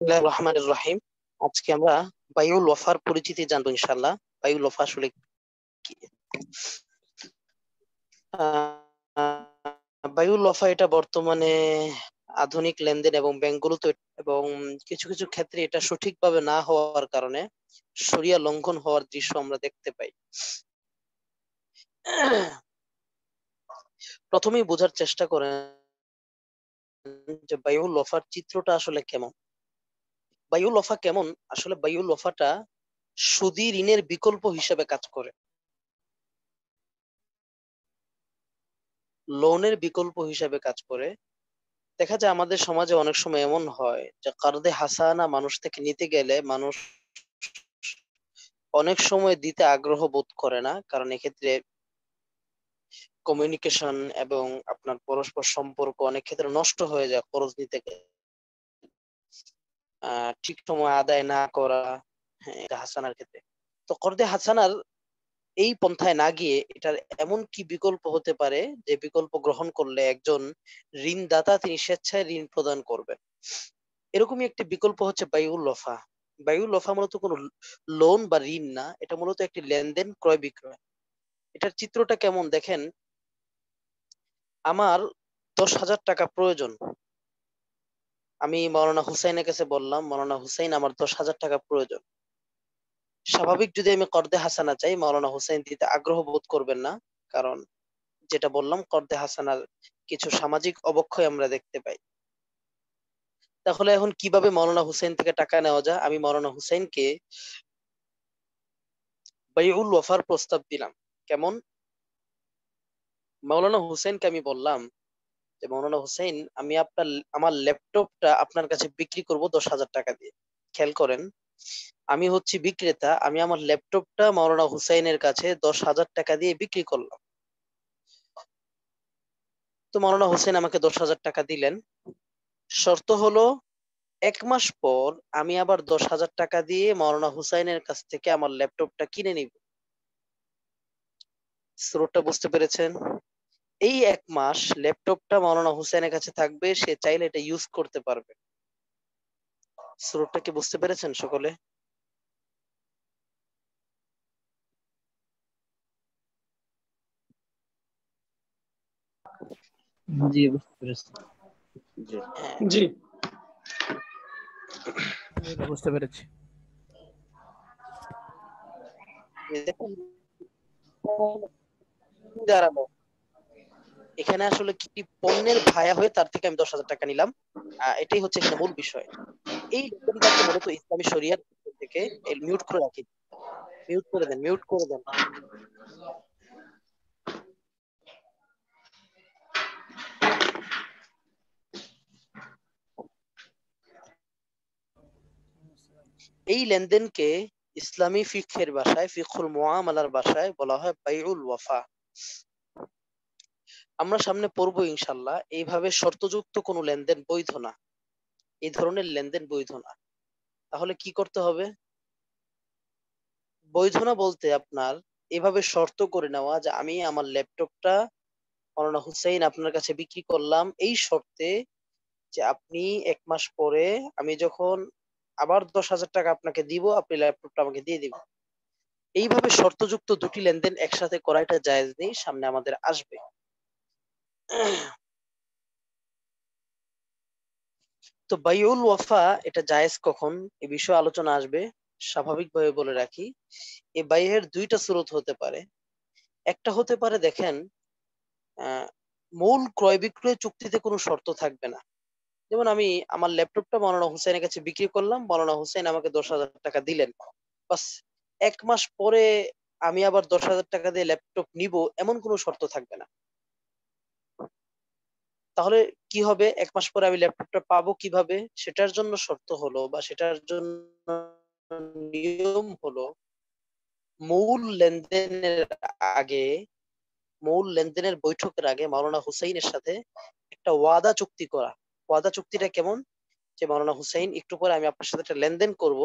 বিসমিল্লাহির রহমানির রহিম। আজকে আমরা বায়ুল ওয়াফার পরিচিতি জানবো ইনশাআল্লাহ। বায়ুল ওয়াফা আসলে কি? বায়ুল ওয়াফা এটা বর্তমানে আধুনিক লেনদেন এবং ব্যাংকগুলোতে এবং কিছু কিছু ক্ষেত্রে এটা সঠিকভাবে না হওয়ার কারণে শরিয়া লঙ্ঘন হওয়ার দৃশ্য আমরা দেখতে পাই। প্রথমেই বোঝার চেষ্টা করেন যে বায়ুল ওয়াফার চিত্রটা আসলে কেমন। বায়ুল ওয়াফা কেমন? আসলে বায়ুল ওয়াফাটা সুদি ঋণের বিকল্প হিসেবে কাজ করে, লোনের বিকল্প হিসেবে কাজ করে। দেখা যায় আমাদের সমাজে অনেক সময় এমন হয় যে কার্দে হাসানা মানুষ থেকে নিতে গেলে মানুষ অনেক সময় দিতে আগ্রহ বোধ করে না, কারণ এক্ষেত্রে কমিউনিকেশন এবং আপনার পরস্পর সম্পর্ক অনেক ক্ষেত্রে নষ্ট হয়ে যায় খরচ নিতে গেলে। ঠিক সময় আদায় না করা, হ্যাঁ, এটা হাসানার ক্ষেত্রে। তো কর্দে হাসানার এই পন্থায় না গিয়ে এটার এমন কি বিকল্প হতে পারে যে বিকল্প গ্রহণ করলে একজন ঋণদাতা তিনি স্বেচ্ছায় ঋণ প্রদান করবেন। এরকমই একটি বিকল্প হচ্ছে বায়উল ওয়াফা। বায়উল ওয়াফা মূলত কোনো লোন বা ঋণ না, এটা মূলত একটি লেনদেন ক্রয় বিক্রয়। এটার চিত্রটা কেমন দেখেন, আমার 10,000 টাকা প্রয়োজন। আমি মাওলানা হুসাইনের কাছে বললাম, মাওলানা হুসাইন আমার 10,000 টাকা প্রয়োজন। স্বাভাবিক যদি আমি কর্দে হাসানা চাই, মাওলানা হুসাইন দিতে আগ্রহ বোধ করবেন না, কারণ যেটা বললাম কর্দে হাসানার কিছু সামাজিক অবক্ষয় আমরা দেখতে পাই। তাহলে এখন কিভাবে মাওলানা হুসাইন থেকে টাকা নেওয়া যায়? আমি মাওলানা হুসাইনকে বাইউল ওয়াফার প্রস্তাব দিলাম। কেমন? মাওলানা হুসাইনকে আমি বললাম যে মাওলানা হুসাইন, আমি আমার ল্যাপটপটা আপনার কাছে বিক্রি করব 10,000 টাকা দিয়ে। খেয়াল করেন, আমি হচ্ছি বিক্রেতা, আমি আমার ল্যাপটপটা মাওলানা হুসাইনের কাছে 10,000 টাকা দিয়ে বিক্রি করলাম। তো মাওলানা হুসাইন আমাকে 10,000 টাকা দিলেন। শর্ত হলো 1 মাস পর আমি আবার 10,000 টাকা দিয়ে মাওলানা হুসাইনের কাছ থেকে আমার ল্যাপটপটা কিনে নিব। স্রোতটা বুঝতে পেরেছেন? এই 1 মাস ল্যাপটপটা মাওলানা হুসাইনের কাছে থাকবে, সে চাইলে এটা ইউজ করতে পারবে। স্রোতটা কি বুঝতে পেরেছেন সকলে? জি, বুঝতে পেরেছি। জি হ্যাঁ, জি বুঝতে পেরেছি। দেখুন, দাঁড়ানো এখানে আসলে কি পণ্যের ভায়া হয়ে তার থেকে আমি 10,000 টাকা নিলাম। এটাই হচ্ছে এখানে মূল বিষয়। এই লেনদেনটাকে মূলত ইসলামী শরিয়ার থেকে মিউট করে রাখি। মিউট করে দেন, মিউট করে দেন। এই লেনদেনকে ইসলামী ফিকহের ভাষায়, ফিকহুল মুআমালার ভাষায় বলা হয় বাইউল ওয়াফা। আমরা সামনে পড়বো ইনশাল্লাহ। এইভাবে শর্তযুক্ত কোনো লেনদেন বৈধ না, এই ধরনের লেনদেন বৈধ না। তাহলে কি করতে হবে? বৈধ না বলতে আপনার এভাবে শর্ত করে নেওয়া যে আমি আমার ল্যাপটপটা মাওলানা হুসাইন আপনার কাছে বিক্রি করলাম এই শর্তে যে আপনি 1 মাস পরে আমি যখন আবার 10,000 টাকা আপনাকে দিব, আপনি ল্যাপটপটা আমাকে দিয়ে দিবেন। এইভাবে শর্তযুক্ত দুটি লেনদেন একসাথে করা এটা জায়েজ নেই, সামনে আমাদের আসবে। তো বাইউল ওয়াফা এটা জায়েজ কখন, এ বিষয়ে আলোচনা আসবে। স্বাভাবিকভাবে বলে রাখি, এই বাইয়ের দুইটা স্রোত হতে পারে। একটা হতে পারে দেখেন, আহ, মূল ক্রয় বিক্রয় চুক্তিতে কোনো শর্ত থাকবে না। যেমন আমি আমার ল্যাপটপটা মাওলানা হুসাইনের কাছে বিক্রি করলাম, মাওলানা হুসাইন আমাকে 10,000 টাকা দিলেন। বাস, 1 মাস পরে আমি আবার 10,000 টাকা দিয়ে ল্যাপটপ নিব, এমন কোনো শর্ত থাকবে না। তাহলে কি হবে? 1 মাস পরে আমি ল্যাপটপটা পাবো কিভাবে? সেটার জন্য শর্ত হলো বা সেটার জন্য নিয়ম হলো, মূল লেনদেনের আগে, মূল লেনদেনের বৈঠকের আগে মাওলানা হুসাইনের সাথে একটা ওয়াদা চুক্তি করা। ওয়াদা চুক্তিটা কেমন? যে মাওলানা হুসাইন, একটু পরে আমি আপনার সাথে একটা লেনদেন করব,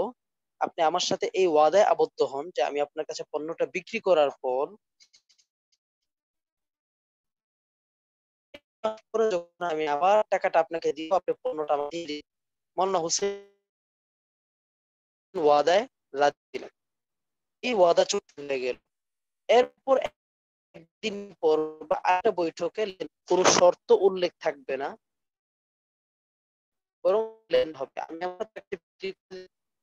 আপনি আমার সাথে এই ওয়াদায় আবদ্ধ হন যে আমি আপনার কাছে পণ্যটা বিক্রি করার পর যখন আমি আবার টাকাটা আপনাকে দিব, আপনি পণ্যটা আমাকে দিয়ে দিন। মাওলানা হুসাইন ওয়াদায় রাজি দিলেন, এই ওয়াদা চুক্তি হয়ে গেল। এরপর একদিন পর বা আরেকটা বৈঠকে কোনো শর্ত উল্লেখ থাকবে না, বরং হবে আমি আমার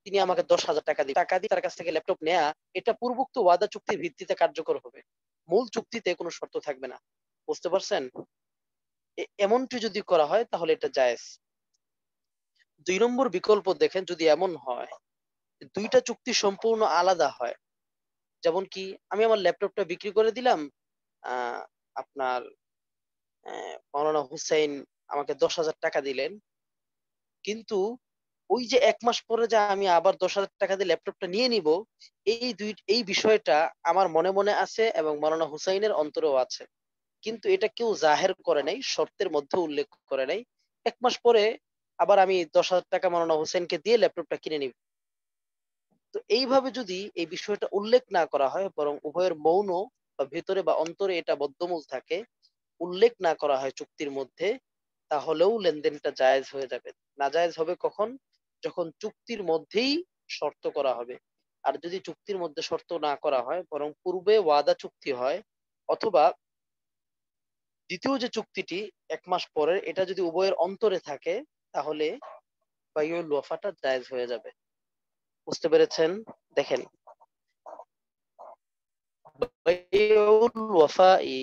তিনি আমাকে 10,000 টাকা দিই, টাকা দিয়ে তার কাছ থেকে ল্যাপটপ নেয়া, এটা পূর্বোক্ত ওয়াদা চুক্তির ভিত্তিতে কার্যকর হবে, মূল চুক্তিতে কোনো শর্ত থাকবে না। বুঝতে পারছেন? এমনটি যদি করা হয় তাহলে এটা জায়েজ। 2 নম্বর বিকল্প দেখেন, যদি এমন হয় দুইটা চুক্তি সম্পূর্ণ আলাদা হয়, যেমন কি আমি আমার ল্যাপটপটা বিক্রি করে দিলাম, আপনার মাওলানা হুসাইন আমাকে 10,000 টাকা দিলেন, কিন্তু ওই যে 1 মাস পরে যে আমি আবার 10,000 টাকা দিয়ে ল্যাপটপটা নিয়ে নিব, এই বিষয়টা আমার মনে মনে আছে এবং মাওলানা হুসাইনের অন্তরেও আছে, কিন্তু এটা কেউ জাহের করে নাই, শর্তের মধ্যে উল্লেখ করে নাই। 1 মাস পরে আবার আমি 10,000 টাকা মাওলানা হুসাইনকে দিয়ে ল্যাপটপটা কিনে নিব। তো এইভাবে যদি এই বিষয়টা উল্লেখ না করা হয়, বরং উভয়ের মৌন বা ভেতরে বা অন্তরে এটা বদ্ধমূল থাকে, উল্লেখ না করা হয় চুক্তির মধ্যে, তাহলেও লেনদেনটা জায়েজ হয়ে যাবে। নাজায়েজ হবে কখন? যখন চুক্তির মধ্যেই শর্ত করা হবে। আর যদি চুক্তির মধ্যে শর্ত না করা হয়, বরং পূর্বে ওয়াদা চুক্তি হয়, অথবা দ্বিতীয় যে চুক্তিটি 1 মাস পরের, এটা যদি উভয়ের অন্তরে থাকে, তাহলে বাইউল ওয়াফাটা জায়েজ হয়ে যাবে। বুঝতে পেরেছেন? দেখেন, বাইউল ওয়াফাই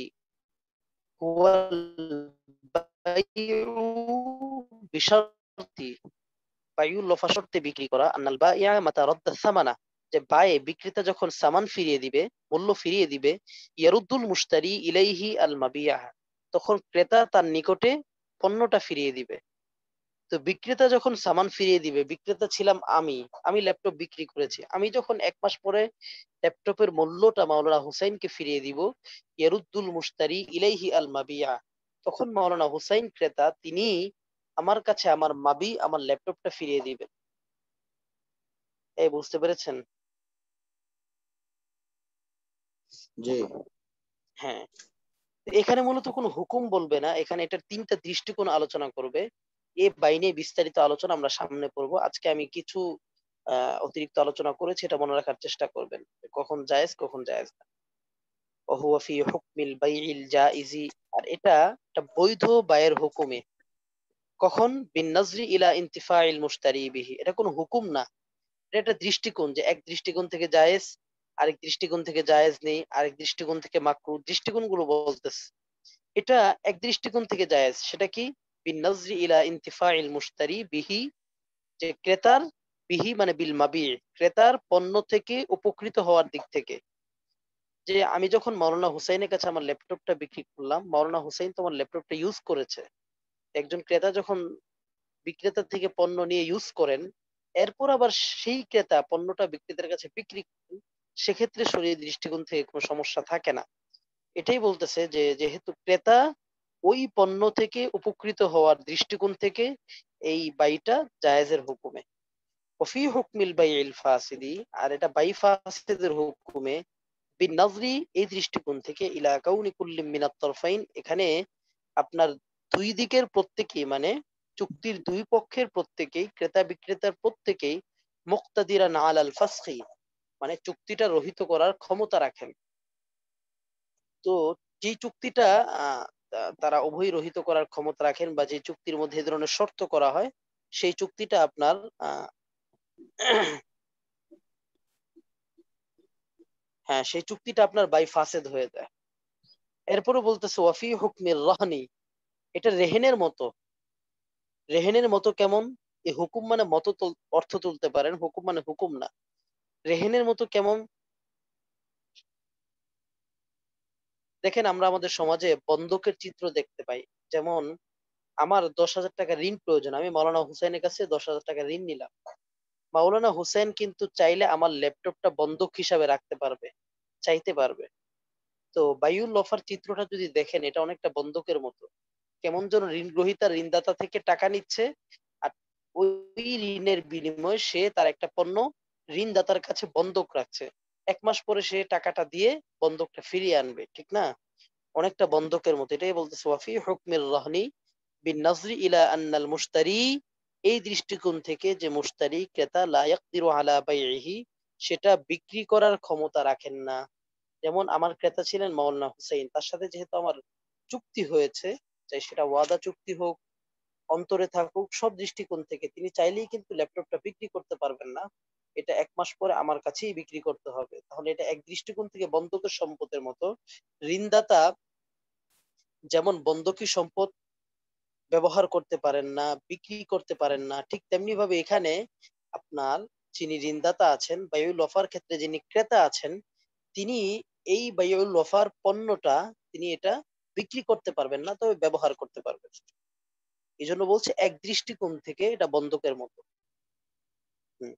হুয়া বাইউ বিশারতি, বাইউল ওয়াফা শর্তে বিক্রি করা, আন্নাল বাইয়া মাতা রাদ্দা সামানা, যে বায়ে বিক্রেতা যখন সামান ফিরিয়ে দিবে, মূল্য ফিরিয়ে দিবে, ইয়ারুদ্দুল মুশতারি ইলাইহি আল মাবিয়াহ, তখন ক্রেতা তার নিকটে পণ্যটা ফিরিয়ে দিবে। তো বিক্রেতা যখন সামান ফিরিয়ে দিবে, বিক্রেতা ছিলাম আমি ল্যাপটপ বিক্রি করেছি, আমি যখন 1 মাস পরে ল্যাপটপের মূল্যটা মাওলানা হুসাইনকে ফিরিয়ে দিব, ইয়ারুদ্দুল মুশতারি ইলাইহি আল মাবিয়া, তখন মাওলানা হুসাইন ক্রেতা তিনি আমার কাছে আমার মাবি, আমার ল্যাপটপটা ফিরিয়ে দিবেন। এই বুঝতে পেরেছেন? জি। হ্যাঁ, এখানে মূলত কোনো হুকুম বলবে না, এখানে এটার 3টা দৃষ্টিকোণ আলোচনা করবে। এ বাইনে বিস্তারিত আলোচনা আমরা সামনে পড়বো। আজকে আমি কিছু অতিরিক্ত আলোচনা করেছি, এটা মনে রাখার চেষ্টা করবেন, কখন জায়েজ কখন জায়েজ না। ওহুয়া ফি হুকমিল বাইইল জাইজি, আর এটা একটা বৈধ বায়ের হুকুমে। কখন? বিন নাজরি ইলা ইনতিফাইল মুশতারি বিহি, এটা কোনো হুকুম না, এটা একটা দৃষ্টিকোণ, যে এক দৃষ্টিকোণ থেকে জায়েজ, আরেক দৃষ্টিকোণ থেকে জায়েজ নেই, আরেক দৃষ্টিকোণ থেকে মাকরু, দৃষ্টিকোণগুলো বলতেছে। এটা এক দৃষ্টিকোণ থেকে জায়েজ, সেটা কি? বিন নাজরি ইলা ইনতিফাইল মুশতারি বিহি, যে ক্রেতার, বিহি মানে বিল মাবি, ক্রেতার পণ্য থেকে উপকৃত হওয়ার দিক থেকে। যে আমি যখন মাওলানা হুসাইনের কাছে আমার ল্যাপটপটা বিক্রি করলাম, মাওলানা হুসাইন তোমার ল্যাপটপটা ইউজ করেছে, একজন ক্রেতা যখন বিক্রেতার থেকে পণ্য নিয়ে ইউজ করেন, এরপর আবার সেই ক্রেতা পণ্যটা বিক্রেতার কাছে বিক্রি করেন, সেক্ষেত্রে শরীয়ী দৃষ্টিকোণ থেকে কোনো সমস্যা থাকে না। এটাই বলতেছে যে যেহেতু ক্রেতা ওই পণ্য থেকে উপকৃত হওয়ার দৃষ্টিকোণ থেকে এই বাইটা জায়েজের হুকুমে। ওফি হুকমিল বাইইল ফাসিদি, আর এটা বাই ফাসিদের হুকুমে, বিন নাজরি এই দৃষ্টিকোণ থেকে, ইলা কাউনি কুল্লিম মিনাত তারফাইন, এখানে আপনার দুই দিকের প্রত্যেকেই, মানে চুক্তির দুই পক্ষের প্রত্যেকেই, ক্রেতা বিক্রেতার প্রত্যেকেই মুক্তাদিরান আলাল ফাসখি, মানে চুক্তিটা রহিত করার ক্ষমতা রাখেন। তো যে চুক্তিটা আহ, তারা উভয় রহিত করার ক্ষমতা রাখেন, বা যে চুক্তির মধ্যে এই ধরনের শর্ত করা হয়, সেই চুক্তিটা আপনার হ্যাঁ, সেই চুক্তিটা আপনার বাই ফাসেদ হয়ে যায়। এরপরে বলতেছে ওয়াফি হুকমির রহনি, এটা রেহেনের মতো। রেহেনের মতো কেমন? এই হুকুম মানে মতো অর্থ তুলতে পারেন, হুকুম মানে হুকুম না। রেহেনের মতো কেমন? দেখেন, আমরা আমাদের সমাজে বন্ধকের চিত্র দেখতে পাই। যেমন আমার 10,000 টাকা ঋণ প্রয়োজন, আমি মাওলানা হুসাইনের কাছে 10,000 টাকা ঋণ নিলাম। মাওলানা হুসাইন কিন্তু চাইলে আমার ল্যাপটপটা বন্ধক হিসাবে রাখতে পারবে, চাইতে পারবে। তো বাইউল অফার চিত্রটা যদি দেখেন, এটা অনেকটা বন্ধকের মতো। কেমন যেন ঋণ গ্রহীতা ঋণদাতা থেকে টাকা নিচ্ছে, আর ওই ঋণের বিনিময়ে সে তার একটা পণ্য ঋণদাতার কাছে বন্ধক রাখছে, 1 মাস পরে সে টাকাটা দিয়ে বন্ধকটা ফিরিয়ে আনবে, ঠিক না? অনেকটা বন্ধকের মতো। এটাই বলতেছে ওয়াফি হুকমির রহনি বিন নাজরি ইলা আন্নাল মুশতারি এই দৃষ্টিকোণ থেকে যে মুশতারি ক্রেতা লা ইয়াকদিরু আলা বাইইহি, সেটা বিক্রি করার ক্ষমতা রাখেন না। যেমন আমার ক্রেতা ছিলেন মাওলানা হুসাইন, তার সাথে যেহেতু আমার চুক্তি হয়েছে, চাই সেটা ওয়াদা চুক্তি হোক, অন্তরে থাকুক, সব দৃষ্টিকোণ থেকে তিনি চাইলেই কিন্তু ল্যাপটপটা বিক্রি করতে পারবেন না। এটা 1 মাস পরে আমার কাছেই বিক্রি করতে হবে। তাহলে এটা এক দৃষ্টিকোণ থেকে বন্ধকের সম্পদের মতো। ঋণদাতা যেমন বন্ধকি সম্পদ ব্যবহার করতে পারেন না, বিক্রি করতে পারেন না, ঠিক তেমনি ভাবে এখানে আপনার যিনি ঋণদাতা আছেন, বায়উল ওয়াফার ক্ষেত্রে যিনি ক্রেতা আছেন, তিনি এই বায়উল ওয়াফার পণ্যটা তিনি এটা বিক্রি করতে পারবেন না, তবে ব্যবহার করতে পারবেন। এই জন্য বলছে এক দৃষ্টিকোণ থেকে এটা বন্ধকের মতো। হুম,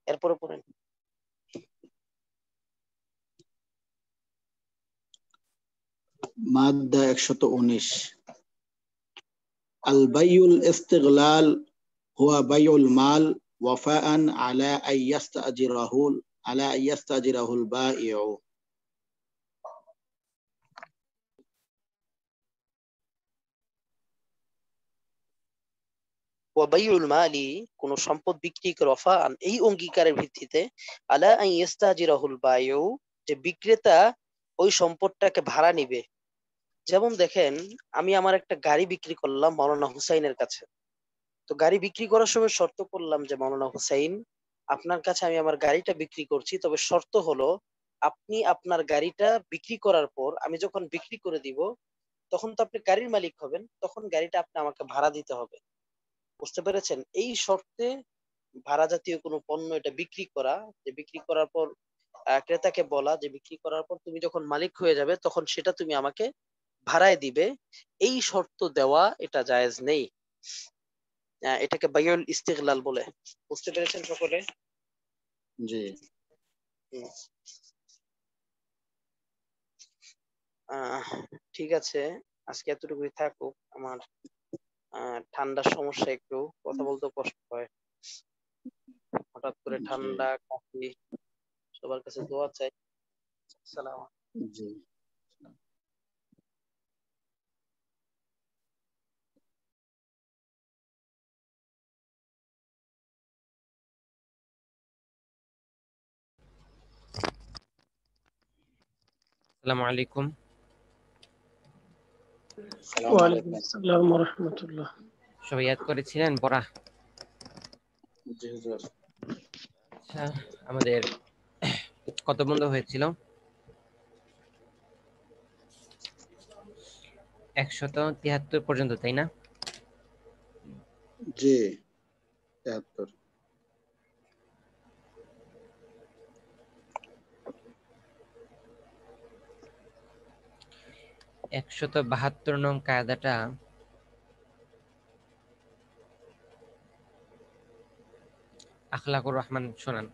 এরপরে পড়েন। মাদ্দা 119 আল বাইউল ইস্তিগলাল হুয়া বাইউল মাল ওয়াফাআন আলা আন ইয়াস্তাজিরাহুল বাইউ। ওয়াবাইউল মালি, কোন সম্পদ বিক্রি রফাআন এই অঙ্গীকারের ভিত্তিতে, আলা আন ইস্তাজিরাহুল বাইউ, যে বিক্রেতা ওই সম্পদটাকে ভাড়া নিবে। যেমন দেখেন, আমি আমার একটা গাড়ি বিক্রি করলাম মাওলানা হুসাইনের কাছে। তো গাড়ি বিক্রি করার সময় শর্ত করলাম যে মাওলানা হুসাইন, আপনার কাছে আমি আমার গাড়িটা বিক্রি করছি, তবে শর্ত হলো আপনি আপনার গাড়িটা বিক্রি করার পর আমি যখন বিক্রি করে দিব, তখন তো আপনি গাড়ির মালিক হবেন, তখন গাড়িটা আপনি আমাকে ভাড়া দিতে হবে। বুঝতে পেরেছেন? এই শর্তে ভাড়া জাতীয় কোনো পণ্য এটা বিক্রি করা, যে বিক্রি করার পর ক্রেতাকে বলা যে বিক্রি করার পর তুমি যখন মালিক হয়ে যাবে তখন সেটা তুমি আমাকে ভাড়ায় দিবে, এই শর্ত দেওয়া এটা জায়েজ নেই। এটাকে বাইউল ইস্তিগলাল বলে। বুঝতে পেরেছেন সকলে? জি। হুম। আহ ঠিক আছে, আজকে এতটুকুই থাকুক। আমার ঠান্ডার সমস্যা, একটু কথা বলতে কষ্ট হয়, হঠাৎ করে জি। ঠান্ডা কাশি। সবার কাছে দোয়া চাই। সালাম। জি। আসসালামু আলাইকুম। আসসালামু ওয়ালাইকুম আলাইকুম। আসসালাম ওয়া রাহমাতুল্লাহ। সবাই ইয়াদ করেছিলেন পড়া? জি হুজুর। আচ্ছা, আমাদের কত বন্ধ হয়েছিল? 173 পর্যন্ত, তাই না? জি 73। 172 নং কায়দাটা আখলাকুর রহমান শোনান।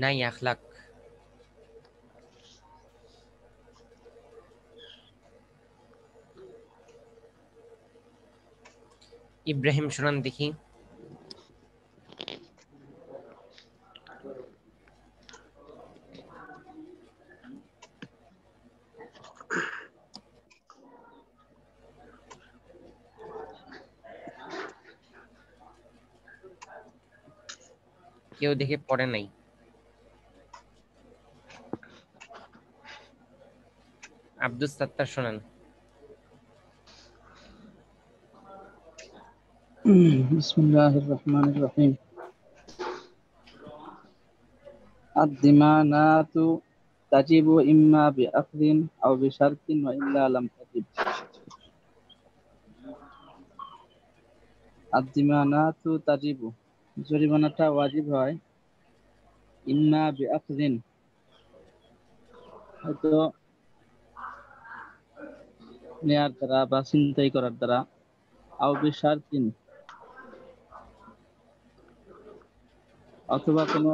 নাই আখলাক। ইব্রাহিম শোনান দেখি। কেউ দেখে পড়ে নাই। আব্দুস সাত্তার শোনান। বিসমিল্লাহির রহমানির রহিম। আদ-দিমানাতু তাজিবু ইম্মা বিআকদিন আও বিশারতিন ওয়া ইল্লা লাম তাজিব। আদ-দিমানাতু তাজিবু, জরিমানাটা ওয়াজিব হয়, ইম্মা বিআকদিন, হয়তো নেয়ার দ্বারা বা ছিনতাই করার দ্বারা, আও বিশারতিন, অথবা কোনো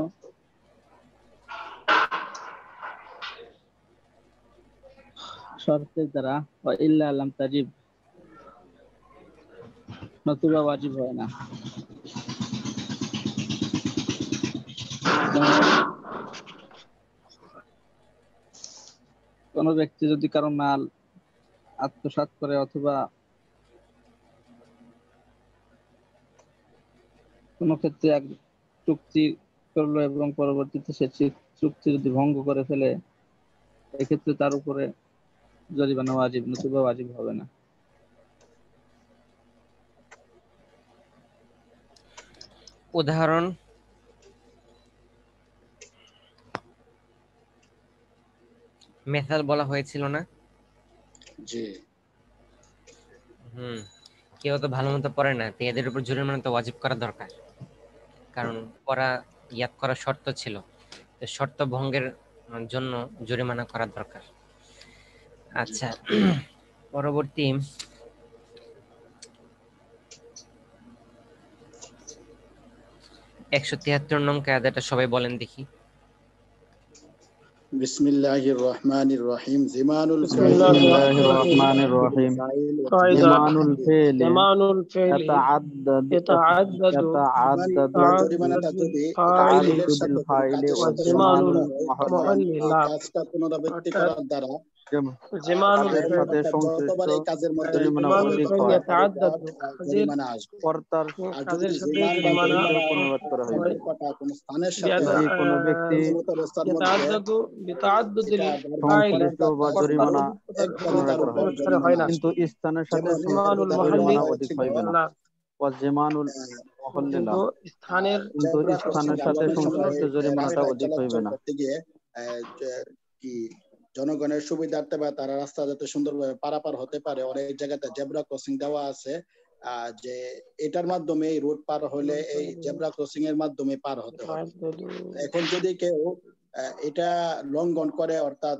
শর্তের দ্বারা, ওয়া ইল্লা লাম তাজিব, নতুবা ওয়াজিব হয় না। কোন ব্যক্তি যদি কারো মাল আত্মসাৎ করে অথবা কোনো ক্ষেত্রে এক চুক্তি করলো এবং পরবর্তীতে সে চুক্তি যদি ভঙ্গ করে ফেলে, এক্ষেত্রে তার উপরে জরিমানা ওয়াজিব, নতুবা ওয়াজিব হবে না। উদাহরণ মেথাল বলা হয়েছিল না? জি। কেউ তো ভালো মতো পড়ে না, তো এদের উপর জরিমানা তো ওয়াজিব করা দরকার, কারণ পড়া ইয়াদ করা শর্ত ছিল, তো শর্ত ভঙ্গের জন্য জরিমানা করা দরকার। আচ্ছা, পরবর্তী 173 নং কায়দাটা সবাই বলেন দেখি। বিসমিল্লাহির রহমানির রহিম। জিমানুল বিসমিল্লাহির রহমানির রহিম। জিমানুল ফিল ইয়াতাআদ্দাদু জরিমানাটা যদি ফাইলের সাথে ফাইলে ওয়া জিমানুল কাজটা পুনরাবৃত্তি করার দ্বারা জিমানুল সাথে সংশ্লিষ্ট জরিমানা অধিক হয়, জরিমানা আসবে। কর্তার কাজের সাথে জরিমানা অনুবাদ করা হয়েছে। কোন স্থানের সাথে যে কোনো ব্যক্তি সংশ্লিষ্ট বা জরিমানা হয় না, কিন্তু স্থানের সাথে জরিমানা অধিক হইবে না। ওয়াজিমানুল মুহাল্লিলা, কিন্তু স্থানের সাথে সংশ্লিষ্ট জরিমানাটা অধিক হইবে না। কি জনগণের সুবিধার্থে বা তারা রাস্তা যাতে সুন্দরভাবে পারাপার হতে পারে, অনেক জায়গাতে জেব্রা ক্রসিং দেওয়া আছে, যে এটার মাধ্যমে রোড পার হলে এই জেব্রা ক্রসিং এর মাধ্যমে পার হতে হবে। এখন যদি কেউ এটা লঙ্ঘন করে, অর্থাৎ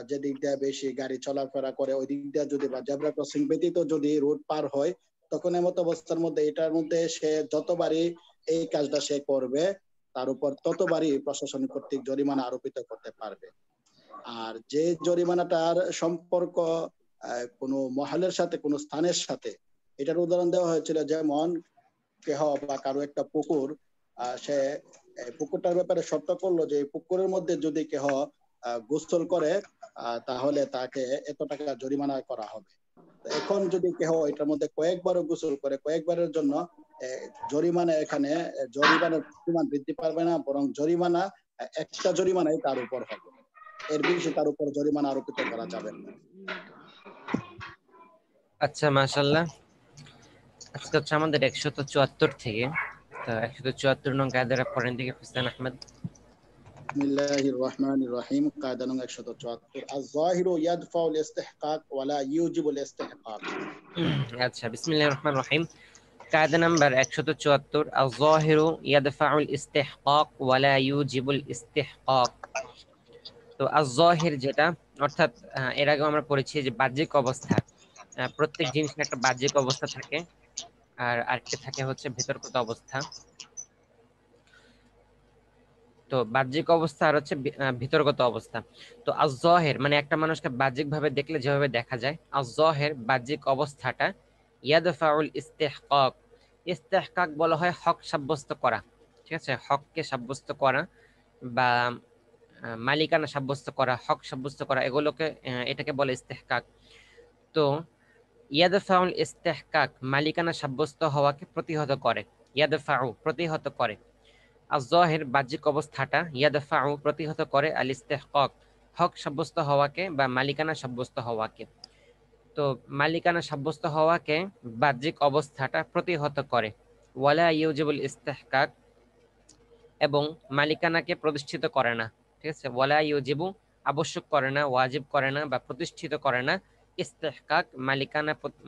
যেদিক দিয়ে বেশি গাড়ি চলাফেরা করে ওই দিক দিয়ে যদি বা জেব্রা ক্রসিং ব্যতীত যদি রোড পার হয়, তখন এমত অবস্থার মধ্যে এটার মধ্যে সে যতবারই এই কাজটা সে করবে তার উপর ততবারই প্রশাসনিক কর্তৃক জরিমানা আরোপিত করতে পারবে। আর যে জরিমানাটার সম্পর্ক কোনো মহলের সাথে, কোনো স্থানের সাথে, এটার উদাহরণ দেওয়া হয়েছিল, যেমন কেহ বা কারো একটা পুকুর, সে পুকুরটার ব্যাপারে শর্ত করলো যে এই পুকুরের মধ্যে যদি কেহ গোসল করে তাহলে তাকে এত টাকা জরিমানা করা হবে। এখন যদি কেহ এটার মধ্যে কয়েকবারও গোসল করে, কয়েকবারের জন্য জরিমানা, এখানে জরিমানার পরিমাণ বৃদ্ধি পাবে না, বরং জরিমানা একটা জরিমানাই তার উপর হবে, এর বেশি তার উপর জরিমানা আরোপিত করা যাবে না। আচ্ছা, মাশাআল্লাহ। আজকে হচ্ছে আমাদের 174 থেকে, তো 174 নং কায়দাটা পড়েন থেকে হুসেন আহমেদ। বিসমিল্লাহির রহমানির রহিম। কায়দা নং 174। আয-যাহিরু ইয়াদফাউল ইস্তিহকাক ওয়া লা ইউজিবুল ইস্তিহকাক। আচ্ছা, বিসমিল্লাহির রহমানির রহিম। কায়দা নাম্বার 174, আয-যাহিরু ইয়াদফাউল ইস্তিহকাক ওয়া লা ইউজিবুল ইস্তিহকাক। তো আয-যাহির যেটা, অর্থাৎ এর আগে আমরা পড়েছি যে বাহ্যিক অবস্থা, প্রত্যেক জিনিসের একটা বাহ্যিক অবস্থা থাকে, আর আরেকটা থাকে হচ্ছে ভিতরগত অবস্থা। তো বাহ্যিক অবস্থা আর হচ্ছে ভিতরগত অবস্থা। তো আয-যাহির মানে একটা মানুষকে বাহ্যিক ভাবে দেখলে যেভাবে দেখা যায়, আয-যাহির বাহ্যিক অবস্থাটা ইয়াদফাউল ইস্তিহকাক। ইস্তিহকাক বলা হয় হক সাব্যস্ত করা, ঠিক আছে, হককে সাব্যস্ত করা বা মালিকানা সাব্যস্ত করা, হক সাব্যস্ত করা, এগুলোকে এটাকে বলে ইস্তিহকাক। তো ইয়াদফাউল ইস্তিহকাক মালিকানা সাব্যস্ত হওয়াকে প্রতিহত করে, ইয়াদফাউ প্রতিহত করে। আয-যাহির বাহ্যিক অবস্থাটা ইয়াদফাউ প্রতিহত করে আল ইস্তিহকাক হক সাব্যস্ত হওয়াকে বা মালিকানা সাব্যস্ত হওয়াকে। তো মালিকানা সাব্যস্ত হওয়াকে বাহ্যিক অবস্থাটা প্রতিহত করে। ওয়ালা ইউজিবুল ইস্তিহকাক, এবং মালিকানাকে প্রতিষ্ঠিত করে না, ঠিক আছে। ওয়ালা ইউজিবু আবশ্যক করে না, ওয়াজিব করে না বা প্রতিষ্ঠিত করে না ইস্তিহকাক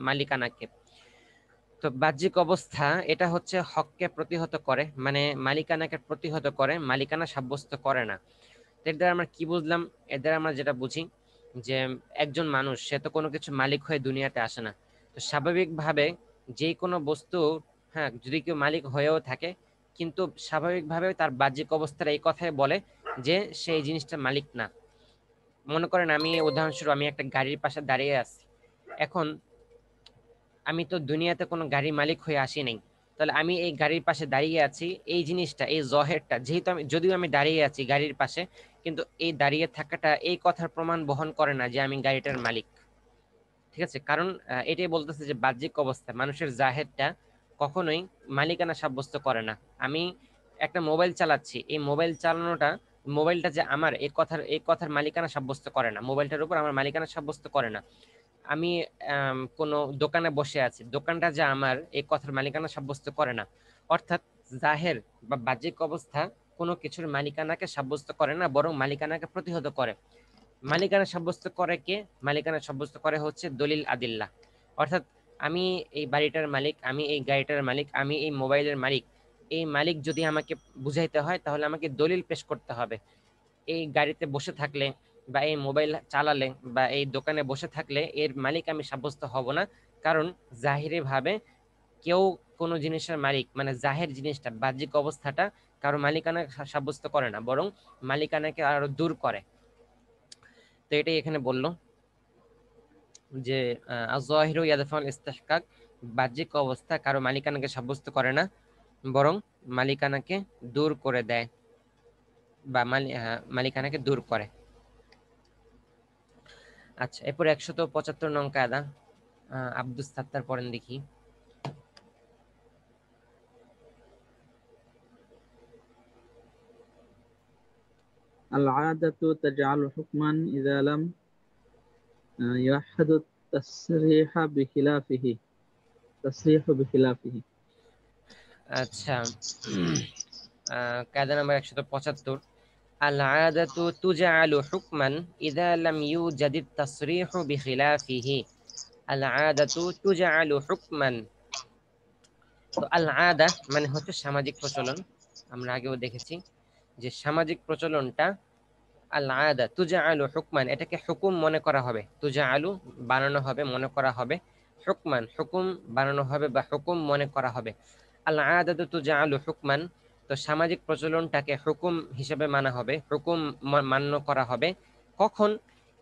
মালিকানাকে। তো বাহ্যিক অবস্থা এটা হচ্ছে হককে প্রতিহত করে, মানে মালিকানাকে প্রতিহত করে, মালিকানা সাব্যস্ত করে না। এর দ্বারা আমরা কি বুঝলাম? এর দ্বারা আমরা যেটা বুঝি যে একজন মানুষ, সে তো কোনো কিছু মালিক হয়ে দুনিয়াতে আসে না। তো স্বাভাবিকভাবে যে কোনো বস্তু, হ্যাঁ, যদি কেউ মালিক হয়েও থাকে, কিন্তু স্বাভাবিকভাবে তার বাহ্যিক অবস্থার এই কথাই বলে যে সে এই জিনিসটা মালিক না। মনে করেন আমি উদাহরণস্বরূপ আমি একটা গাড়ির পাশে দাঁড়িয়ে আছি, এখন আমি তো দুনিয়াতে কোনো গাড়ির মালিক হয়ে আসি নাই, তাহলে আমি এই গাড়ির পাশে দাঁড়িয়ে আছি, এই জিনিসটা, এই জহেরটা, যেহেতু আমি, যদিও আমি দাঁড়িয়ে আছি গাড়ির পাশে, কিন্তু এই দাঁড়িয়ে থাকাটা এই কথার প্রমাণ বহন করে না যে আমি গাড়িটার মালিক। ঠিক আছে, কারণ এটাই বলতেছে যে বাহ্যিক অবস্থা মানুষের জাহেরটা কখনোই মালিকানা সাব্যস্ত করে না। আমি একটা মোবাইল চালাচ্ছি, এই মোবাইল চালানোটা, মোবাইলটা যে আমার, এই কথার মালিকানা সাব্যস্ত করে না, মোবাইলটার উপর আমার মালিকানা সাব্যস্ত করে না। আমি কোনো দোকানে বসে আছি, দোকানটা যে আমার, এই কথার মালিকানা সাব্যস্ত করে না। অর্থাৎ জাহের বা বাহ্যিক অবস্থা কোনো কিছুর মালিকানাকে সাব্যস্ত করে না, বরং মালিকানাকে প্রতিহত করে। মালিকানা সাব্যস্ত করে কে? মালিকানা সাব্যস্ত করে হচ্ছে দলিল আদিল্লা। অর্থাৎ আমি এই বাড়িটার মালিক, আমি এই গাড়িটার মালিক, আমি এই মোবাইলের মালিক, এই মালিক যদি আমাকে বুঝাইতে হয় তাহলে আমাকে দলিল পেশ করতে হবে। এই গাড়িতে বসে থাকলে বা এই মোবাইল চালালে বা এই দোকানে বসে থাকলে এর মালিক আমি সাব্যস্ত হব না, কারণ জাহিরি ভাবে কেউ কোনো জিনিসের মালিক, মানে জাহের জিনিসটা, বাহ্যিক অবস্থাটা কারো মালিকানা সাব্যস্ত করে না, বরং মালিকানাকে আরো দূর করে। তো এটাই এখানে বললো যে আয-যাহিরু ইয়াদফাউল ইস্তিহকাক, বাহ্যিক অবস্থা কারো মালিকানাকে সাব্যস্ত করে না, বরং মালিকানাকে দূর করে দেয় বা মালিকানাকে দূর করে। আচ্ছা, এরপর 175 নং কায়দা আব্দুস সাত্তার পড়েন দেখি। العادة تجعل حكما إذا لم يوحد التصريح بخلافه আচ্ছা, কায়দা নাম্বার 175, العادة تجعل حكما إذا لم يوجد التصريح بخلافه। العادة تجعل حكما। তো আল আদা মানে হচ্ছে সামাজিক প্রচলন, আমরা আগেও দেখেছি যে সামাজিক প্রচলনটা আল আদা তুজাআলু হুকমান, এটাকে হুকুম মনে করা হবে, তুজাআলু বানানো হবে, মনে করা হবে, হুকমান হুকুম বানানো হবে বা হুকুম মনে করা হবে। আল আদাতু তুজাআলু হুকমান, তো সামাজিক প্রচলনটাকে হুকুম হিসেবে মানা হবে, হুকুম মান্য করা হবে কখন?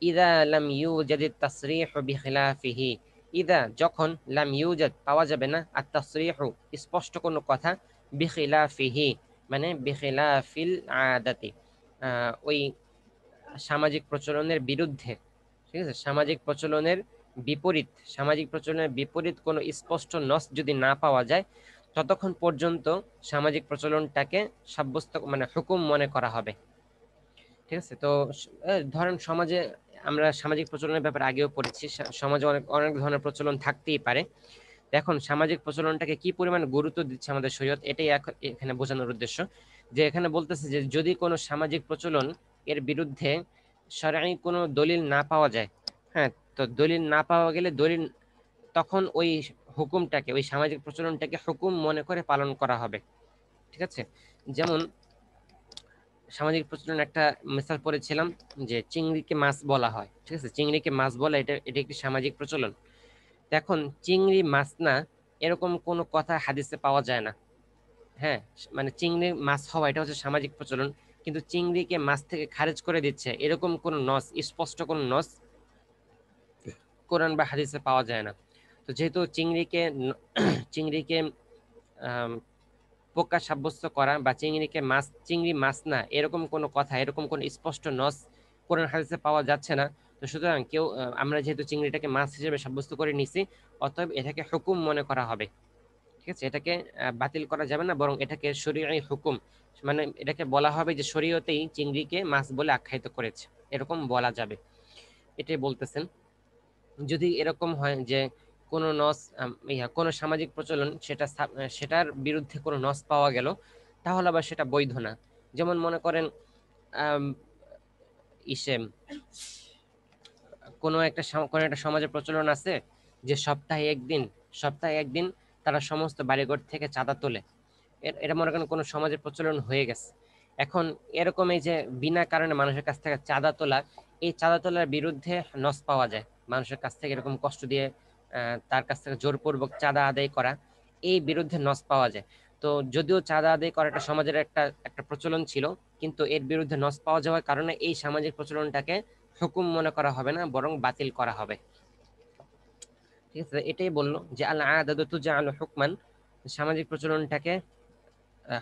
ইদা লাম ইউজাদিত তাসরিহু বিখিলাফিহি, ইদা যখন, লাম ইউজাদ পাওয়া যাবে না, আর তাসরিহু স্পষ্ট কোনো কথা, বিখিলাফিহি মানে বিখিলাফিল আদাতি ওই সামাজিক প্রচলনের বিরুদ্ধে। ঠিক আছে, সামাজিক প্রচলনের বিপরীত, সামাজিক প্রচলনের বিপরীত কোনো স্পষ্ট নস যদি না পাওয়া যায়, ততক্ষণ পর্যন্ত সামাজিক প্রচলনটাকে সাব্যস্ত মানে হুকুম মনে করা হবে। ঠিক আছে, তো ধরেন সমাজে, আমরা সামাজিক প্রচলনের ব্যাপারে আগেও পড়েছি, সমাজে অনেক অনেক ধরনের প্রচলন থাকতেই পারে। এখন সামাজিক প্রচলনটাকে কি পরিমাণ গুরুত্ব দিচ্ছে আমাদের শরীয়ত, এটাই এখানে বোঝানোর উদ্দেশ্য। যে এখানে বলতেছে যে যদি কোনো সামাজিক প্রচলন এর বিরুদ্ধে শরঈ কোনো দলিল না পাওয়া যায়, হ্যাঁ, তো দলিল না পাওয়া গেলে দলিল, তখন ওই হুকুমটাকে, ওই সামাজিক প্রচলনটাকে হুকুম মনে করে পালন করা হবে। ঠিক আছে, যেমন সামাজিক প্রচলন একটা মিসাল পড়েছিলাম যে চিংড়িকে মাছ বলা হয়। ঠিক আছে, চিংড়িকে মাছ বলা, এটা এটা একটি সামাজিক প্রচলন। এখন চিংড়ি মাছ না, এরকম কোনো কথা হাদিসে পাওয়া যায় না। হ্যাঁ, মানে চিংড়ি মাছ হওয়া এটা হচ্ছে সামাজিক প্রচলন, কিন্তু চিংড়িকে মাছ থেকে খারিজ করে দিচ্ছে এরকম কোনো নস, স্পষ্ট কোনো নস কোরআন বা হাদিসে পাওয়া যায় না। তো যেহেতু চিংড়িকে পোকা সাব্যস্ত করা বা চিংড়িকে মাছ, চিংড়ি মাছ না, এরকম কোনো কথা, এরকম কোনো স্পষ্ট নস কোরআন হাদিসে পাওয়া যাচ্ছে না। তো সুতরাং কেউ, আমরা যেহেতু চিংড়িটাকে মাছ হিসেবে সাব্যস্ত করে নিছি, অতএব এটাকে হুকুম মনে করা হবে। ঠিক আছে, এটাকে বাতিল করা যাবে না, বরং এটাকে শরীয়ী হুকুম, মানে এটাকে বলা হবে যে শরীয়তেই চিংড়িকে মাছ বলে আখ্যায়িত করেছে, এরকম বলা যাবে, এটাই বলতেছেন। যদি এরকম হয় যে কোনো নস, কোনো সামাজিক প্রচলন সেটার বিরুদ্ধে কোনো নস পাওয়া গেল, তাহলে আবার সেটা বৈধ না। যেমন মনে করেন ইসে কোনো একটা সমাজের প্রচলন আছে যে সপ্তাহে একদিন তারা সমস্ত বাড়িঘর থেকে চাঁদা তোলে। এটা মনে করেন কোনো সমাজের প্রচলন হয়ে গেছে। এখন এরকম এই যে বিনা কারণে মানুষের কাছ থেকে চাঁদা তোলা, এই চাঁদা তোলার বিরুদ্ধে নস পাওয়া যায়, মানুষের কাছ থেকে এরকম কষ্ট দিয়ে তার কাছ থেকে জোরপূর্বক চাঁদা আদায় করা, এই বিরুদ্ধে নস পাওয়া যায়। তো যদিও চাঁদা আদায় করা একটা সমাজের একটা একটা প্রচলন ছিল, কিন্তু এর বিরুদ্ধে নস পাওয়া যাওয়ার কারণে এই সামাজিক প্রচলনটাকে হুকুম মনে করা হবে না, বরং বাতিল করা হবে। ঠিক আছে, এটাই বললো যে আল আদাতু তুজআলু হুকমান, সামাজিক প্রচলনটাকে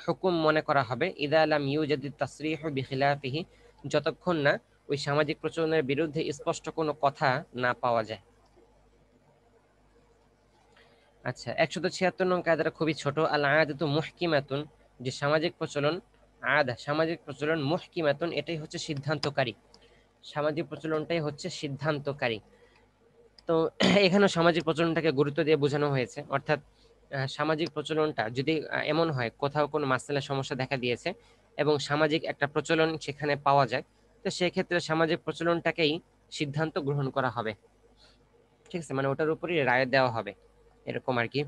হুকুম মনে করা হবে ইদা লাম ইউজাদিদ তাসরিহু বিখিলাফিহি, যতক্ষণ না ওই সামাজিক প্রচলনের বিরুদ্ধে স্পষ্ট কোনো কথা না পাওয়া যায়। আচ্ছা, 176 নং কায়দাটা খুবই ছোট। আল আদাতু মুহকিমাতুন, যে সামাজিক প্রচলন, আদা সামাজিক প্রচলন, মুহকিমাতুন এটাই হচ্ছে সিদ্ধান্তকারী, সামাজিক প্রচলনটাই হচ্ছে সিদ্ধান্তকারী। তো এখানেও সামাজিক প্রচলনটাকে গুরুত্ব দিয়ে বোঝানো হয়েছে, অর্থাৎ সামাজিক প্রচলনটা যদি এমন হয় কোথাও কোনো মাসআলার সমস্যা দেখা দিয়েছে এবং সামাজিক একটা প্রচলন সেখানে পাওয়া যায়, তো সেক্ষেত্রে সামাজিক প্রচলনটাকেই সিদ্ধান্ত গ্রহণ করা হবে। ঠিক আছে, মানে ওটার উপরই রায় দেওয়া হবে, এরকম আর কি।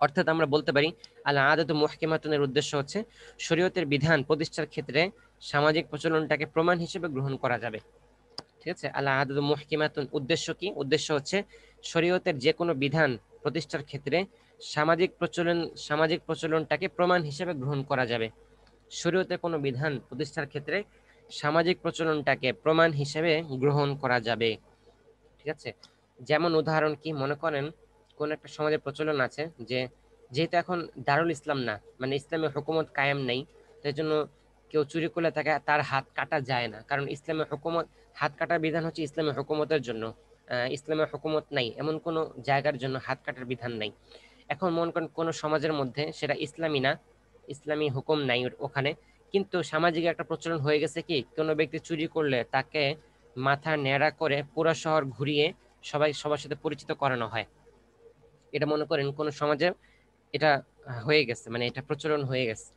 অর্থাৎ আমরা বলতে পারি আল আদাতু মুহকিমাতুনের উদ্দেশ্য হচ্ছে শরীয়তের বিধান প্রতিষ্ঠার ক্ষেত্রে সামাজিক প্রচলনটাকে প্রমাণ হিসেবে গ্রহণ করা যাবে। ঠিক আছে, আল আদাতু মুহকিমাতুন উদ্দেশ্য কি? উদ্দেশ্য হচ্ছে শরীয়তের যে কোনো বিধান প্রতিষ্ঠার ক্ষেত্রে সামাজিক প্রচলনটাকে প্রমাণ হিসেবে গ্রহণ করা যাবে। শরীয়তের কোনো বিধান প্রতিষ্ঠার ক্ষেত্রে সামাজিক প্রচলনটাকে প্রমাণ হিসেবে গ্রহণ করা যাবে। ঠিক আছে, যেমন উদাহরণ কি, মনে করেন কোন একটা সমাজের প্রচলন আছে যে যেহেতু এখন দারুল ইসলাম না, মানে ইসলামী হুকুমত কায়েম নেই, তাই জন্য কেউ চুরি করলে তার হাত কাটা যায় না, কারণ ইসলামী হুকুমত, হাত কাটার বিধান হচ্ছে ইসলামী হুকুমতের জন্য। ইসলামী হুকুমত নাই এমন কোনো জায়গার জন্য হাত কাটার বিধান নাই। এখন মনে করেন কোনো সমাজের মধ্যে সেটা ইসলামী না, ইসলামী হুকুম নাই ওখানে, কিন্তু সামাজিক একটা প্রচলন হয়ে গেছে কি কোনো ব্যক্তি চুরি করলে তাকে মাথা ন্যাড়া করে পুরো শহর ঘুরিয়ে সবার সাথে পরিচিত করানো হয়। এটা মনে করেন কোন সমাজে এটা হয়ে গেছে, মানে এটা প্রচলন হয়ে গেছে।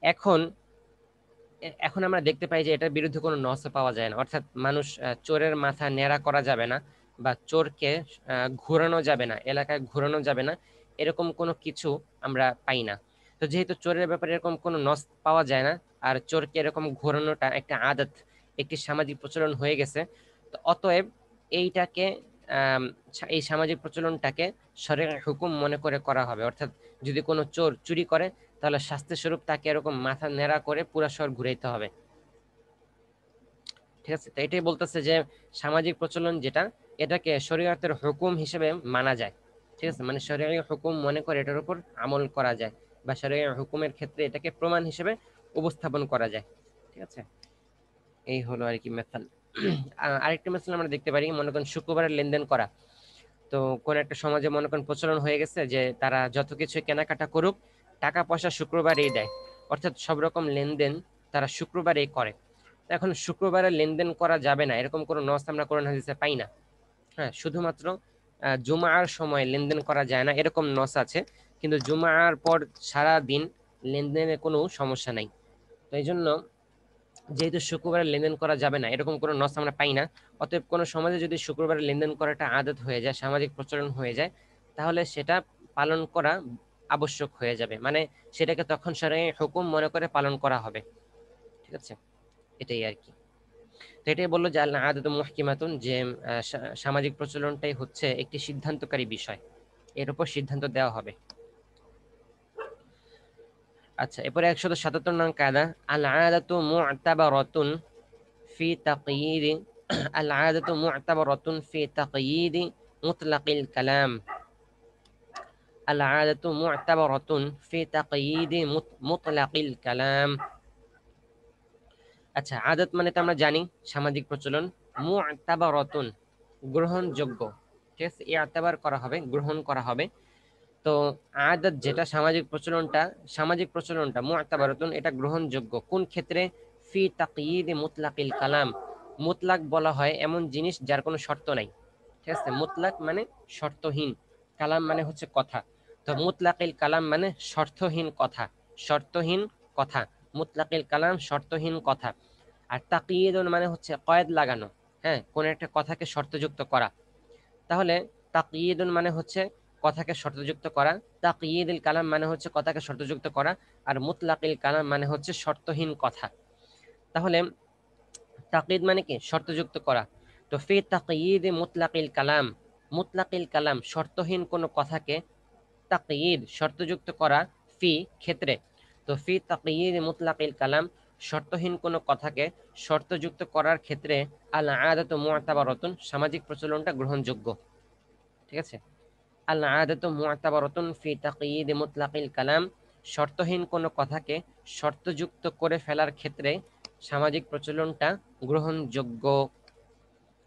এখন এখন আমরা দেখতে পাই যে এটার বিরুদ্ধে কোনো নস পাওয়া যায় না, অর্থাৎ মানুষ চোরের মাথা ন্যাড়া করা যাবে না বা চোরকে ঘোরানো যাবে না, এলাকায় ঘোরানো যাবে না, এরকম কোনো কিছু আমরা পাই না। তো যেহেতু চোরের ব্যাপারে এরকম কোনো নস পাওয়া যায় না, আর চোরকে এরকম ঘোরানোটা একটা আদত, একটি সামাজিক প্রচলন হয়ে গেছে, তো অতএব এইটাকে এই সামাজিক প্রচলনটাকে শরীয়তের হুকুম মনে করে করা হবে। অর্থাৎ যদি কোনো চোর চুরি করে তাহলে শাস্তি স্বরূপ তাকে এরকম মাথা ন্যাড়া করে পুরা শহর ঘুরাইতে হবে। ঠিক আছে, তো এটাই বলতেছে যে সামাজিক প্রচলন যেটা, এটাকে শরীয়তের হুকুম হিসেবে মানা যায়। ঠিক আছে, মানে শরীয়তের হুকুম মনে করে এটার উপর আমল করা যায়, বা শরীয়তের হুকুমের ক্ষেত্রে এটাকে প্রমাণ হিসেবে উপস্থাপন করা যায়। ঠিক আছে, এই হলো আর কি মেথাল। আরেকটা মেথাল আমরা দেখতে পারি, মনে করেন শুক্রবারের লেনদেন করা। তো কোন একটা সমাজে মনে করেন প্রচলন হয়ে গেছে যে তারা যত কিছু কেনাকাটা করুক টাকা পয়সা শুক্রবারেই দেয়, অর্থাৎ সব রকম লেনদেন তারা শুক্রবারেই করে। এখন শুক্রবারে লেনদেন করা যাবে না এরকম কোনো নস আমরা কোরআন হাদিসে পাই না। হ্যাঁ, শুধুমাত্র জুমার সময় লেনদেন করা যায় না এরকম নস আছে, কিন্তু জুমার পর সারা দিন লেনদেনের কোনো সমস্যা নাই। তো এই জন্য যেহেতু শুক্রবারে লেনদেন করা যাবে না এরকম কোনো নস আমরা পাই না, অতএব কোনো সমাজে যদি শুক্রবারে লেনদেন করাটা আদত হয়ে যায়, সামাজিক প্রচলন হয়ে যায়, তাহলে সেটা পালন করা আবশ্যক হয়ে যাবে, মানে সেটাকে তখন শরীয়তের হুকুম মনে করে পালন করা হবে। ঠিক আছে, এটাই আর কি। তো এটাই বললো যে আল আদাতু মুহকিমাতুন, যে সামাজিক প্রচলনটাই হচ্ছে একটি সিদ্ধান্তকারী বিষয়, এর উপর সিদ্ধান্ত দেওয়া হবে। আচ্ছা, এরপরে 177 নং কায়দা, আল আদাতু মু'তাবারাতুন ফি তাকয়ীদ, আল আদাতু মু'তাবারাতুন ফি তাকয়ীদ মুতলাকিল কালাম, আল আদাতু মু'তাবারাতুন ফি তাকয়ীদ মুতলাকিল কালাম। আচ্ছা, আদত মানে তো আমরা জানি সামাজিক প্রচলন, মু'তাবারাতুন গ্রহণযোগ্য। ঠিক আছে, ইআতাবার করা হবে, গ্রহণ করা হবে। তো আদত যেটা সামাজিক প্রচলনটা মু'তাবারাতুন এটা গ্রহণযোগ্য কোন ক্ষেত্রে? ফি তাকয়ীদ মুতলাকিল কালাম, মুতলাক বলা হয় এমন জিনিস যার কোনো শর্ত নাই। ঠিক আছে, মুতলাক মানে শর্তহীন, কালাম মানে হচ্ছে কথা। তো মুতলাকিল কালাম মানে শর্তহীন কথা, শর্তহীন কথা, মুতলাকিল কালাম শর্তহীন কথা। আর তাকয়ীদুন মানে হচ্ছে কয়েদ লাগানো, হ্যাঁ, কোন একটা কথাকে শর্তযুক্ত করা। তাহলে তাকয়ীদুন মানে হচ্ছে কথাকে শর্তযুক্ত করা, তাকয়ীদুল কালাম মানে হচ্ছে কথাকে শর্তযুক্ত করা, আর মুতলাকিল কালাম মানে হচ্ছে শর্তহীন কথা। তাহলে তাকয়ীদ মানে কি? শর্তযুক্ত করা। তো ফি তাকয়ীদ মুতলাকিল কালাম, মুতলাকিল কালাম শর্তহীন কোনো কথাকে তাকয়ীদ শর্তযুক্ত করা, ফি ক্ষেত্রে। তো ফি তাকয়ীদ মুতলাকিল কালাম শর্তহীন কোনো কথাকে শর্তযুক্ত করার ক্ষেত্রে আল আদাতু মু'তাবারাতুন সামাজিক প্রচলনটা গ্রহণযোগ্য। ঠিক আছে, আল আদাতু মু'তাবারাতুন ফি তাকয়িদ মুতলাকিল কালাম, শর্তহীন কোনো কথাকে শর্তযুক্ত করে ফেলার ক্ষেত্রে সামাজিক প্রচলনটা গ্রহণযোগ্য।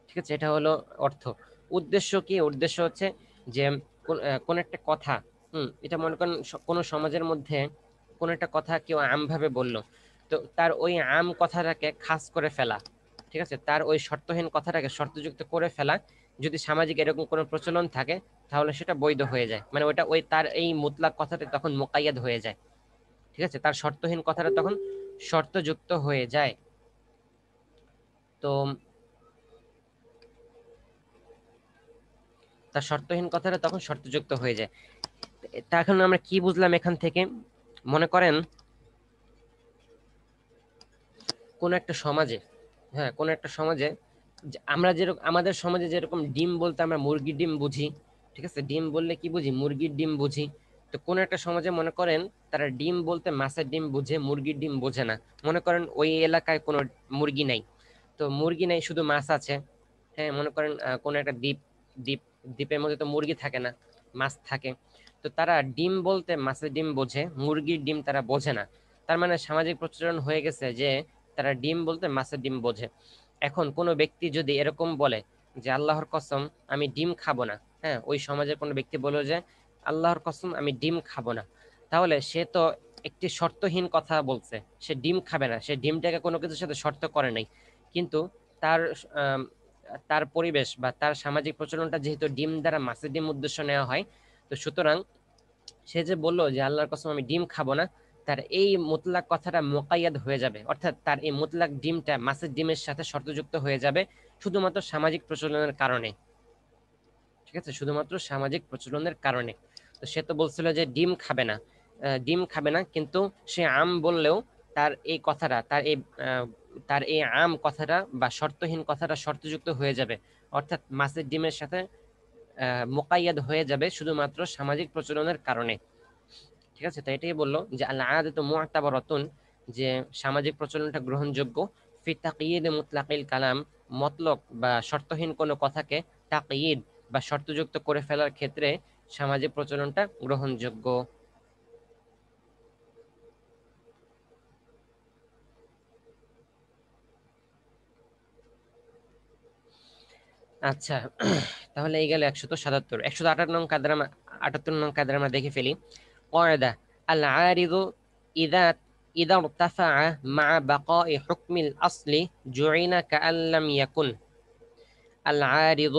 ঠিক আছে, এটা হলো অর্থ। উদ্দেশ্য কি? উদ্দেশ্য হচ্ছে যে কোন একটা কথা, এটা মনে করেন কোন সমাজের মধ্যে কোন একটা কথা কেউ আমভাবে বলল, তো তার ওই আম কথাটাকে খাস করে ফেলা, ঠিক আছে, তার ওই শর্তহীন কথাটাকে শর্তযুক্ত করে ফেলা, যদি সামাজিক এরকম কোনো প্রচলন থাকে তাহলে সেটা বৈধ হয়ে যায়, মানে ওটা ওই তার এই মুতলাক কথাটা তখন মুকাইয়াদ হয়ে যায়। ঠিক আছে, তার শর্তহীন কথাটা তখন শর্তযুক্ত হয়ে যায়। তো তার শর্তহীন কথাটা তখন শর্তযুক্ত হয়ে যায়। তা এখন আমরা কি বুঝলাম এখান থেকে? মনে করেন কোন একটা সমাজে, হ্যাঁ কোন একটা সমাজে আমরা যেরকম আমাদের সমাজে যেরকম ডিম বলতে আমরা মুরগির ডিম বুঝি, ঠিক আছে, ডিম বললে কি বুঝি? মুরগির ডিম বুঝি। তো কোন একটা সমাজে মনে করেন তারা ডিম বলতে মাছের ডিম বুঝে, মুরগির ডিম বোঝে না। মনে করেন ওই এলাকায় কোনো মুরগি নাই, তো মুরগি নাই, শুধু মাছ আছে। হ্যাঁ, মনে করেন কোন একটা দ্বীপ, দ্বীপ দ্বীপের মধ্যে তো মুরগি থাকে না, মাছ থাকে। তো তারা ডিম বলতে মাছের ডিম বোঝে, মুরগির ডিম তারা বোঝে না। তার মানে সামাজিক প্রচলন হয়ে গেছে যে তারা ডিম বলতে মাছের ডিম বোঝে। এখন কোনো ব্যক্তি যদি এরকম বলে যে আল্লাহর কসম আমি ডিম খাবো না, হ্যাঁ, ওই সমাজের কোনো ব্যক্তি বলল যে আল্লাহর কসম আমি ডিম খাবো না, তাহলে সে তো একটি শর্তহীন কথা বলছে, সে ডিম খাবে না, সে ডিমটাকে কোনো কিছুর সাথে শর্ত করে নাই। কিন্তু তার আম, তার পরিবেশ বা তার সামাজিক প্রচলনটা যেহেতু ডিম দ্বারা মাছের ডিম উদ্দেশ্য নেওয়া হয়, তো সুতরাং সে যে বললো যে আল্লাহর কসম আমি ডিম খাবো না, তার এই মুতলাক কথাটা মোকাইয়াদ হয়ে যাবে, অর্থাৎ তার এই মুতলাক ডিমটা মাছের ডিমের সাথে শর্তযুক্ত হয়ে যাবে শুধুমাত্র সামাজিক প্রচলনের কারণে। ঠিক আছে, শুধুমাত্র সামাজিক প্রচলনের কারণে। তো সে তো বলছিল যে ডিম খাবে না, ডিম খাবে না, কিন্তু সে আম বললেও তার এই কথাটা, তার এই আম কথাটা বা শর্তহীন কথাটা শর্তযুক্ত হয়ে যাবে, অর্থাৎ মাছের ডিমের সাথে মোকাইয়াদ হয়ে যাবে শুধুমাত্র সামাজিক প্রচলনের কারণে। ঠিক আছে, তো এটাই বললো যে আল আদাতু মু'তাবারাতুন, যে সামাজিক প্রচলনটা গ্রহণযোগ্য, ফি তাকয়িদ মুতলাকিল কালাম, মতলব বা শর্তহীন কোনো কথাকে তাকয়িদ বা শর্তযুক্ত করে ফেলার ক্ষেত্রে সামাজিক প্রচলনটা গ্রহণযোগ্য। আচ্ছা, তাহলে এই গেল 177। 178 নং কায়দার 78 নং কায়দার আমরা দেখে ফেলি। قاعدة العارض إذا ارتفع مع بقاء حكم الأصل جعل كأن لم يكن। العارض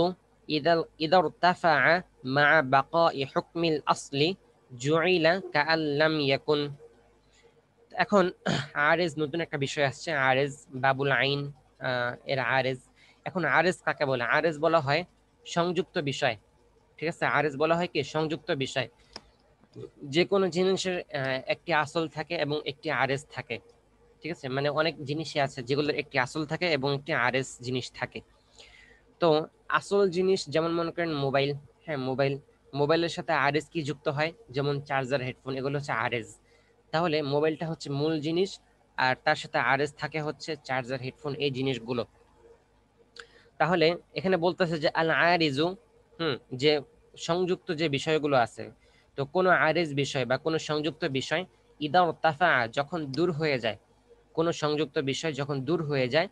إذا ارتفع مع بقاء حكم الأصل جعل كأن لم يكن। এখন আরেজ নতুন একটা বিষয় আসছে, আরেজ বাবুল আইন এর আরেজ। এখন আরেজ কাকে বলে? আরেজ বলা হয় সংযুক্ত বিষয়। ঠিক আছে, আরেজ বলা হয় কি? সংযুক্ত বিষয়। যে কোনো জিনিসের একটি আসল থাকে এবং একটি আরেজ থাকে। ঠিক আছে, মানে অনেক জিনিসই আছে যেগুলোর একটি আসল থাকে এবং একটি আরেজ জিনিস থাকে। তো আসল জিনিস যেমন মনে করেন মোবাইল, হ্যাঁ মোবাইলের সাথে আরেজ কি যুক্ত হয়? যেমন চার্জার, হেডফোন, এগুলো হচ্ছে আরেজ। তাহলে মোবাইলটা হচ্ছে মূল জিনিস, আর তার সাথে আরেজ থাকে হচ্ছে চার্জার, হেডফোন, এই জিনিসগুলো। তাহলে এখানে বলতেছে যে আল আরিজু, যে সংযুক্ত যে বিষয়গুলো আছে, তো কোনো আরেজ বিষয় বা কোনো সংযুক্ত বিষয় ইদা তাফা, যখন দূর হয়ে যায়, কোনো সংযুক্ত বিষয় যখন দূর হয়ে যায়,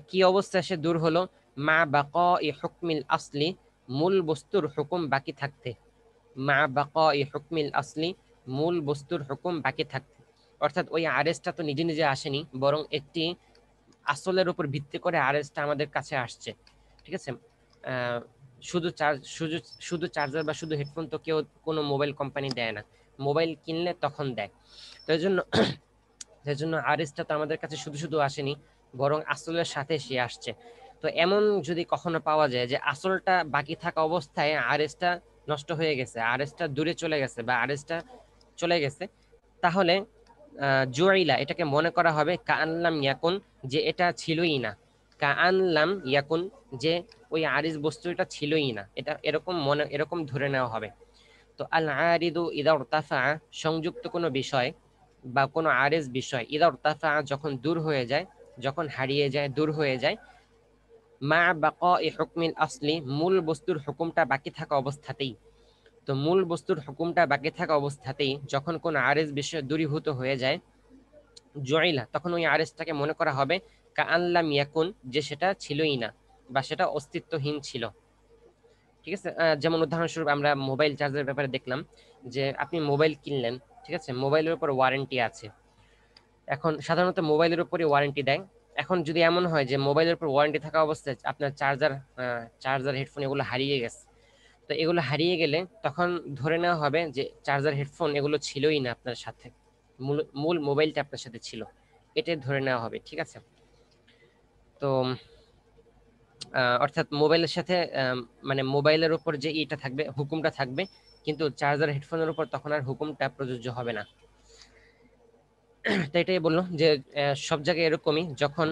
কি অবস্থায় সে দূর হলো? মা বাকাই হুকমিল আসলি, মূল বস্তুর হুকুম বাকি থাকতে। মা বাকাই হুকমিল আসলি, মূল বস্তুর হুকুম বাকি থাকতে, অর্থাৎ ওই আরেজটা তো নিজে নিজে আসেনি, বরং একটি আসলের উপর ভিত্তি করে আরএসটা আমাদের কাছে আসছে। ঠিক আছে, শুধু শুধু চার্জার বা শুধু হেডফোন তো কেউ কোনো মোবাইল কোম্পানি দেয় না, মোবাইল কিনলে তখন দেয়। তো এই জন্য আরএসটা তো আমাদের কাছে শুধু শুধু আসেনি, বরং আসলের সাথে সে আসছে। তো এমন যদি কখনো পাওয়া যায় যে আসলটা বাকি থাকা অবস্থায় আরএসটা নষ্ট হয়ে গেছে, আরএসটা দূরে চলে গেছে বা আরএসটা চলে গেছে, তাহলে জুইলা, এটাকে মনে করা হবে কাআনলাম ইয়াকুন, যে এটা ছিলই না। কাআনলাম ইয়াকুন, যে ওই আরিজ বস্তুটা ছিলই না, এটা এরকম ধরে নেওয়া হবে। তো আল আরিদু ইদা ইরতাফা, সংযুক্ত কোনো বিষয় বা কোনো আরিজ বিষয় ইদা ইরতাফা, যখন দূর হয়ে যায়, যখন হারিয়ে যায়, দূর হয়ে যায়, মা বাকাই হুকমিল আসলি, মূল বস্তুর হুকুমটা বাকি থাকা অবস্থাতেই। তো মূল বস্তুর হুকুমটা বাকি থাকা অবস্থাতেই যখন কোন আরেজ বিষয় দূরীভূত হয়ে যায়, জয়লা, তখন ওই আরেজটাকে মনে করা হবে কাআল্লাম ইয়াকুন, যে সেটা ছিলই না বা সেটা অস্তিত্বহীন ছিল। ঠিক আছে, যেমন উদাহরণস্বরূপ আমরা মোবাইল চার্জের ব্যাপারে দেখলাম যে আপনি মোবাইল কিনলেন, ঠিক আছে, মোবাইলের উপর ওয়ারেন্টি আছে। এখন সাধারণত মোবাইলের উপরই ওয়ারেন্টি দেয়। এখন যদি এমন হয় যে মোবাইলের উপর ওয়ারেন্টি থাকা অবস্থায় আপনার চার্জার হেডফোন এগুলো হারিয়ে গেছে, তো এগুলো হারিয়ে গেলে তখন ধরে নেওয়া হবে যে চার্জার হেডফোন এগুলো ছিলই না আপনার সাথে, মূল মূল মোবাইলটা আপনার সাথে ছিল, এটাই ধরে নেওয়া হবে। ঠিক আছে, তো অর্থাৎ মোবাইলের সাথে মানে মোবাইলের উপর যে ইটা থাকবে, হুকুমটা থাকবে, কিন্তু চার্জার হেডফোনের উপর তখন আর হুকুমটা প্রযোজ্য হবে না। তো এটাই বললো যে সব জায়গায় এরকমই, যখন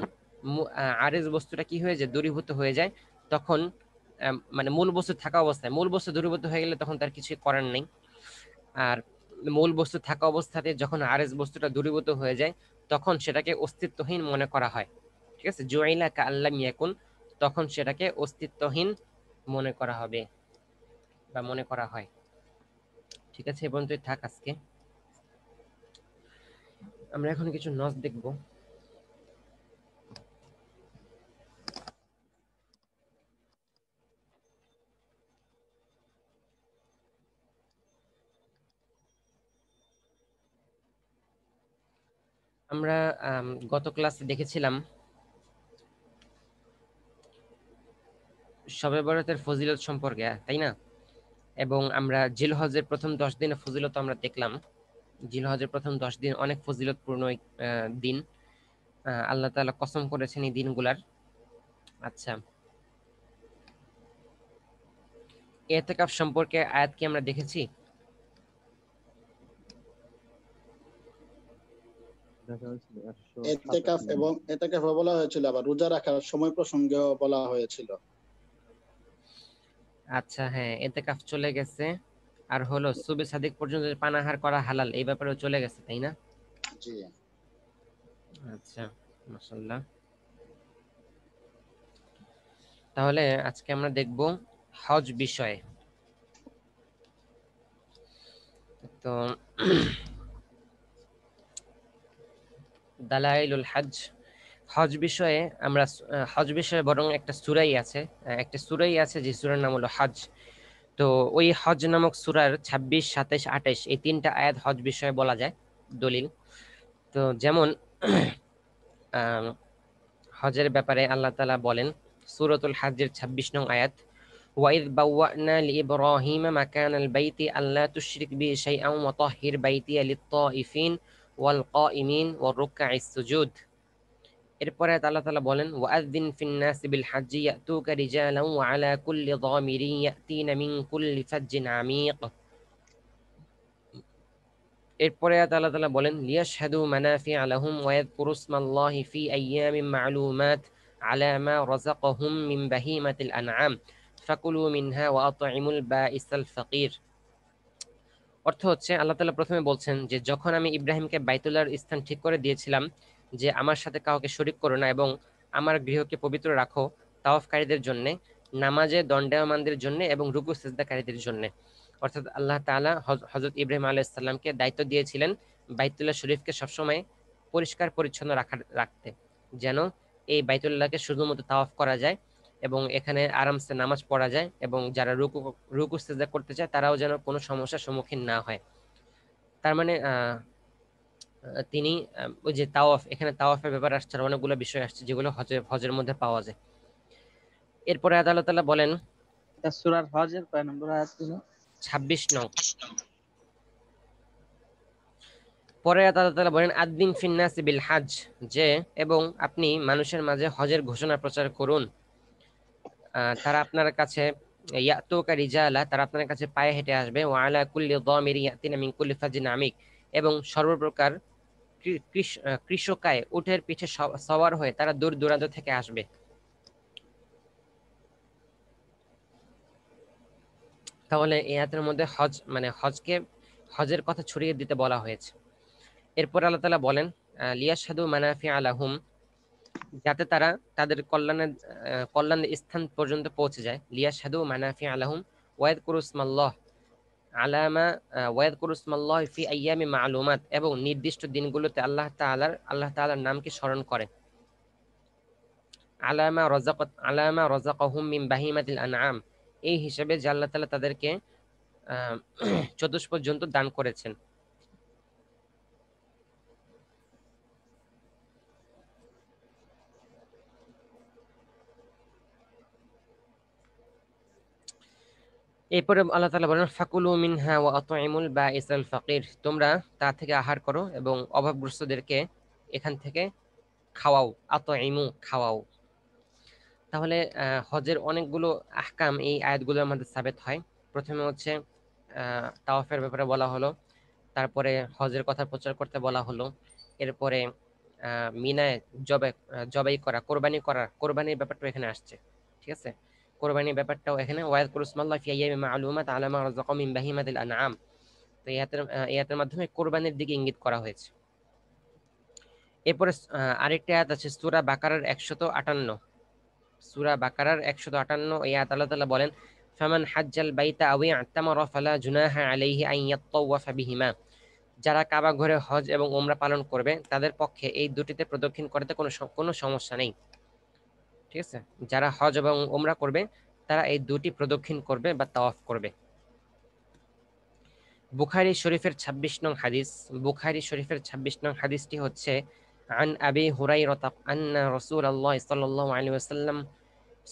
আরেজ বস্তুটা কি হয়ে যায়, দূরীভূত হয়ে যায়, তখন মানে মূল বস্তু থাকা অবস্থায়, মূল বস্তু দূরীভূত হয়ে গেলে তখন তার কিছু করার নেই। আর মূল বস্তু থাকা অবস্থাতে যখন আরেজ বস্তুটা দূরীভূত হয়ে যায়, তখন সেটাকে অস্তিত্বহীন মনে করা হয়। ঠিক আছে, জুইলা কাআল্লাম ইয়াকুন, তখন সেটাকে অস্তিত্বহীন মনে করা হবে বা মনে করা হয়। ঠিক আছে, এ পর্যন্তই থাক আজকে। আমরা এখন কিছু নস দেখব। আমরা গত ক্লাসে দেখেছিলাম শবে বরাতের ফজিলত সম্পর্কে, তাই না? এবং আমরা জিলহজের প্রথম 10 দিনের ফজিলত আমরা দেখলাম। জিলহজের প্রথম 10 দিন অনেক ফজিলতপূর্ণ দিন, আল্লাহ তাআলা কসম করেছেন এই দিনগুলার। আচ্ছা, ইতিকাফ সম্পর্কে আয়াত কি আমরা দেখেছি? এতেকাফ বলা হয়েছিল, আবার রোজা রাখার সময় প্রসঙ্গেও বলা হয়েছিল। আচ্ছা, হ্যাঁ, ইতিকাফ চলে গেছে। আর হলো সুবে সাদিক পর্যন্ত পানাহার করা হালাল, এই ব্যাপারেও চলে গেছে, তাই না? জি। আচ্ছা, মাশাআল্লাহ। তাহলে আজকে আমরা দেখব হজ বিষয়ে। তো দালাইলুল হজ, হজ বিষয়ে আমরা হজ বিষয়ে বরং একটা সূরাই আছে, যে সূরার নাম হলো হজ। তো ওই হজ নামক সূরার 26, 27, 28 এই 3টা আয়াত হজ বিষয়ে বলা যায় দলিল। তো যেমন হজের ব্যাপারে আল্লাহ তাআলা বলেন সূরাতুল হজের 26 নং আয়াত, ওয়াইদ বাওয়ানা লিইব্রাহিম মাকানাল বাইতি আল্লা তুশরিক বি শাইআন ওয়া তাহহির বাইতিয়া লিত-তাইফিন ওয়াল কাইমিন ওয়ার রুকআইস সুজুদ। এরপরে আল্লাহ তাআলা বলেন ওয়াআযিন ফিন নাসি বিল হাজ্জি ইয়াতুকা রিজালান ওয়া আলা কুল্লি যামিরিন ইয়াতিনা মিন কুল্লি ফাজ্জিন আমিক। এরপরে আল্লাহ তাআলা বলেন লিয়াশহাদু মানাফিআ লাহুম ওয়া ইয়াযকুরু ইসমাল্লাহি ফি আইয়ামিন মা'লুমাত আলা মা রাযাকাহুম মিন বাহিমাতিল আনআম ফাকুলু মিনহা ওয়া আত'ইমুল বাঈসাল ফাকির। অর্থ হচ্ছে আল্লাহ তাআলা প্রথমে বলছেন যে যখন আমি ইব্রাহিমকে বাইতুল্লাহর স্থান ঠিক করে দিয়েছিলাম যে আমার সাথে কাউকে শরীক করো না এবং আমার গৃহকে পবিত্র রাখো তাওয়াফকারীদের জন্য, নামাজে দণ্ডায়মানদের জন্য এবং রুকু সিজদাকারীদের জন্য। অর্থাৎ আল্লাহ তাআলা হযরত ইব্রাহিম আলাইহিস সালামকে দায়িত্ব দিয়েছিলেন বাইতুল্লাহ শরীফকে সবসময় পরিষ্কার পরিচ্ছন্ন রাখতে, যেন এই বাইতুল্লাহকে শুধুমাত্র তাওয়াফ করা যায় এবং এখানে আরামসে নামাজ পড়া যায় এবং যারা রুকু সিজদা করতে চায় তারাও যেন কোনো সমস্যার সম্মুখীন না হয়। তার মানে তিনি ওই যে তাওয়াফ, এখানে তাওয়াফের ব্যাপার আসছে, আর অনেকগুলো বিষয় আসছে যেগুলো হজের মধ্যে পাওয়া যায়। এরপরে আল্লাহ তাআলা বলেন সূরার হজের কয় নম্বর আয়াত ছিল? 26 নং। পরে আল্লাহ তাআলা বলেন আদ্দিন ফিন নাসি বিল হজ, যে এবং আপনি মানুষের মাঝে হজের ঘোষণা প্রচার করুন, তারা আপনার কাছে ইয়াতুকা রিজালা, তারা আপনার কাছে পায়ে হেঁটে আসবে, ওয়া আলা কুল্লি যামিরি ইয়াতিনা মিন কুল্লি ফাজিন আমিক, এবং সর্বপ্রকার কৃষকায় উটের পিঠে সওয়ার হয়ে তারা দূর দূরান্ত থেকে আসবে। তাহলে এই আয়াতের মধ্যে হজ মানে হজের কথা ছড়িয়ে দিতে বলা হয়েছে। এরপর আল্লাহ তাআলা বলেন লিয়াশহাদু মানাফিআ লাহুম, যাতে তারা তাদের কল্যাণের স্থান পর্যন্ত পৌঁছে যায়। লিয়াশহাদু মানাফিআ লাহুম ওয়া ইয়াযকুরু ইসমাল্লাহ, আলামা ওয়াযকুরু ইসমাল্লাহি ফি আইয়ামি মা'লুমাত, এবং নির্দিষ্ট দিনগুলোতে আল্লাহ তাআলার নামকে স্মরণ করে। আলামা রাযাকাহুম মিন বাহিমাতিল আনআম, এই হিসেবে যে আল্লাহ তাআলা তাদেরকে চতুষ্পদ জন্তু দান করেছেন। এরপরে আল্লাহ তাআলা বলেন ফাকুলু মিনহা ওয়া আত'ইমুল বাঈসাল ফাকির, তোমরা তা থেকে আহার করো এবং অভাবগ্রস্তদেরকে এখান থেকে খাওয়াও। আত'ইমু, খাওয়াও। তাহলে হজের অনেকগুলো আহকাম এই আয়াতগুলোর মধ্যে সাবিত হয়। প্রথমে হচ্ছে তাওয়াফের ব্যাপারে বলা হলো, তারপরে হজের কথা প্রচার করতে বলা হলো, এরপরে মিনায় জবাই করা, কোরবানির ব্যাপারটা এখানে আসছে। ঠিক আছে, কোরবানির ব্যাপারটাও এখানে ওয়াযকুরু ইসমাল্লাহি ফি আইয়ামি মা'লুমাত আলা মা রাযাকাহুম মিন বাহিমাতিল আনআম, তো এই আয়াতের মাধ্যমে কোরবানির দিকে ইঙ্গিত করা হয়েছে। এরপরে আরেকটা আয়াত আছে সূরা বাকারার 158, সূরা বাকারার 158 এই আয়াত আল্লাহ তাআলা বলেন ফামান হাজ্জাল বাইতা আও ইয়াতামারা ফালা জুনাহা আলাইহি আন ইয়াতাওয়াফা বিহিমা, যারা কাবা ঘরে হজ এবং ওমরা পালন করবে তাদের পক্ষে এই দুটিতে প্রদক্ষিণ করতে কোনো সমস্যা নেই। ঠিক আছে, যারা হজ এবং ওমরা করবে তারা এই দুটি প্রদক্ষিণ করবে বা তাওয়াফ করবে। বুখারী শরীফের 26 নং হাদিস, বুখারী শরীফের 26 নং হাদিসটি হচ্ছে আন আবি হুরায়রা আন্না রাসূলুল্লাহ সাল্লাল্লাহু আলাইহি ওয়াসাল্লাম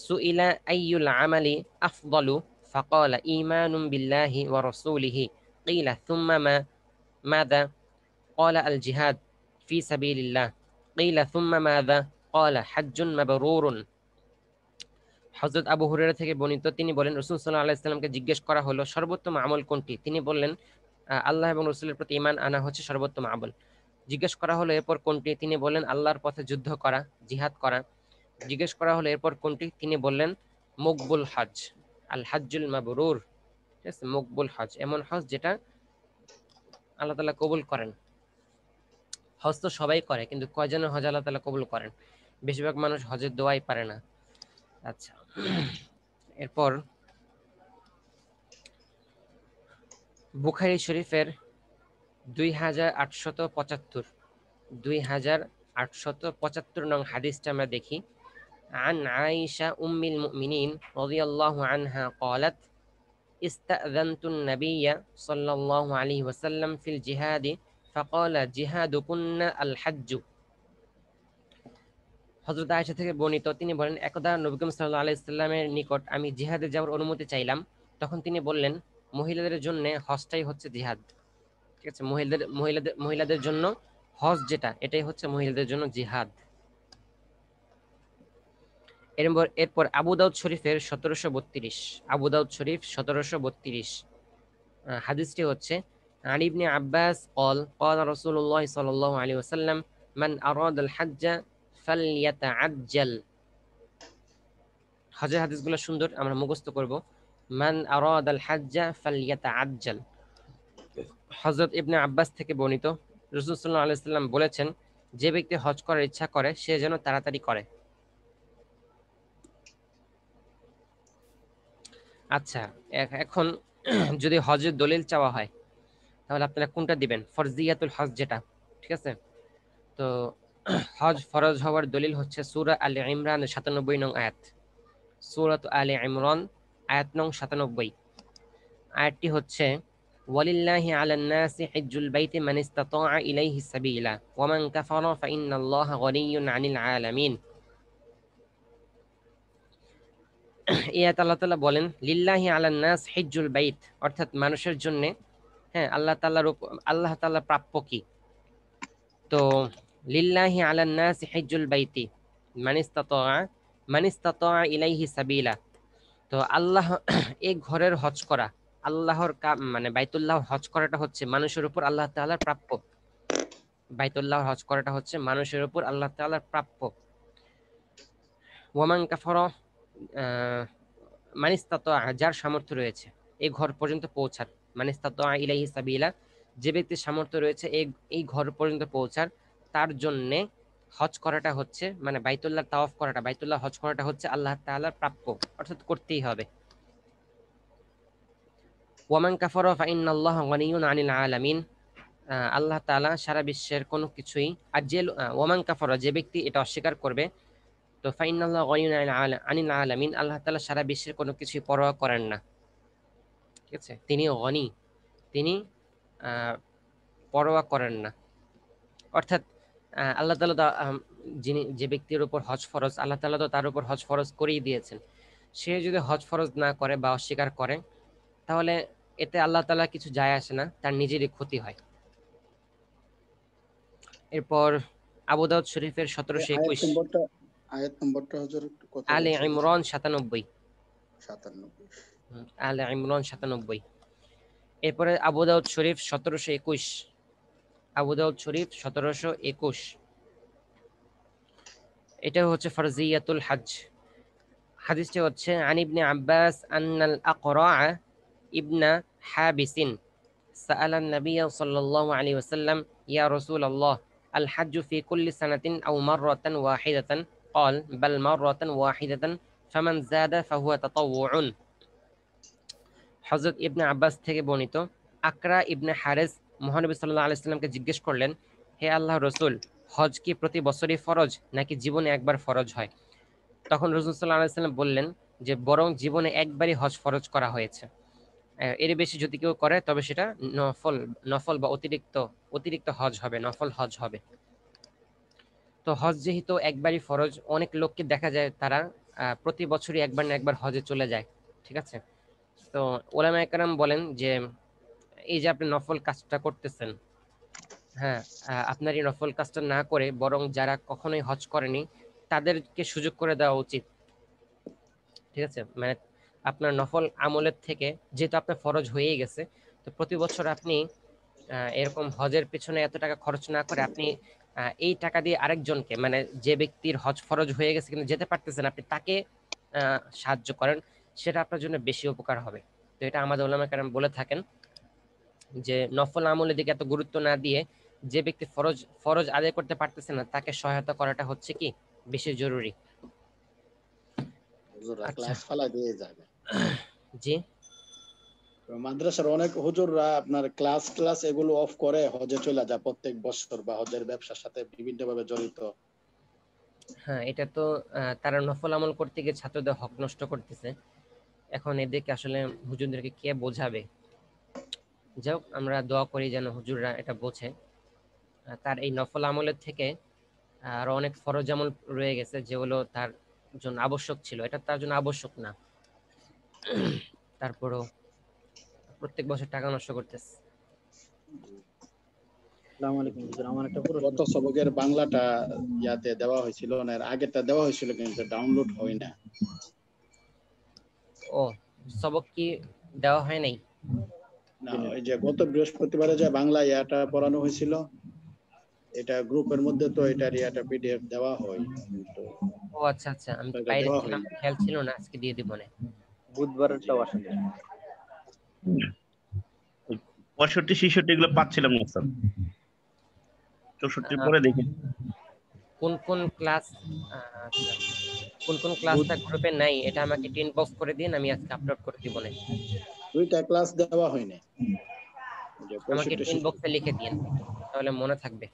সুইলা আইয়ুল আমালি আফদালু ফাকালা ঈমানুন বিল্লাহি ওয়া রাসূলিহি কিলা সুম্মা মাযা ক্বালা আল জিহাদ ফি সাবিলিল্লাহ কিলা সুম্মা মাযা ক্বালা হাজ্জুন মাবরুরুন। হযরত আবু হুরায়রা থেকে বর্ণিত, তিনি বলেন রাসূল সাল্লাল্লাহু আলাইহি ওয়াসাল্লামকে জিজ্ঞেস করা হলো সর্বোত্তম আমল কোনটি, তিনি বললেন আল্লাহ এবং রাসূলের প্রতি ঈমান আনা হচ্ছে সর্বোত্তম আমল। জিজ্ঞেস করা হলো এরপর কোনটি, তিনি বললেন আল্লাহর পথে যুদ্ধ করা, জিহাদ করা। জিজ্ঞেস করা হলো এরপর কোনটি, তিনি বললেন মকবুল হজ, আল হাজ্জুল মাবরুর। ঠিক আছে, মকবুল হজ এমন হজ যেটা আল্লাহ তাআলা কবুল করেন। হজ তো সবাই করে, কিন্তু কয়জনের হজ আল্লাহ তাআলা কবুল করেন? বেশিরভাগ মানুষ হজের দোয়াই পারে না। আচ্ছা, এরপর বুখারী শরীফের 2875 নং হাদিসটা আমরা দেখি। عن عائشة أم المؤمنين رضي الله عنها قالت استأذنت النبي صلى الله عليه وسلم في الجهاد فقال جهادكن الحج। হযরত আয়েশা থেকে বর্ণিত, তিনি বলেন একদা নবী করিম সাল্লাল্লাহু আলাইহি সাল্লামের নিকট আমি জিহাদে যাওয়ার অনুমতি চাইলাম, তখন তিনি বললেন মহিলাদের জন্য হজটাই হচ্ছে জিহাদ। ঠিক আছে, মহিলাদের জন্য হজ যেটা, এটাই হচ্ছে মহিলাদের জন্য জিহাদ। এরপর আবু দাউদ শরীফের 1732, আবু দাউদ শরীফ 1732 হাদিসটি হচ্ছে আন ইবনে আব্বাস قال قال رسول الله صلى الله عليه وسلم من أراد الحج فليتعجل। হজের হাদিসগুলো সুন্দর, আমরা মুখস্থ করব। মান আরাদাল হাজ্জা ফালইয়াতাআজ্জাল, হযরত ইবনে আব্বাস থেকে বর্ণিত, রাসূল সাল্লাল্লাহু আলাইহি ওয়াসাল্লাম বলেছেন যে ব্যক্তি হজ করার ইচ্ছা করে সে যেন তাড়াতাড়ি করে। আচ্ছা, এখন যদি হজের দলিল চাওয়া হয় তাহলে আপনারা কোনটা দিবেন? ফরজিয়াতুল হজ যেটা, ঠিক আছে। তো হজ ফরজ হওয়ার দলিল হচ্ছে সূরা আলে ইমরান 97 নং আয়াত, সূরাত আলে ইমরান আয়াত নং 97। আয়াতটি হচ্ছে ওয়ালিল্লাহি আলান নাসি হিজ্জুল বাইতি মান ইসতাতাআ ইলাইহি সাবিলা ওয়া মান কাফারা ফাইন্নাল্লাহা গনিয়্যুন আনিল আলামিন। এই আয়াত আল্লাহ তাআলা বলেন লিল্লাহি আলান নাস হিজ্জুল বাইত, অর্থাৎ মানুষের জন্য, হ্যাঁ, আল্লাহ তাআলার প্রাপ্য কি? তো লিল্লাহি আলান নাস হিজ্জুল বাইতি মান ইসতাতাআ ইলাইহি সাবিলা, তো আল্লাহ এই ঘরের হজ করা, আল্লাহর মানে বাইতুল্লাহ হজ করাটা হচ্ছে মানুষের উপর আল্লাহ তাআলার প্রাপ্য। বাইতুল্লাহ হজ করাটা হচ্ছে মানুষের উপর আল্লাহ তাআলার প্রাপ্য। ওয়ামান কাফারা মান ইসতাতাআ, যার সামর্থ্য রয়েছে এই ঘর পর্যন্ত পৌঁছার, মান ইসতাতাআ ইলাইহি সাবিলা, যে ব্যক্তির সামর্থ্য রয়েছে এই ঘর পর্যন্ত পৌঁছার, তার জন্য হজ করাটা হচ্ছে, মানে বাইতুল্লাহ তাওয়াফ করাটা, বাইতুল্লাহ হজ করাটা হচ্ছে আল্লাহ তাআলার প্রাপ্য, অর্থাৎ করতেই হবে। ওয়ামান কাফারা ফাইন্নাল্লাহা গানিয়্যুন আনিল আলামিন, আল্লাহ তাআলা সারা বিশ্বের কোনো কিছুই, আর যে ওয়ামান কাফারা, যে ব্যক্তি এটা অস্বীকার করবে, তো ফাইন্নাল্লাহা গানিয়্যুন আনিল আলামিন, আল্লাহ তাআলা সারা বিশ্বের কোনো কিছুই পরোয়া করেন না। ঠিক আছে, তিনি গনি, তিনি পরোয়া করেন না। অর্থাৎ আল্লাহ তাআলা যিনি, যে ব্যক্তির উপর হজ ফরজ, আল্লাহ তাআলা তো তার উপর হজ ফরজ করেই দিয়েছেন। সে যদি হজ ফরজ না করে বা অস্বীকার করে, তাহলে এতে আল্লাহ তাআলা কিছু যায় আসে না, তার নিজেরই ক্ষতি হয়। এরপর আবু দাউদ শরীফের 1721, আয়াত নম্বরটা হুজুর কত আলে বলছিলেন? ইমরান 97, 97। আলে ইমরান 97। এরপরে আবু দাউদ শরীফ 1721, আবু দাউদ শরীফ 1721, এটা হচ্ছে ফরজিয়াতুল হজ। হাদিসটি হচ্ছে আন ইবনে আব্বাস আন্নাল আকরা ইবনা হাবিসিন সাআলা নবী সাল্লাল্লাহু আলাইহি ওয়াসাল্লাম ইয়া রাসূলুল্লাহ আল হাজ্জু ফি কুল্লি সানাতিন আও মাররাতান ওয়াহিদাতান قال بل مرة واحدة فمن زاد فهو تطوع। হযরত ইবনে আব্বাস থেকে বর্ণিত, আকরা ইবনে হারিস মহানবী সাল্লাল্লাহু আলাইহি ওয়াসাল্লামকে জিজ্ঞেস করলেন, হে আল্লাহর রাসূল, হজ কি প্রতি বছরই ফরজ নাকি জীবনে একবার ফরজ হয়? তখন রাসূল সাল্লাল্লাহু আলাইহি ওয়াসাল্লাম বললেন যে বরং জীবনে একবারই হজ ফরজ করা হয়েছে। এর বেশি যদি কেউ করে তবে সেটা নফল বা অতিরিক্ত হজ হবে, নফল হজ হবে। তো হজ যেহেতু একবারই ফরজ, অনেক লোককে দেখা যায় তারা প্রতি বছরই একবার না একবার হজে চলে যায়। ঠিক আছে, তো ওলামায়ে কেরাম বলেন যে এই যে আপনি নফল কাজটা করতেছেন, হ্যাঁ, আপনার এই নফল কাজটা না করে বরং যারা কখনোই হজ করেনি তাদেরকে সুযোগ করে দেওয়া উচিত। ঠিক আছে, মানে আপনার নফল আমলের থেকে যেহেতু আপনার ফরজ হয়েই গেছে, তো প্রতি বছর আপনি এরকম হজের পেছনে এত টাকা খরচ না করে আপনি এই টাকা দিয়ে আরেকজনকে, মানে যে ব্যক্তির হজ ফরজ হয়ে গেছে কিন্তু যেতে পারতেছেন, আপনি তাকে সাহায্য করেন, সেটা আপনার জন্য বেশি উপকার হবে। তো এটা আমাদের উলামায়ে কেরাম বলে থাকেন যে নফল আমলের দিকে এত গুরুত্ব না দিয়ে যে ব্যক্তি ফরজ আদায় করতে পারতেছে না তাকে সহায়তা করাটা হচ্ছে কি বেশি জরুরি। ক্লাস ফালা দিয়ে যাবে। জি, মাদ্রাসার অনেক হুজুররা আপনার ক্লাস এগুলো অফ করে হজে চলে যায় প্রত্যেক বছর, বা হজের ব্যবসার সাথে বিভিন্ন ভাবে জড়িত। হ্যাঁ, এটা তো তারা নফল আমল করতে গিয়ে ছাত্রদের হক নষ্ট করতেছে। এখন এদেরকে আসলে হুজুরদেরকে কে বোঝাবে? যাই হোক, আমরা দোয়া করি যেন হুজুররা এটা বোঝে। তার এই নফল আমলের থেকে আরো অনেক ফরজ আমল রয়ে গেছে যেগুলো তার জন্য আবশ্যক ছিল, এটা তার জন্য আবশ্যক না, তারপরও প্রত্যেক বছর টাকা নষ্ট করতেছে। আসসালামু আলাইকুম হুজুর, আমার একটা প্রশ্ন। গত সবকের বাংলাটা ইয়াতে দেওয়া হয়েছিল না, এর আগেরটা দেওয়া হয়েছিল কিন্তু ডাউনলোড হয় না। ও, সবক কি দেওয়া হয় নাই? না, ওই যে গত বৃহস্পতিবারে যে বাংলা ইয়াটা পড়ানো হয়েছিল, এটা গ্রুপের মধ্যে তো এটার ইয়াটা পিডিএফ দেওয়া হয়, কিন্তু ও আচ্ছা আচ্ছা, আমি বাইরে ছিলাম, খেয়াল ছিল না, আজকে দিয়ে দিব না। বুধবারটাও আসলে 65-66 এগুলো পাচ্ছিলাম না স্যার, 64 পরে দেখি কোন কোন ক্লাস, আচ্ছা, কোন কোন ক্লাসটা গ্রুপে নাই এটা আমাকে ইনবক্স করে দিন, আমি আজকে আপলোড করে দিব না। দুইটা ক্লাস দেওয়া হয়নি, আমাকে ইনবক্সে লিখে দিন তাহলে মনে থাকবে।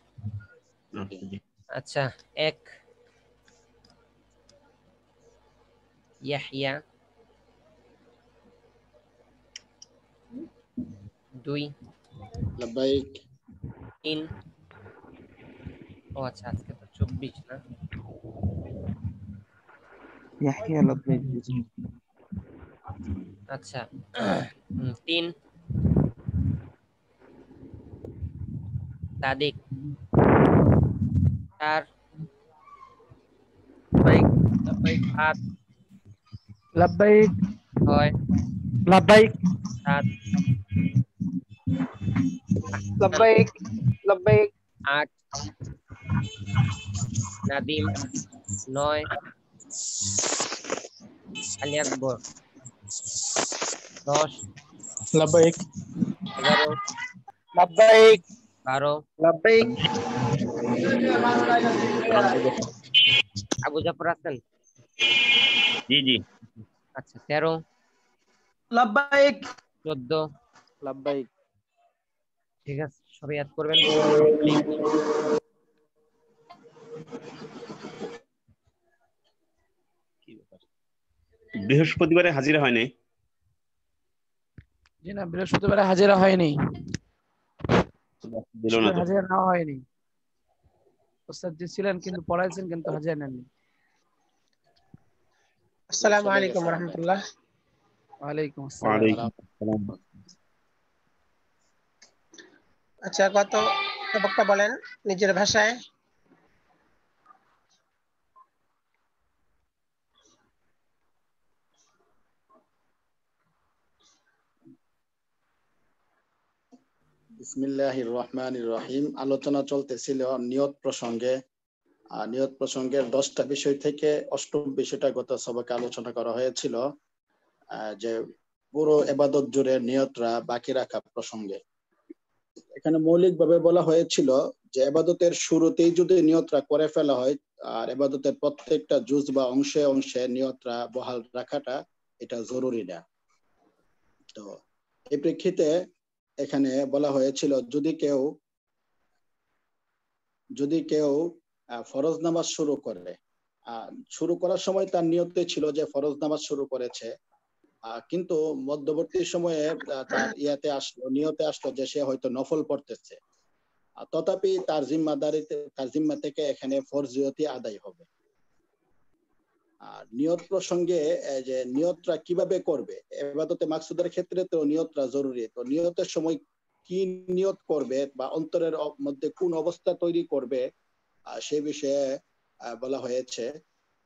আচ্ছা, 1 ইয়াহইয়া, 2 লাব্বাইক, 3, ও আচ্ছা আজকে তো 24 না, ইয়াহইয়া লাব্বাইক। আচ্ছা 3 সাদিক, 4 লাব্বাইক 5 লাব্বাইক 6 লাব্বাইক 7 লাব্বাইক লাব্বাইক 8 নাদিম 9 আলী আকবর 10 লাব্বাইক 11 লাব্বাইক 12 লাব্বাইক আবু জাফর আছেন? জি জি। আচ্ছা 13 লাব্বাইক 14 লাব্বাইক। ঠিক আছে, সবাই ইয়াদ করবেন। বৃহস্পতিবারে হাজিরা হয়নি? জি না, বৃহস্পতিবারে হাজিরা হয়নি, দিল না তো। হাজিরা নেওয়া হয়নি। ওস্তাদ জি ছিলেন কিন্তু পড়াইছেন কিন্তু হাজিরা নেননি। আসসালামু আলাইকুম ওয়া রাহমাতুল্লাহ। ওয়ালাইকুম ওয়ালাইকুম আসসালাম। আসসালাম। আচ্ছা, গত সবকটা বলেন নিজের ভাষায়। বিসমিল্লাহির রহমানির রহিম। আলোচনা চলতেছিল নিয়ত প্রসঙ্গে। নিয়ত প্রসঙ্গের 10টা বিষয় থেকে 8ম বিষয়টা গত সবকে আলোচনা করা হয়েছিল, যে পুরো ইবাদত জুড়ে নিয়তরা বাকি রাখা প্রসঙ্গে। এখানে মৌলিকভাবে বলা হয়েছিল যে ইবাদতের শুরুতেই যদি নিয়তরা করে ফেলা হয়, আর ইবাদতের প্রত্যেকটা জুজ বা অংশে অংশে নিয়তরা বহাল রাখাটা এটা জরুরি না। তো এই প্রেক্ষিতে এখানে বলা হয়েছিল যদি কেউ ফরজ নামাজ শুরু করার সময় তার নিয়তে ছিল যে ফরজ নামাজ শুরু করেছে, কিন্তু মধ্যবর্তী সময়ে তার নিয়তে আসলো যে সে হয়তো নফল পড়তেছে, তথাপি তার জিম্মা থেকে এখানে ফরজিয়তি আদায় হবে। আর নিয়ত প্রসঙ্গে যে নিয়তটা কিভাবে করবে, ইবাদতে মাকসুদের ক্ষেত্রে তো নিয়তটা জরুরি। তো নিয়তের সময় কি নিয়ত করবে বা অন্তরের মধ্যে কোন অবস্থা তৈরি করবে, সে বিষয়ে বলা হয়েছে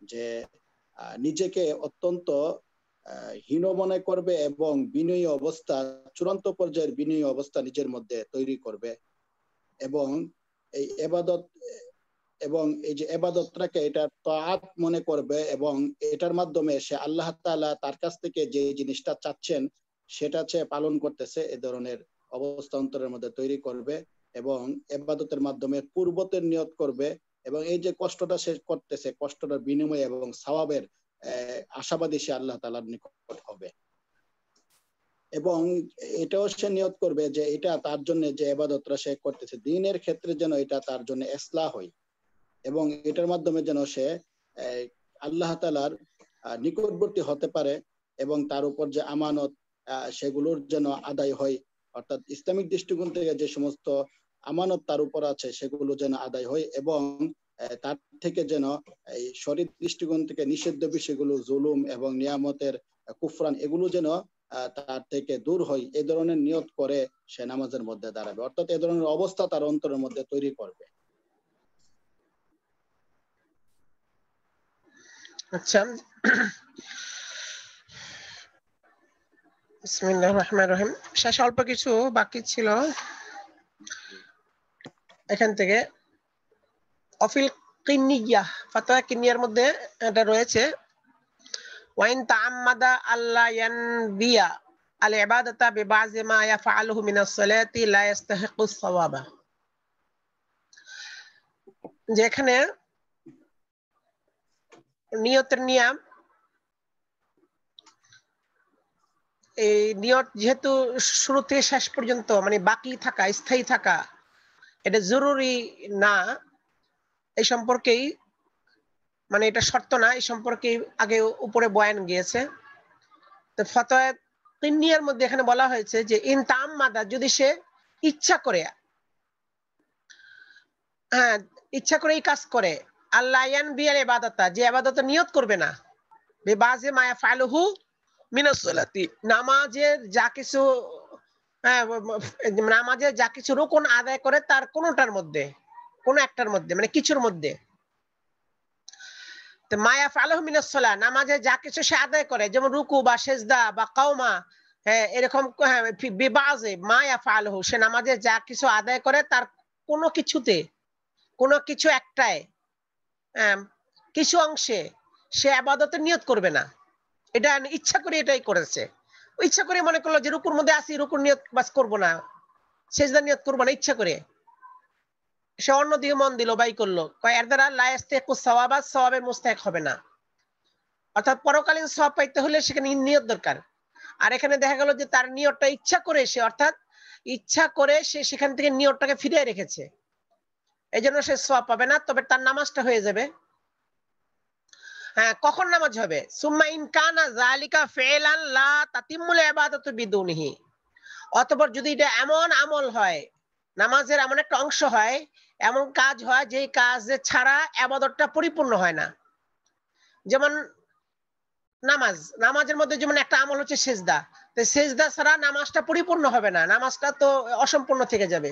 যে নিজেকে অত্যন্ত হীন মনে করবে এবং বিনয়ী অবস্থা, চূড়ান্ত পর্যায়ের বিনয়ী অবস্থা নিজের মধ্যে তৈরি করবে, এবং এই এই যে ইবাদতটাকে এটা তাআত মনে করবে, এবং এটার মাধ্যমে সে আল্লাহ তাআলা তার কাছ থেকে যে জিনিসটা চাচ্ছেন সেটা সে পালন করতেছে, এই ধরনের অবস্থা অন্তরের মধ্যে তৈরি করবে, এবং ইবাদতের মাধ্যমে পূর্বতের নিয়ত করবে, এবং এই যে কষ্টটা সে করতেছে কষ্টটার বিনিময়ে এবং সওয়াবের আশাবাদী সে আল্লাহ তাআলার নিকট হবে। এবং এটাও সে নিয়ত করবে যে এটা তার জন্য যে ইবাদতটা সে করতেছে দ্বীনের ক্ষেত্রে যেন এটা তার জন্য ইসলাহ হয়, এবং এটার মাধ্যমে যেন সে আল্লাহ তাআলার নিকটবর্তী হতে পারে, এবং তার উপর যে আমানত সেগুলোর যেন আদায় হয়, অর্থাৎ ইসলামিক দৃষ্টিকোণ থেকে যে সমস্ত আমানত তার উপর আছে সেগুলো যেন আদায় হয়, এবং তার থেকে যেন এই শরীর দৃষ্টিকোণ থেকে নিষিদ্ধ বিষয়গুলো, জুলুম এবং নিয়ামতের কুফরান, এগুলো যেন তার থেকে দূর হয়, এই ধরনের নিয়ত করে সে নামাজের মধ্যে দাঁড়াবে, অর্থাৎ এই ধরনের অবস্থা তার অন্তরের মধ্যে তৈরি করবে। আচ্ছা, বিসমিল্লাহির রহমানির রহিম। শেষ অল্প কিছু বাকি ছিল এখান থেকে। অফিল কিন্নিয়াহ, ফাতোয়া কিন্নিয়ার মধ্যে এটা রয়েছে, ওয়াইন তাআম্মাদা আল্লা ইয়ানবিয়া আল ইবাদাতা বিবাযি মা ইয়াফআলুহু মিনাস সালাতি লা ইস্তাহিকুস সাওয়াবা। যেখানে নিয়তের নিয়ম, এই নিয়ত যেহেতু শুরু থেকে শেষ পর্যন্ত মানে বাকি থাকা, স্থায়ী থাকা, এটা জরুরি না, এই সম্পর্কেই মানে এটা শর্ত না, এই সম্পর্কে আগে উপরে বয়ান গিয়েছে। তো ফতোয়া কিন্নিয়ার মধ্যে এখানে বলা হয়েছে যে ইন তাআম্মাদা, যদি সে ইচ্ছা করে, ইচ্ছা করে এই কাজ করে, আল্লাহ ইয়ানবিয়াল ইবাদাতা, যে ইবাদতের নিয়ত করবে না, বিবাযি মা ইয়াফআলুহু মিনাস সালাতি, নামাজের যা কিছু নামাজের যা কিছু রুকুন আদায় করে তার কোনোটার মধ্যে, কোন একটার মধ্যে, মানে কিছুর মধ্যে, তো মা ইয়াফআলুহু মিনাস সালাহ, নামাজে যা কিছু সে আদায় করে, যেমন রুকু বা সিজদা বা কাওমা, এরকম বিবাযি মা ইয়াফআলুহু, সে নামাজে যা কিছু আদায় করে তার কোনো কিছুতে, কোনো কিছু একটায়, কিছু অংশে সে ইবাদতের নিয়ত করবে না, এটা ইচ্ছা করে এটাই করেছে। ইচ্ছা করে মনে করলো যে রুকুর মধ্যে আসি, রুকুর নিয়ত বাস করবো না, সেজদা নিয়ত করবো না, ইচ্ছা করে সে অন্য দিকে মন দিল, বাই করলো, এর দ্বারা লা ইস্তাহিকুস সাওয়াবা, সওয়াবের মুস্তাহিক হবে না। অর্থাৎ পরকালীন সওয়াব পাইতে হলে সেখানে নিয়ত দরকার। আর এখানে দেখা গেল যে তার নিয়তটা ইচ্ছা করে সে, অর্থাৎ ইচ্ছা করে সে সেখান থেকে নিয়তটাকে ফিরিয়ে রেখেছে, এই জন্য সে সওয়াব পাবে না, তবে তার নামাজটা হয়ে যাবে। হ্যাঁ, কখন নামাজ হবে? সুম্মা ইন কানা যালিকা ফি'লান লা তাতিম্মুল ইবাদাতু বিদুনিহি, অতঃপর যদি এটা এমন আমল হয়, নামাজের এমন একটা অংশ হয়, এমন কাজ হয় যে কাজ ছাড়া ইবাদতটা পরিপূর্ণ হয় না। যেমন নামাজের মধ্যে যেমন একটা আমল হচ্ছে সেজদা, তো সেজদা ছাড়া নামাজটা পরিপূর্ণ হবে না, নামাজটা তো অসম্পূর্ণ থেকে যাবে।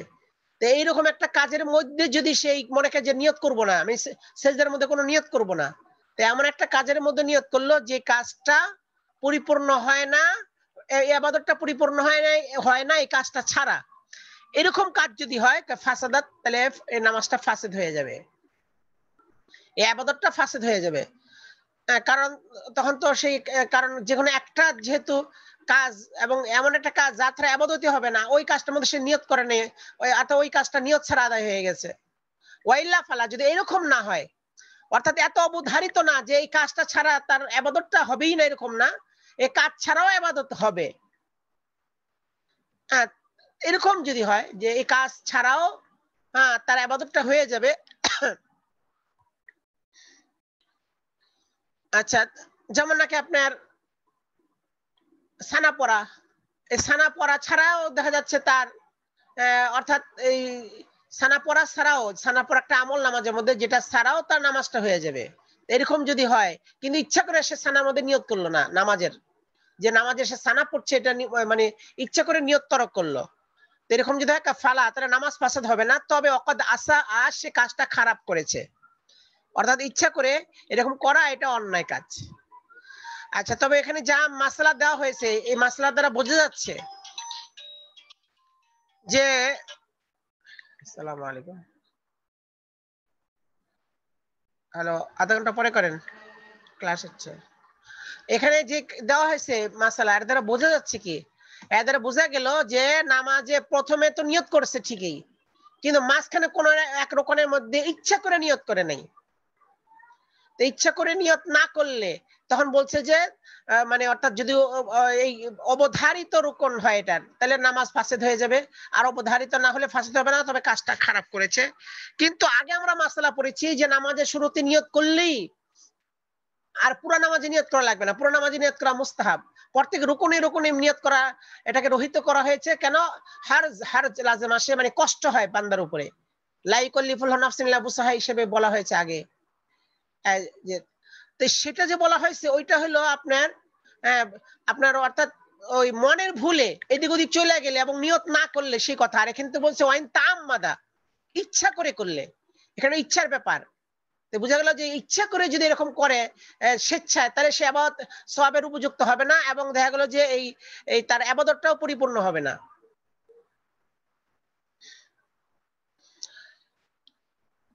তো এইরকম একটা কাজের মধ্যে যদি সেই মনে করে যে নিয়ত করব না, আমি সেজদার মধ্যে কোনো নিয়ত করব না, তো এমন একটা কাজের মধ্যে নিয়ত করলো যে কাজটা পরিপূর্ণ হয় না, এই ইবাদতটা পরিপূর্ণ হয় না এই কাজটা ছাড়া, এরকম কাজ যদি হয় ফাসাদাত, তাহলে এই নামাজটা ফাসিদ হয়ে যাবে, এই ইবাদতটা ফাসিদ হয়ে যাবে। কারণ তখন তো সেই, কারণ যেকোনো একটা যেহেতু কাজ এবং এমন একটা কাজ যা ছাড়া ইবাদতই হবে না, ওই কাজটার মধ্যে সে নিয়ত করে নেই, ওই কাজটা নিয়ত ছাড়া আদায় হয়ে গেছে। ওয়াইল্লা ফালা, যদি এরকম না হয়, অর্থাৎ এত অবধারিত না যে এই কাজটা ছাড়া তার ইবাদতটা হবেই না, এরকম না, এই কাজ ছাড়াও ইবাদত হবে, এরকম যদি হয় যে এই কাজ ছাড়াও তার ইবাদতটা হয়ে যাবে। আচ্ছা, যেমন নাকি আপনার সানা পড়া, এই সানা পড়া ছাড়াও দেখা যাচ্ছে তার অর্থাৎ এই সানা পড়া ছাড়াও, সানা পড়া একটা আমল নামাজের মধ্যে, যেটা ছাড়াও তার নামাজটা হয়ে যাবে। এরকম যদি হয়, কিন্তু ইচ্ছা করে সে সানার মধ্যে নিয়ত করলো না, নামাজের যে নামাজে সে সানা পড়ছে এটা মানে ইচ্ছা করে নিয়ত তরক করলো, এরকম যদি হয় ফালা, তাহলে নামাজ ফাসাদ হবে না, তবে অকদ আসা আর সে কাজটা খারাপ করেছে, অর্থাৎ ইচ্ছা করে এরকম করা এটা অন্যায় কাজ। আচ্ছা, তবে এখানে যা মাসলা দেওয়া হয়েছে, এই মাসলা দ্বারা বোঝা যাচ্ছে যে, আসসালামু আলাইকুম, হ্যালো, আধা ঘন্টা পরে করেন, ক্লাস হচ্ছে। এখানে যে দেওয়া হয়েছে মাসালা, এর দ্বারা বোঝা যাচ্ছে কি, এর দ্বারা বোঝা গেল যে নামাজে প্রথমে তো নিয়ত করছে ঠিকই, কিন্তু মাঝখানে কোন এক রকমের মধ্যে ইচ্ছা করে নিয়ত করে নাই। তো ইচ্ছা করে নিয়ত না করলে তখন বলছে যে মানে অর্থাৎ যদি এই অবধারিত রুকন হয় এটার, তাহলে নামাজ ফাসিদ হয়ে যাবে, আর অবধারিত না হলে ফাসিদ হবে না, তবে কাজটা খারাপ করেছে। কিন্তু আগে আমরা মাসলা পড়েছি যে নামাজের শুরুতে নিয়ত করলেই আর পুরা নামাজে নিয়ত করা লাগবে না, পুরা নামাজে নিয়ত করা মুস্তাহাব, প্রত্যেক রুকুনে রুকুনে নিয়ত করা এটাকে রহিত করা হয়েছে। কেন? হারজ লাজেম আসে, মানে কষ্ট হয় বান্দার উপরে, লা ইউকাল্লিফুল্লাহু নাফসান ইল্লা বুসআহা হিসেবে বলা হয়েছে আগে। তো সেটা যে বলা হয়েছে ওইটা হলো আপনার অর্থাৎ ওই মনের ভুলে এদিক ওদিক চলে গেলে এবং নিয়ত না করলে সেই কথা। আর এখানে তো বলছে ওয়াইন তাআম্মাদা, ইচ্ছা করে করলে, এখানে ইচ্ছার ব্যাপার। তো বোঝা গেল যে ইচ্ছা করে যদি এরকম করে স্বেচ্ছায়, তাহলে সে আবাদত সওয়াবের উপযুক্ত হবে না, এবং দেখা গেল যে এই তার ইবাদতটাও পরিপূর্ণ হবে না।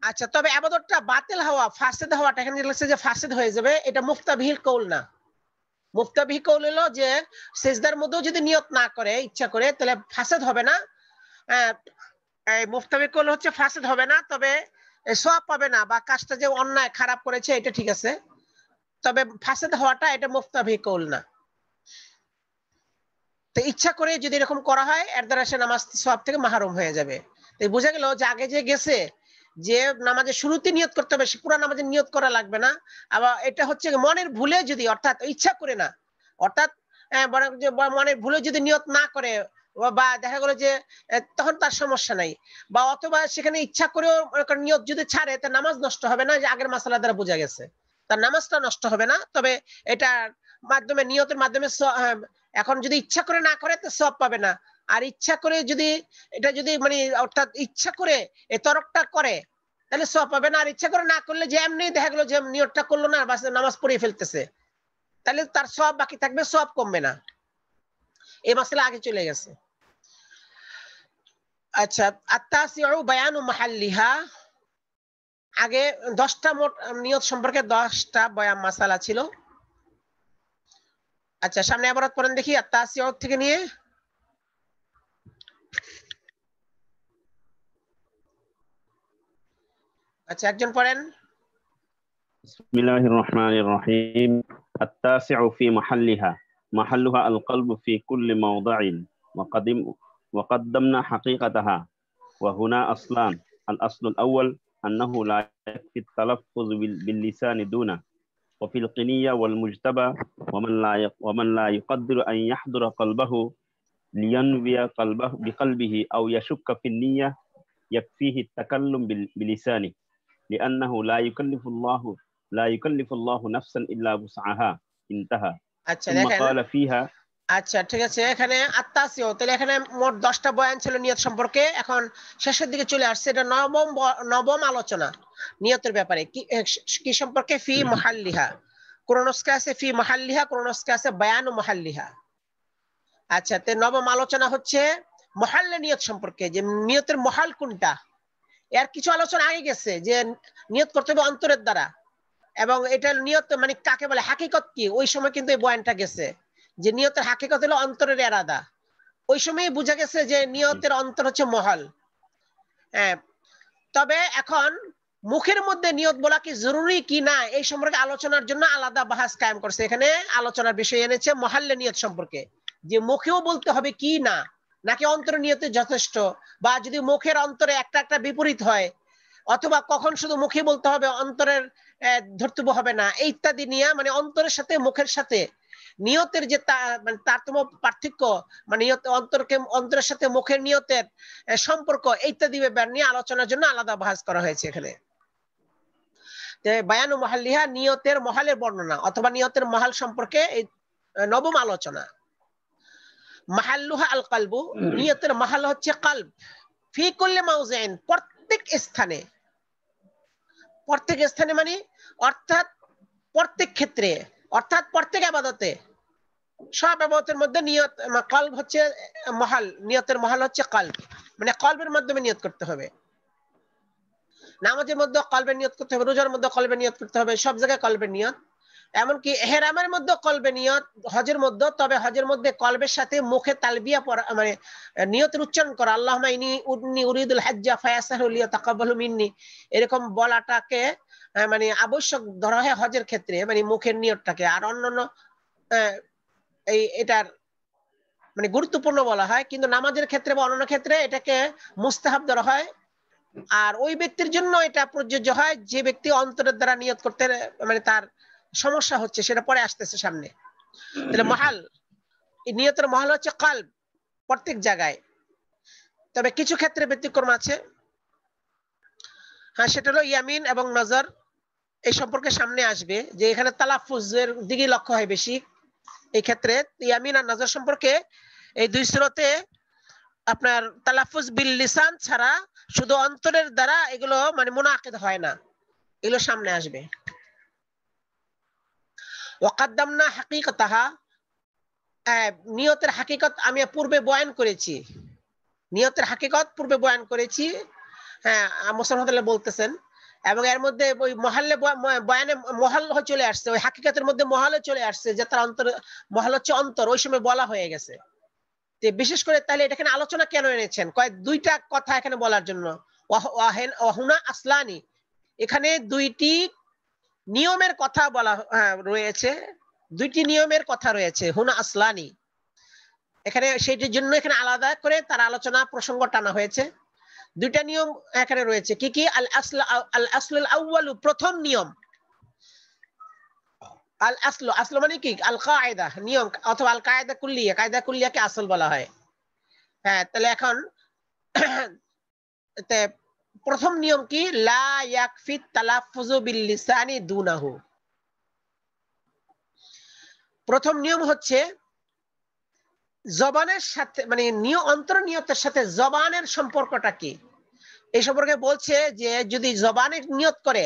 আচ্ছা, তবে ইবাদতটা বাতিল হওয়া, ফাসিদ হওয়াটা এখানে লিখছে যে ফাসিদ হয়ে যাবে, এটা মুফতাবিহিল কওল না। মুফতাবিহি কওল হলো যে সিজদার মধ্যেও যদি নিয়ত না করে ইচ্ছা করে, তাহলে ফাসিদ হবে না। এই মুফতাবিহি কওল হচ্ছে ফাসিদ হবে না, তবে সওয়াব পাবে না, বা কাজটা যে অন্যায় খারাপ করেছে এটা ঠিক আছে, তবে ফাসিদ হওয়াটা এটা মুফতাবিহি কওল না। তো ইচ্ছা করে যদি এরকম করা হয়, এর দ্বারা সে নামাজ সওয়াব থেকে মাহরুম হয়ে যাবে। তো বোঝা গেল যে আগে যে গেছে যে নামাজের শুরুতে নিয়ত করতে হবে, পুরো নামাজে নিয়ত করা লাগবে না। আবার এটা হচ্ছে মনের ভুলে যদি, অর্থাৎ ইচ্ছা করে না, অর্থাৎ মনের ভুলে যদি নিয়ত না করে, বা দেখা গেল যে তখন তার সমস্যা নাই, বা অথবা সেখানে ইচ্ছা করেও নিয়ত যদি ছাড়ে, তার নামাজ নষ্ট হবে না, যে আগের মাসালা দ্বারা বোঝা গেছে তার নামাজটা নষ্ট হবে না। তবে এটার মাধ্যমে, নিয়তের মাধ্যমে, এখন যদি ইচ্ছা করে না করে তো সওয়াব পাবে না। আর ইচ্ছা করে যদি এটা যদি মানে অর্থাৎ ইচ্ছা করে এই তরকটা করে, তাহলে সওয়াব পাবে না। আর ইচ্ছা করে না করলে যে এমনি দেখা গেল যে নিয়তটা করলো না, বাস নামাজ পড়ে ফেলতেছে, তাহলে তার সওয়াব বাকি থাকবে, সওয়াব কমবে না। এই মাসলা আগে চলে গেছে। আচ্ছা, আত-তাসিউ বায়ানু মাহাল্লিহা, আগে 10টা মোট নিয়ত সম্পর্কে 10টা বয়ান মাসালা ছিল। আচ্ছা, সামনে ইবারত পড়েন দেখি, আত-তাসিউ থেকে নিয়ে। আচ্ছা, একজন পড়েন। বিসমিল্লাহির রহমানির রহিম। التاسع في محلها محلها القلب في كل موضع وقدمنا حقيقتها وهنا أصلان. الأصل الأول أنه لا يكفي التلفظ باللسان دونه، وفي القنية والمجتبى ومن لا يقدر أن يحضر قلبه لينوي قلبه بقلبه أو يشك في النية يكفيه التكلم بلسانه، لأنه لا يكلف الله نفسا إلا وسعها. انتهى. ثم قال فيها আচ্ছা ঠিক আছে, এখানে আত্মাসিও, তাহলে এখানে মোট 10টা বয়ান ছিল নিয়ত সম্পর্কে, এখন শেষের দিকে চলে আসছে, এটা নবম আলোচনা নিয়তের ব্যাপারে। কি সম্পর্কে? ফি মুহাল্লিহা, কোন নস্কে আছে ফি মুহাল্লিহা, কোন নস্কে আছে বায়ানু মুহাল্লিহা। আচ্ছা, তে নবম আলোচনা হচ্ছে মুহাল্লে নিয়ত সম্পর্কে, যে নিয়তের মহাল কোনটা। এর কিছু আলোচনা আগে গেছে যে নিয়ত করতে হবে অন্তরের দ্বারা, এবং এটা নিয়ত মানে কাকে বলে, হাকিকত কি, ওই সময় কিন্তু এই বয়ানটা গেছে যে নিয়তের হাকিকত হলো অন্তরের ইরাদা। ওই সময় বোঝা গেছে যে নিয়তের অন্তর হচ্ছে মহল। হ্যাঁ, তবে এখন মুখের মধ্যে নিয়ত বলা কি জরুরি কি না, এই সম্পর্কে আলোচনার জন্য আলাদা বাহাস কায়েম করছে। এখানে আলোচনার বিষয় এনেছে মহাল্লে নিয়ত সম্পর্কে, যে মুখেও বলতে হবে কি না, নাকি অন্তর নিয়তে যথেষ্ট, বা যদি মুখের অন্তরে একটা একটা বিপরীত হয়, অথবা কখন শুধু মুখে বলতে হবে অন্তরের ধর্তব্য হবে না, এই ইত্যাদি নিয়ে, মানে অন্তরের সাথে মুখের সাথে নিয়তের যে তারতম্য পার্থক্য, মানে অন্তরের সাথে মুখের নিয়তের সম্পর্ক ইত্যাদি ব্যাপার নিয়ে আলোচনার জন্য আলাদা বাহাস করা হয়েছে এখানে। বায়ানু মুহাল্লিহা, নিয়তের মহালের বর্ণনা অথবা নিয়তের মহাল সম্পর্কে এই নবম আলোচনা। মাহাল্লুহা আল কলবু, নিয়তের মহাল হচ্ছে কলব। ফি কুল্লি মাউযিন, প্রত্যেক স্থানে। প্রত্যেক স্থানে মানে অর্থাৎ প্রত্যেক ক্ষেত্রে, অর্থাৎ প্রত্যেক ইবাদতে, সব ইবাদতের মধ্যে নিয়ত কলব হচ্ছে মহাল, নিয়তের মহাল হচ্ছে কলব, মানে কলবের মাধ্যমে নিয়ত করতে হবে। নামাজের মধ্যে কলবের নিয়ত করতে হবে, রোজার মধ্যে কলবের নিয়ত করতে হবে, সব জায়গায় কলবের নিয়ত। এমনকি ইহরামের মধ্যে কলবের নিয়ত, হজের মধ্যে, তবে হজের মধ্যে কলবের সাথে মুখে তালবিয়া পড়া, মানে নিয়তের উচ্চারণ করা, আল্লাহুম্মা ইন্নী উরিদুল হজ্জা ফায়াসসাহু লিয়াতাকাব্বালু মিন্নি, এরকম বলাটাকে মানে আবশ্যক ধরা হয় হজের ক্ষেত্রে, মানে মুখের নিয়তটাকে। আর অন্যান্য এটার মানে গুরুত্বপূর্ণ বলা হয়, কিন্তু নামাজের ক্ষেত্রে বা অন্যান্য ক্ষেত্রে এটাকে মুস্তাহাব ধরা হয়। আর ওই ব্যক্তির জন্য এটা প্রযোজ্য হয় যে ব্যক্তি অন্তরের দ্বারা নিয়ত করতে মানে তার সমস্যা হচ্ছে, সেটা পরে আসতেছে সামনে। তাহলে মহাল, এই নিয়তের মহাল হচ্ছে কলব প্রত্যেক জায়গায়। তবে কিছু ক্ষেত্রে ব্যতিক্রম আছে। হ্যাঁ, সেটা হলো ইয়ামিন এবং নজর, এই সম্পর্কে সামনে আসবে যে এখানে তালাফুজের দিকে লক্ষ্য হয় বেশি। এই ক্ষেত্রে ইয়ামিন আর নজর সম্পর্কে এই দুই সূরাতে আপনার তালাফুজ বিল লিসান ছাড়া শুধু অন্তরের দ্বারা এগুলো মানে মুনাকিদ হয় না, এগুলো সামনে আসবে। ওয়াকাদ্দামনা হাকিকাতাহা, নিয়তের হাকিকত আমি পূর্বে বয়ান করেছি, নিয়তের হাকিকত পূর্বে বয়ান করেছি। হ্যাঁ, মুসলমান বলতেছেন, এবং এর মধ্যে ওই মহাল্লে বয়ানে মহাল চলে আসছে, ওই হাকিকতের মধ্যে মহালে চলে আসছে যে তার অন্তর, মহাল হচ্ছে অন্তর, ওই সময় বলা হয়ে গেছে। বিশেষ করে তাহলে এটা এখানে আলোচনা কেন এনেছেন, দুইটা কথা এখানে বলার জন্য। ওয়াহুনা আসলানি, এখানে দুইটি নিয়মের কথা বলা রয়েছে, দুইটি নিয়মের কথা রয়েছে, হুনা আসলানি। এখানে সেইটির জন্য এখানে আলাদা করে তার আলোচনা প্রসঙ্গ টানা হয়েছে। দুইটা নিয়ম এখানে রয়েছে, কি কি? আল আসলুল আউয়ালু, প্রথম নিয়ম। আল আসল, আসল মানে কি? আল কায়দা, নিয়ম, অথবা আল কায়দা কুল্লিয়া, কায়দা কুল্লিয়াকে আসল বলা হয়। হ্যাঁ, তাহলে এখন প্রথম নিয়ম কি? লা ইয়াকফি তালাফফুযু বিল লিসানি দুনাহু। প্রথম নিয়ম হচ্ছে জবানের সাথে, মানে অন্তর নিয়তের সাথে জবানের সম্পর্কটা কি, এই সম্পর্কে বলছে যে যদি জবানের নিয়ত করে,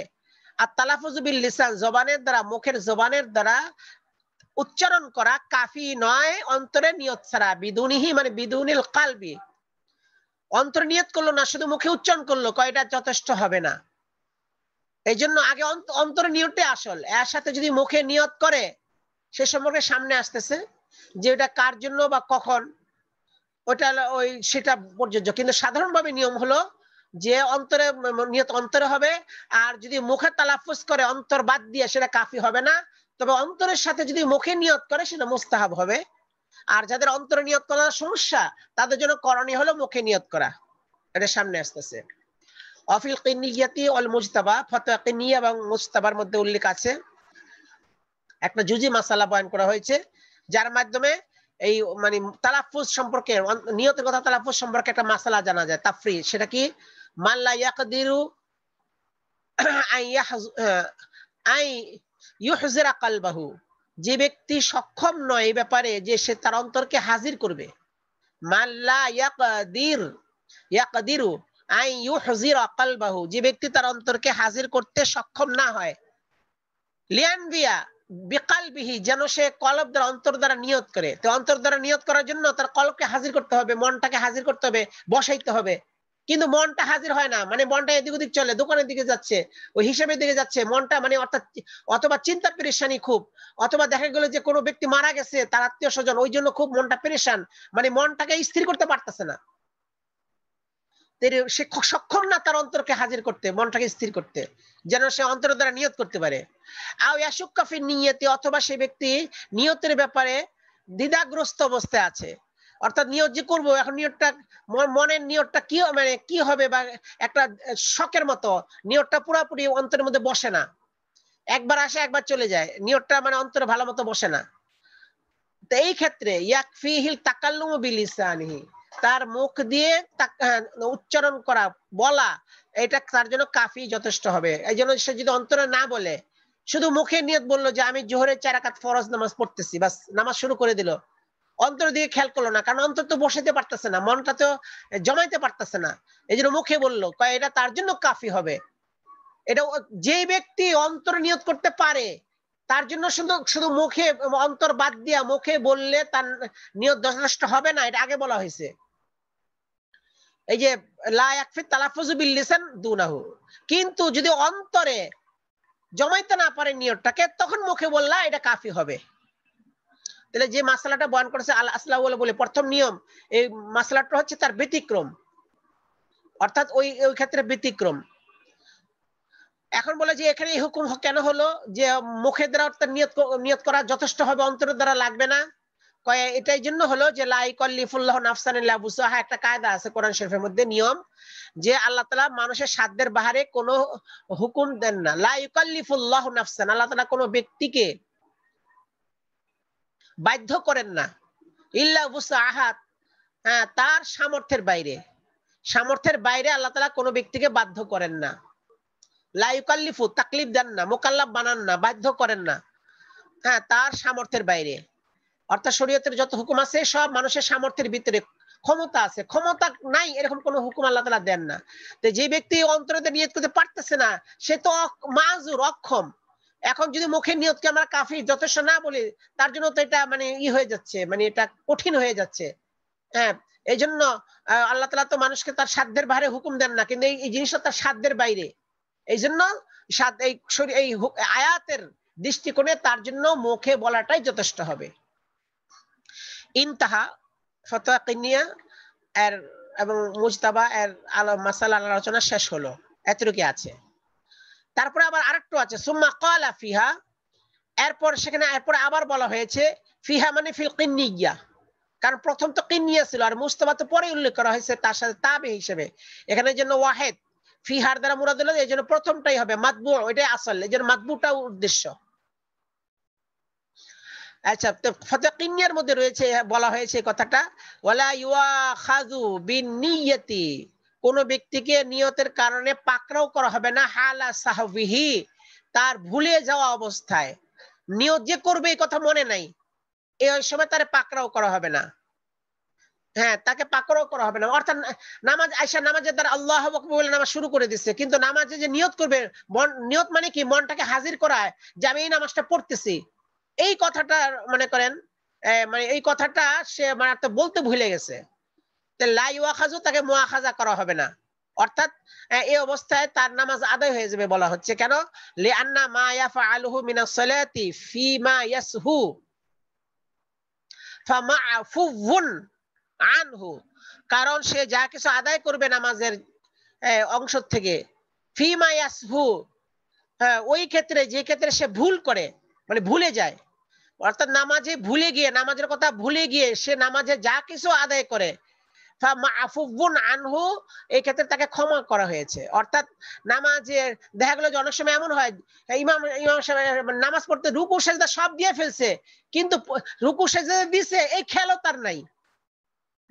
আর তালাফুযু বিল লিসান, জবানের দ্বারা, মুখের জবানের দ্বারা উচ্চারণ করা কাফি নয় অন্তরে নিয়ত ছাড়া। বিদুনিহি মানে বিদুনিল কালবি, অন্তর নিয়ত করলো না, শুধু মুখে উচ্চারণ করলো, কয়টা যথেষ্ট হবে না। এই জন্য আগে অন্তর নিয়তটাই আসল। এর সাথে যদি মুখে নিয়ত করে, সে সম্পর্কে সামনে আসতেছে যে এটা কার জন্য বা কখন, ওটা ওই সেটা প্রযোজ্য। কিন্তু সাধারণভাবে নিয়ম হলো যে অন্তরে নিয়ত অন্তরে হবে, আর যদি মুখে তালাফুজ করে অন্তর বাদ দিয়ে সেটা কাফি হবে না, তবে অন্তরের সাথে যদি মুখে নিয়ত করে সেটা মুস্তাহাব হবে। আর যাদের অন্তরে নিয়ত করার সমস্যা তাদের জন্য করণীয় হলো মুখে নিয়ত করা। এটা সামনে আসতেছে। অফিল কিনিয়াতি ওয়াল মুজতাবা, ফতোয়া কিনিয়া এবং মুজতাবার মধ্যে উল্লেখ আছে, একটা জুজি মাসালা বয়ান করা হয়েছে যার মাধ্যমে এই মানে তালাফুজ সম্পর্কে, নিয়তের কথা তালাফুজ সম্পর্কে একটা মাসালা জানা যায়, তাফরি। সেটা কি? মান লা ইয়াকদিরু আই ইউহজিরা কালবাহু, যে ব্যক্তি সক্ষম নয় এই ব্যাপারে যে সে তার অন্তরকে হাজির করবে। মান লা ইয়াকদিরু আই ইউহজিরা কালবাহু, যে ব্যক্তি তার অন্তরকে হাজির করতে সক্ষম না হয়, লিয়ানবিয়া বিকালবিহি, যেন সে কলব দ্বারা অন্তর দ্বারা নিয়ত করে। তো অন্তর দ্বারা নিয়ত করার জন্য তার কলবকে হাজির করতে হবে, মনটাকে হাজির করতে হবে, বসাইতে হবে। কিন্তু মনটা হাজির হয় না, মানে মনটা এদিক ওদিক চলে, দোকানের দিকে যাচ্ছে, ওই হিসাবের দিকে যাচ্ছে মনটা, মানে অর্থাৎ অথবা চিন্তা পেরেশানি খুব, অথবা দেখা গেল যে কোনো ব্যক্তি মারা গেছে তার আত্মীয় স্বজন, ওই জন্য খুব মনটা পেরেশান, মানে মনটাকে স্থির করতে পারতেছে না, সে সক্ষম না তার অন্তরকে হাজির করতে, মনটাকে স্থির করতে, যেন সে অন্তর দ্বারা নিয়ত করতে পারে। আও ইয়াশুক্কা ফি নিয়তি, অথবা সেই ব্যক্তি নিয়তের ব্যাপারে দ্বিধাগ্রস্ত অবস্থায় আছে, অর্থাৎ নিয়ত যে করবো, এখন নিয়তটা মনের নিয়তটা কি মানে কি হবে, বা একটা শখের মতো নিয়তটা পুরোপুরি অন্তরের মধ্যে বসে না, একবার আসে একবার চলে যায়, নিয়তটা মানে অন্তরে ভালো মতো বসে না। তো এই ক্ষেত্রে ইয়াকফিহিল তাকাল্লুমু বিলিসানিহি, তার মুখ দিয়ে উচ্চারণ করা, বলা, এটা তার জন্য কাফি, যথেষ্ট হবে। এই জন্য সে যদি অন্তরে না বলে, শুধু মুখে নিয়ত বললো যে আমি জোহরের 4 রাকাত ফরজ নামাজ পড়তেছি, বাস নামাজ শুরু করে দিল, অন্তর দিয়ে খেয়াল করলো না, কারণ অন্তর তো বসাইতে পারতেছে না, মনটা তো জমাইতে পারতেছে না, এই জন্য মুখে বললো, এটা তার জন্য কাফি হবে। এটা যেই ব্যক্তি অন্তরে নিয়ত করতে পারে তার জন্য শুধু শুধু মুখে, অন্তর বাদ দিয়া মুখে বললে তার নিয়ত যথেষ্ট হবে না, এটা আগে বলা হয়েছে। এই যে লা ইয়াকফি তালাফুযু বিল লিসান দুনাহু, কিন্তু যদি অন্তরে জমাইতে না পারে নিয়তটাকে, তখন মুখে বললা এটা কাফি হবে। তাহলে যে মাসআলাটা বয়ান করেছে আল আসলা বলে প্রথম নিয়ম, এই মাসআলাটা হচ্ছে তার ব্যতিক্রম, অর্থাৎ ওই ক্ষেত্রে ব্যতিক্রম। এখন বলে যে এখানে এই হুকুম কেন হলো যে মুখের দ্বারা নিয়ত করা যথেষ্ট হবে, অন্তরের দ্বারা লাগবে না? এটাই জন্য হলো যে লা ইকাল্লিফুল্লাহু নাফসান ইল্লা বুসআহা, একটা কায়দা আছে কোরআন শরীফের মধ্যে, নিয়ম, যে আল্লাহ তাআলা মানুষের সাধ্যের বাহিরে কোনো হুকুম দেন না। লা ইকাল্লিফুল্লাহু নাফসান, আল্লাহ তাআলা কোনো ব্যক্তিকে বাধ্য করেন না, ইল্লা বুসআহা, তার সামর্থ্যের বাইরে, সামর্থ্যের বাইরে আল্লাহ তাআলা কোনো ব্যক্তিকে বাধ্য করেন না। লা ইকাল্লিফু, তাকলিফ দেন না, মুকাল্লাফ বানান না, বাধ্য করেন না, তার সামর্থ্যের বাইরে। অর্থাৎ শরীয়তের যত হুকুম আছে সব মানুষের সামর্থ্যের ভিতরে, ক্ষমতা আছে, ক্ষমতা নাই এরকম কোন হুকুম আল্লাহ তাআলা দেন না। তো যে ব্যক্তি অন্তরে নিয়ত করতে পারতেছে না, সে তো মাজুর, অক্ষম। এখন যদি মুখে নিয়তকে আমরা কাফি যথেষ্ট না বলি, তার জন্য তো এটা মানে হয়ে যাচ্ছে, মানে এটা কঠিন হয়ে যাচ্ছে। এই জন্য আল্লাহ তাআলা তো মানুষকে তার সাধ্যের বাইরে হুকুম দেন না, কিন্তু এই জিনিসটা তার সাধ্যের বাইরে। এই জন্য এই আয়াতের দৃষ্টিকোণে তার জন্য মুখে বলাটাই যথেষ্ট হবে। ইনতাহা ফতোয়া কিনিয়া এর এবং মুজতাবা এর মাসালা আলোচনা শেষ হলো, এতটুকু আছে। তারপরে আবার আরেকটু আছে, সুম্মা ক্বালা ফিহা, এরপর সেখানে এরপর আবার বলা হয়েছে ফিহা মানে ফিল কিনিয়া, কারণ প্রথম তো কিনিয়া ছিল, আর মুজতাবা তো পরে উল্লেখ করা হয়েছে তার সাথে তাবে হিসেবে। এখানে জন্য ওয়াহিদ ফিহার দ্বারা মুরাদ হলো, এই জন্য প্রথমটাই হবে মাতবু, ওইটাই আসল, এই জন্য মাতবুটা উদ্দেশ্য। আচ্ছা, তো ফতোয়া কিনিয়ার মধ্যে রয়েছে, বলা হয়েছে কথাটা, ওয়ালা ইউআখাযু বিন্নিয়তি, কোন ব্যক্তিকে নিয়তের কারণে পাকড়াও করা হবে না, হালা সাহবিহি, তার ভুলে যাওয়া অবস্থায়, নিয়ত যে করবে এই কথা মনে নাই, এই সময় তার পাকড়াও করা হবে না। তাকে পাকড়াও করা হবে না, অর্থাৎ নামাজ আয়েশা নামাজের দ্বারা আল্লাহু আকবার বলে নামাজ শুরু করে দিচ্ছে, কিন্তু নামাজে যে নিয়ত করবে, নিয়ত মানে কি, মনটাকে হাজির করায় যে আমি এই নামাজটা পড়তেছি, এই কথাটা মনে করেন, মানে এই কথাটা সে মানে বলতে ভুলে গেছে, লা ইউআখাযু, তাকে মুআখাযা করা হবে না, অর্থাৎ এই অবস্থায় তার নামাজ আদায় হয়ে যাবে। বলা হচ্ছে কেন, লিআন্না মা ইয়াফআলুহু মিনাস সালাতি ফিমা ইয়াসহু ফামা'ফুউন আনহু, কারণ সে যা কিছু আদায় করবে নামাজের অংশ থেকে, ফিমা ইয়াসহু, ওই ক্ষেত্রে যে ক্ষেত্রে সে ভুল করে, মানে ভুলে যায়, অর্থাৎ নামাজে ভুলে গিয়ে, নামাজের কথা ভুলে গিয়ে সে নামাজে যা কিছু আদায় করে, ফামাফুবুন আনহু, এই ক্ষেত্রে তাকে ক্ষমা করা হয়েছে। অর্থাৎ নামাজে দেখা গেল যে অনেক সময় এমন হয় ইমাম সাহেব নামাজ পড়তে রুকু সেজদা সব দিয়ে ফেলছে, কিন্তু রুকু সেজদা দিছে এই খেয়ালও তার নাই,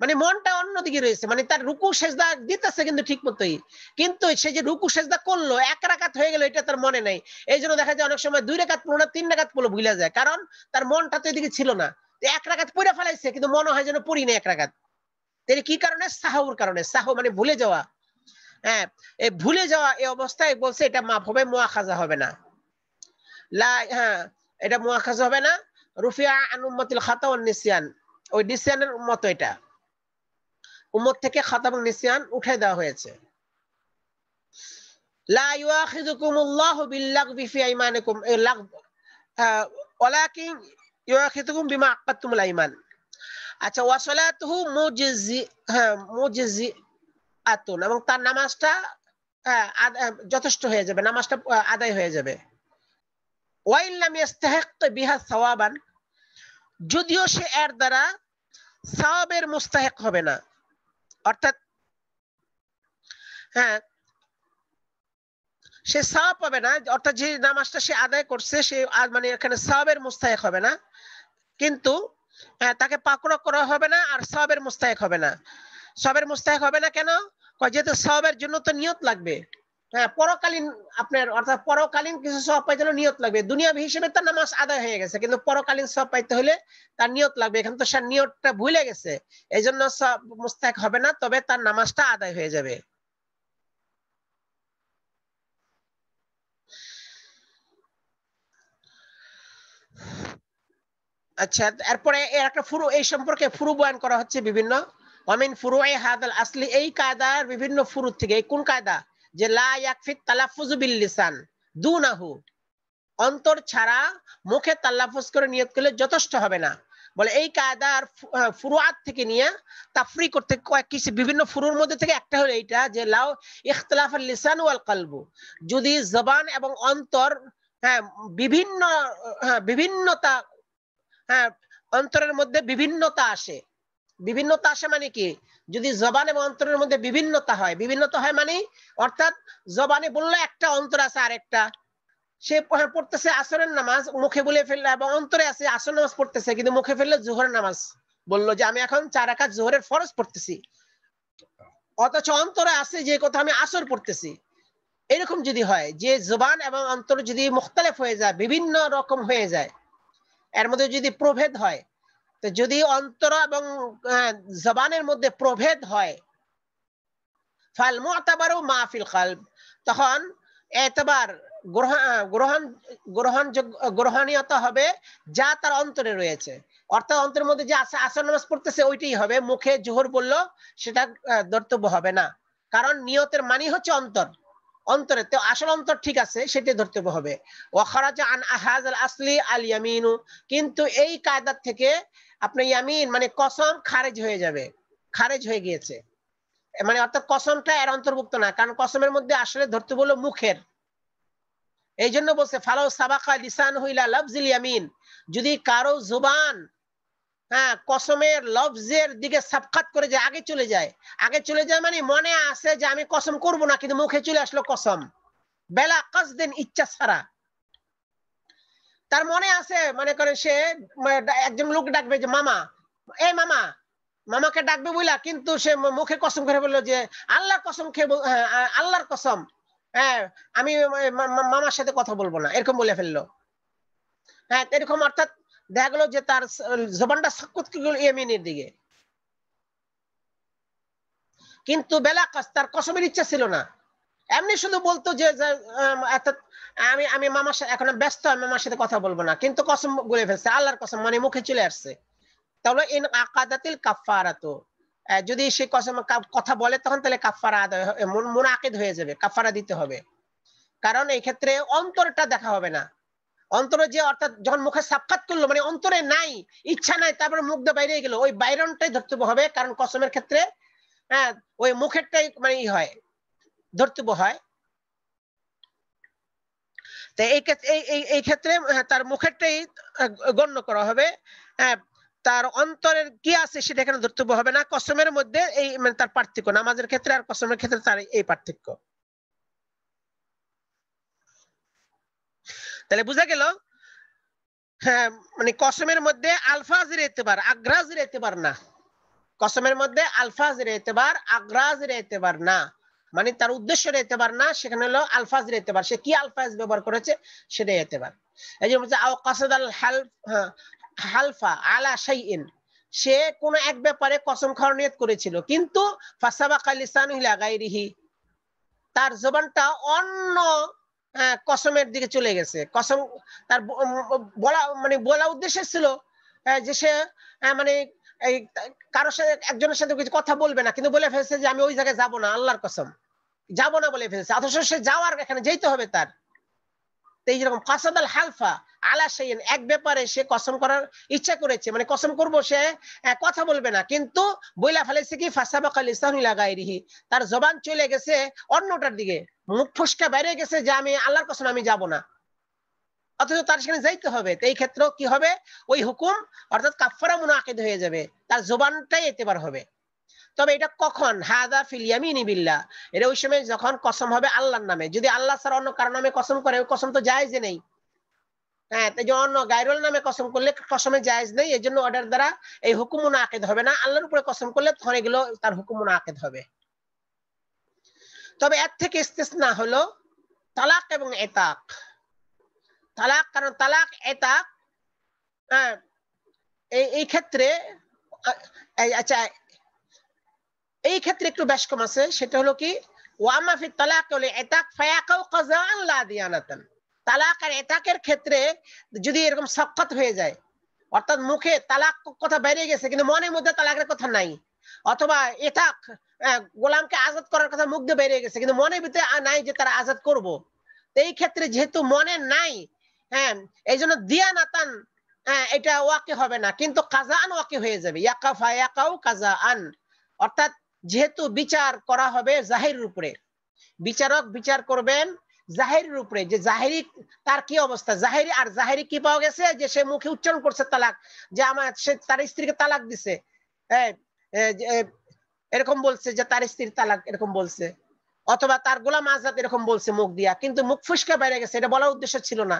মানে মনটা অন্যদিকে রয়েছে, মানে তার রুকু সেজদা দিতেছে কিন্তু ঠিক মতোই, কিন্তু সে যে রুকু সেজদা করলো 1 রাকাত হয়ে গেল এটা তার মনে নাই। এই জন্য দেখা যায় অনেক সময় 2 রাকাত পড়লো না 3 রাকাত পড়লো ভুলে যায়, কারণ তার মনটা তো এদিকে ছিল না। 1 রাকাত পড়ে ফেলাইছে কিন্তু মনে হয় যেন পড়ি না 1 রাকাত। তাহলে কি কারণে? সাহুর কারণে। সাহু মানে ভুলে যাওয়া। এই ভুলে যাওয়া এই অবস্থায় বলছে এটা মাফ হবে, মুআখাযা হবে না। এটা মুআখাযা হবে না। রুফিয়া আন উম্মাতিল খাতা ওয়ান নিসয়ান, ওই নিসয়ানের মতো এটা উম্মত থেকে খাতা এবং নিসয়ান উঠাই দেওয়া হয়েছে। লা ইউআখিযুকুমুল্লাহু বিল্লাগবি ফি আইমানিকুম, ওয়ালাকিন ইউআখিযুকুম বিমা আক্কাদতুমুল আইমান। আচ্ছা, ওয়াসালাতুহু মুজজিআতুন, এবং তার নামাজটা যথেষ্ট হয়ে যাবে, নামাজটা আদায় হয়ে যাবে। ওয়াইন লাম ইস্তাহিক বিহা সাওয়াবান, যদিও সে এর দ্বারা সাওয়াবের মুস্তাহিক হবে না, অর্থাৎ সে সাওয়াব পাবে না, অর্থাৎ যে নামাজটা সে আদায় করছে সে মানে এখানে সাওয়াবের মুস্তাহিক হবে না, কিন্তু তাকে পাকড়াও করা হবে না আর সাওয়াবের মুস্তাহিক হবে না। সাওয়াবের মুস্তাহিক হবে না কেন? যেহেতু সাওয়াবের জন্য তো নিয়ত লাগবে, পরকালীন আপনার, অর্থাৎ পরকালীন কিছু সওয়াব পাইতে হলে নিয়ত লাগবে। দুনিয়াবি হিসেবে তার নামাজ আদায় হয়ে গেছে, কিন্তু পরকালীন সওয়াব পাইতে হলে তার নিয়ত লাগবে। এখানে তো সে নিয়তটা ভুলে গেছে, এই জন্য সওয়াব মুস্তাহিক হবে না, তবে তার নামাজটা আদায় হয়ে যাবে। আচ্ছা, এরপরে একটা ফুরু, এই সম্পর্কে ফুরু বয়ান করা হচ্ছে বিভিন্ন। ওয়ামিন ফুরুই হাদাল আসলি, এই কায়দার বিভিন্ন ফুরু থেকে। এই কোন কায়দা? যে লা ইয়াকফিত তালাফুযু বিল লিসান দুনাহু, অন্তর ছাড়া মুখে তালাফুজ করে নিয়ত করলে যথেষ্ট হবে না। বলে এই কায়দার ফুরুআত থেকে নিয়ে তাফরিক করতে কিছু বিভিন্ন ফুরুর মধ্যে থেকে একটা হলো এইটা, যে লাউ ইখতিলাফাল লিসান ওয়াল কলবু, যদি জবান এবং অন্তর বিভিন্ন বিভিন্নতা, অন্তরের মধ্যে বিভিন্নতা আসে। বিভিন্নতা আসে মানে কি? যদি জবান এবং অন্তরের মধ্যে বিভিন্নতা হয়, বিভিন্নতা হয় মানে অর্থাৎ জবানে বললে একটা, অন্তর আছে আরেকটা। সে পড়তেছে আসরের নামাজ, মুখে বলে ফেললে, এবং অন্তরে আছে আসর নামাজ পড়তেছে, কিন্তু মুখে ফেললে জোহরের নামাজ বললো যে আমি এখন 4 রাকাত জোহরের ফরজ পড়তেছি, অথচ অন্তরে আছে যে কথা আমি আসর পড়তেছি। এরকম যদি হয় যে জবান এবং অন্তর যদি মুখতালিফ হয়ে যায়, বিভিন্ন রকম হয়ে যায়, এর মধ্যে যদি প্রভেদ হয়, তো যদি অন্তর এবং জবানের মধ্যে প্রভেদ হয়, ফাল মুতাবারু মা ফিল কলব, তখন এতবার গ্রহণীয়তা হবে যা তার অন্তরে রয়েছে। অর্থাৎ অন্তরের মধ্যে যে আসর নামাজ পড়তেছে ওইটাই হবে, মুখে জোহর বললো সেটা ধর্তব্য হবে না, কারণ নিয়তের মানি হচ্ছে অন্তর, অন্তরে তো আসল অন্তর ঠিক আছে সেটাই ধর্তব্য হবে। ওয়াখারাজা আন আহাযাল আসলি আল ইয়ামিনু, কিন্তু এই কায়দা থেকে আপনি ইয়ামিন মানে কসম খারিজ হয়ে যাবে, খারিজ হয়ে গিয়েছে, মানে অর্থাৎ কসমটা এর অন্তর্ভুক্ত না, কারণ কসমের মধ্যে আসলে ধর্তব্য হলো মুখের। এই জন্য বলছে ফালাউ সাবাকা লিসানহু ইলা লাফজিল ইয়ামিন, যদি কারো জবান কসমের লফজের দিকে সাবকাত করে যায়, আগে চলে যায়, আগে চলে যায় মানে মনে আছে যে আমি কসম করব না, কিন্তু মুখে চলে আসলো কসম, বেলা কাসদিন, ইচ্ছা ছাড়া। তার মনে আছে, মনে করে সে একজন লোক ডাকবে যে মামা, এই মামা, মামাকে ডাকবে বইলা, কিন্তু সে মুখে কসম করে বললো যে আল্লাহর কসম খেয়ে, আল্লাহর কসম, আমি মামার সাথে কথা বলবো না, এরকম বলে ফেললো। এরকম অর্থাৎ দেখা গেল যে তার জবানটা সাক্কুত কি গেল ইয়ামিনের দিকে, কিন্তু বেলাকাস তার কসমের ইচ্ছা ছিল না, এমনি শুধু বলতো যে আমি মামার সাথে এখন ব্যস্ত, আমি মামার সাথে কথা বলবো না, কিন্তু কসম বলে ফেলছে, আল্লাহর কসম, মানে মুখে চলে আসছে। তাহলে ইন আকাদাতিল কাফারাতু, যদি সে কসম কথা বলে তখন তাহলে কাফারা আদায়, মুনাকিদ হয়ে যাবে, কাফারা দিতে হবে, কারণ এই ক্ষেত্রে অন্তরটা দেখা হবে না। অন্তরে যে অর্থাৎ যখন মুখে সাক্ষাৎ করলো মানে অন্তরে নাই, ইচ্ছা নাই, তারপরে মুখ দিয়ে বাইরে গেল, ওই বাইরনটাই ধর্তব্য হবে, কারণ কসমের ক্ষেত্রে ওই মুখেরটাই মানে হয়, ধর্তব্য হয়। তো এই ক্ষেত্রে তার মুখেরটাই গণ্য করা হবে, তার অন্তরের কি আছে সেটা এখানে ধর্তব্য হবে না। কসমের মধ্যে এই মানে তার পার্থক্য, নামাজের ক্ষেত্রে আর কসমের ক্ষেত্রে তার এই পার্থক্য। তাহলে বোঝা গেল, হ্যাঁ, মানে কসমের মধ্যে আলফাজের এতেবার, আগ্রাজের এতেবার না। কসমের মধ্যে আলফাজের এতেবার, আগ্রাজের এতেবার না, মানে তার উদ্দেশ্যের এতেবার না, সেখানে হলো আলফাজের এতেবার, সে কি আলফাজ ব্যবহার করেছে সেটাই এতেবার। এই যে বলছে আও কাসাদাল হালফা আলা শাইইন, সে কোন এক ব্যাপারে কসম খাওয়ার নিয়ত করেছিল, কিন্তু ফাসাবাকা লিসানুহু ইলা গায়রিহি, তার জবানটা অন্য কসমের দিকে চলে গেছে। কসম তার বলা উদ্দেশ্য ছিল যে সে মানে এই কারোর সাথে একজনের সাথে কিছু কথা বলবে না, কিন্তু বলে ফেলছে যে আমি ওই জায়গায় যাব না, আল্লাহর কসম যাব না বলে ফেলছে, অথচ সে যাওয়ার এখানে যেতে হবে তার। এই যেরকম কাসাদাল হালফা আলা শাইইন, এক ব্যাপারে সে কসম করার ইচ্ছা করেছে, মানে কসম করব সে কথা বলবে না, কিন্তু বইলা ফেলেছে কি ফাসাবাকা লিসানুহু ইলা গায়রিহি, তার জবান চলে গেছে অন্যটার দিকে, মুখ ফসকা বাইরে গেছে যে আমি আল্লাহর কসম আমি যাব না, অথচ তার সেখানে যাইতে হবে। তো এই ক্ষেত্রেও কি হবে, ওই হুকুম অর্থাৎ কাফারা মুনাকিদ হয়ে যাবে, তার জবানটাই এতেবার হবে। তবে এটা কখন, হাদা ফিল ইয়ামিনি বিল্লাহ, এটা ওই সময় যখন কসম হবে আল্লাহর নামে। যদি আল্লাহ ছাড়া অন্য কারো নামে কসম করে, ওই কসম তো জায়েজ নেই। হ্যাঁ, তাই অন্য গায়রুল নামে কসম করলে কসমে জায়েজ নেই, এই জন্য অর্ডার দ্বারা এই হুকুম মুনাকিদ হবে না। আল্লাহর উপরে কসম করলে তখন এগুলো তার হুকুম মুনাকিদ হবে। তবে এর থেকে ইস্তিসনা হলো তালাক এবং ইতাক। তালাক, কারণ তালাক ইতাক এই ক্ষেত্রে আচ্ছা, এই ক্ষেত্রে একটু বেশ কম আছে, সেটা হলো কি ওয়ামা ফি তালাক ওয়াল ইতাক ফায়াকাউ কাযাআন লা দিয়ানাতান। তালাক আর ইতাকের ক্ষেত্রে যদি এরকম সাক্কাত হয়ে যায়, অর্থাৎ মুখে তালাক কথা বেরিয়ে গেছে কিন্তু মনের মধ্যে তালাকের কথা নাই, অথবা ইতাক গোলামকে আজাদ করার কথা মুখ দিয়ে বেরিয়ে গেছে কিন্তু মনের ভিতরে নাই যে তারা আজাদ করব, এই ক্ষেত্রে যেহেতু মনে নাই, হ্যাঁ, এই জন্য দিয়ানাতান এটা ওয়াকি হবে না, কিন্তু কাযাআন ওয়াকি হয়ে যাবে। ইয়াকাফা ইয়াকাউ কাযাআন, অর্থাৎ যেহেতু বিচার করা হবে জাহিরের উপরে, বিচারক বিচার করবেন জাহিরের উপরে, যে জাহিরি তার কি অবস্থা, জাহিরি আর জাহিরি কি পাওয়া গেছে, যে সে মুখে উচ্চারণ করছে তালাক, যে আমার সে তার স্ত্রীকে তালাক দিছে, এরকম বলছে যে তার স্ত্রীর তালাক এরকম বলছে, অথবা তার গোলাম আজাদ এরকম বলছে মুখ দিয়া, কিন্তু মুখ ফুসকে বাইরে গেছে, এটা বলার উদ্দেশ্য ছিল না,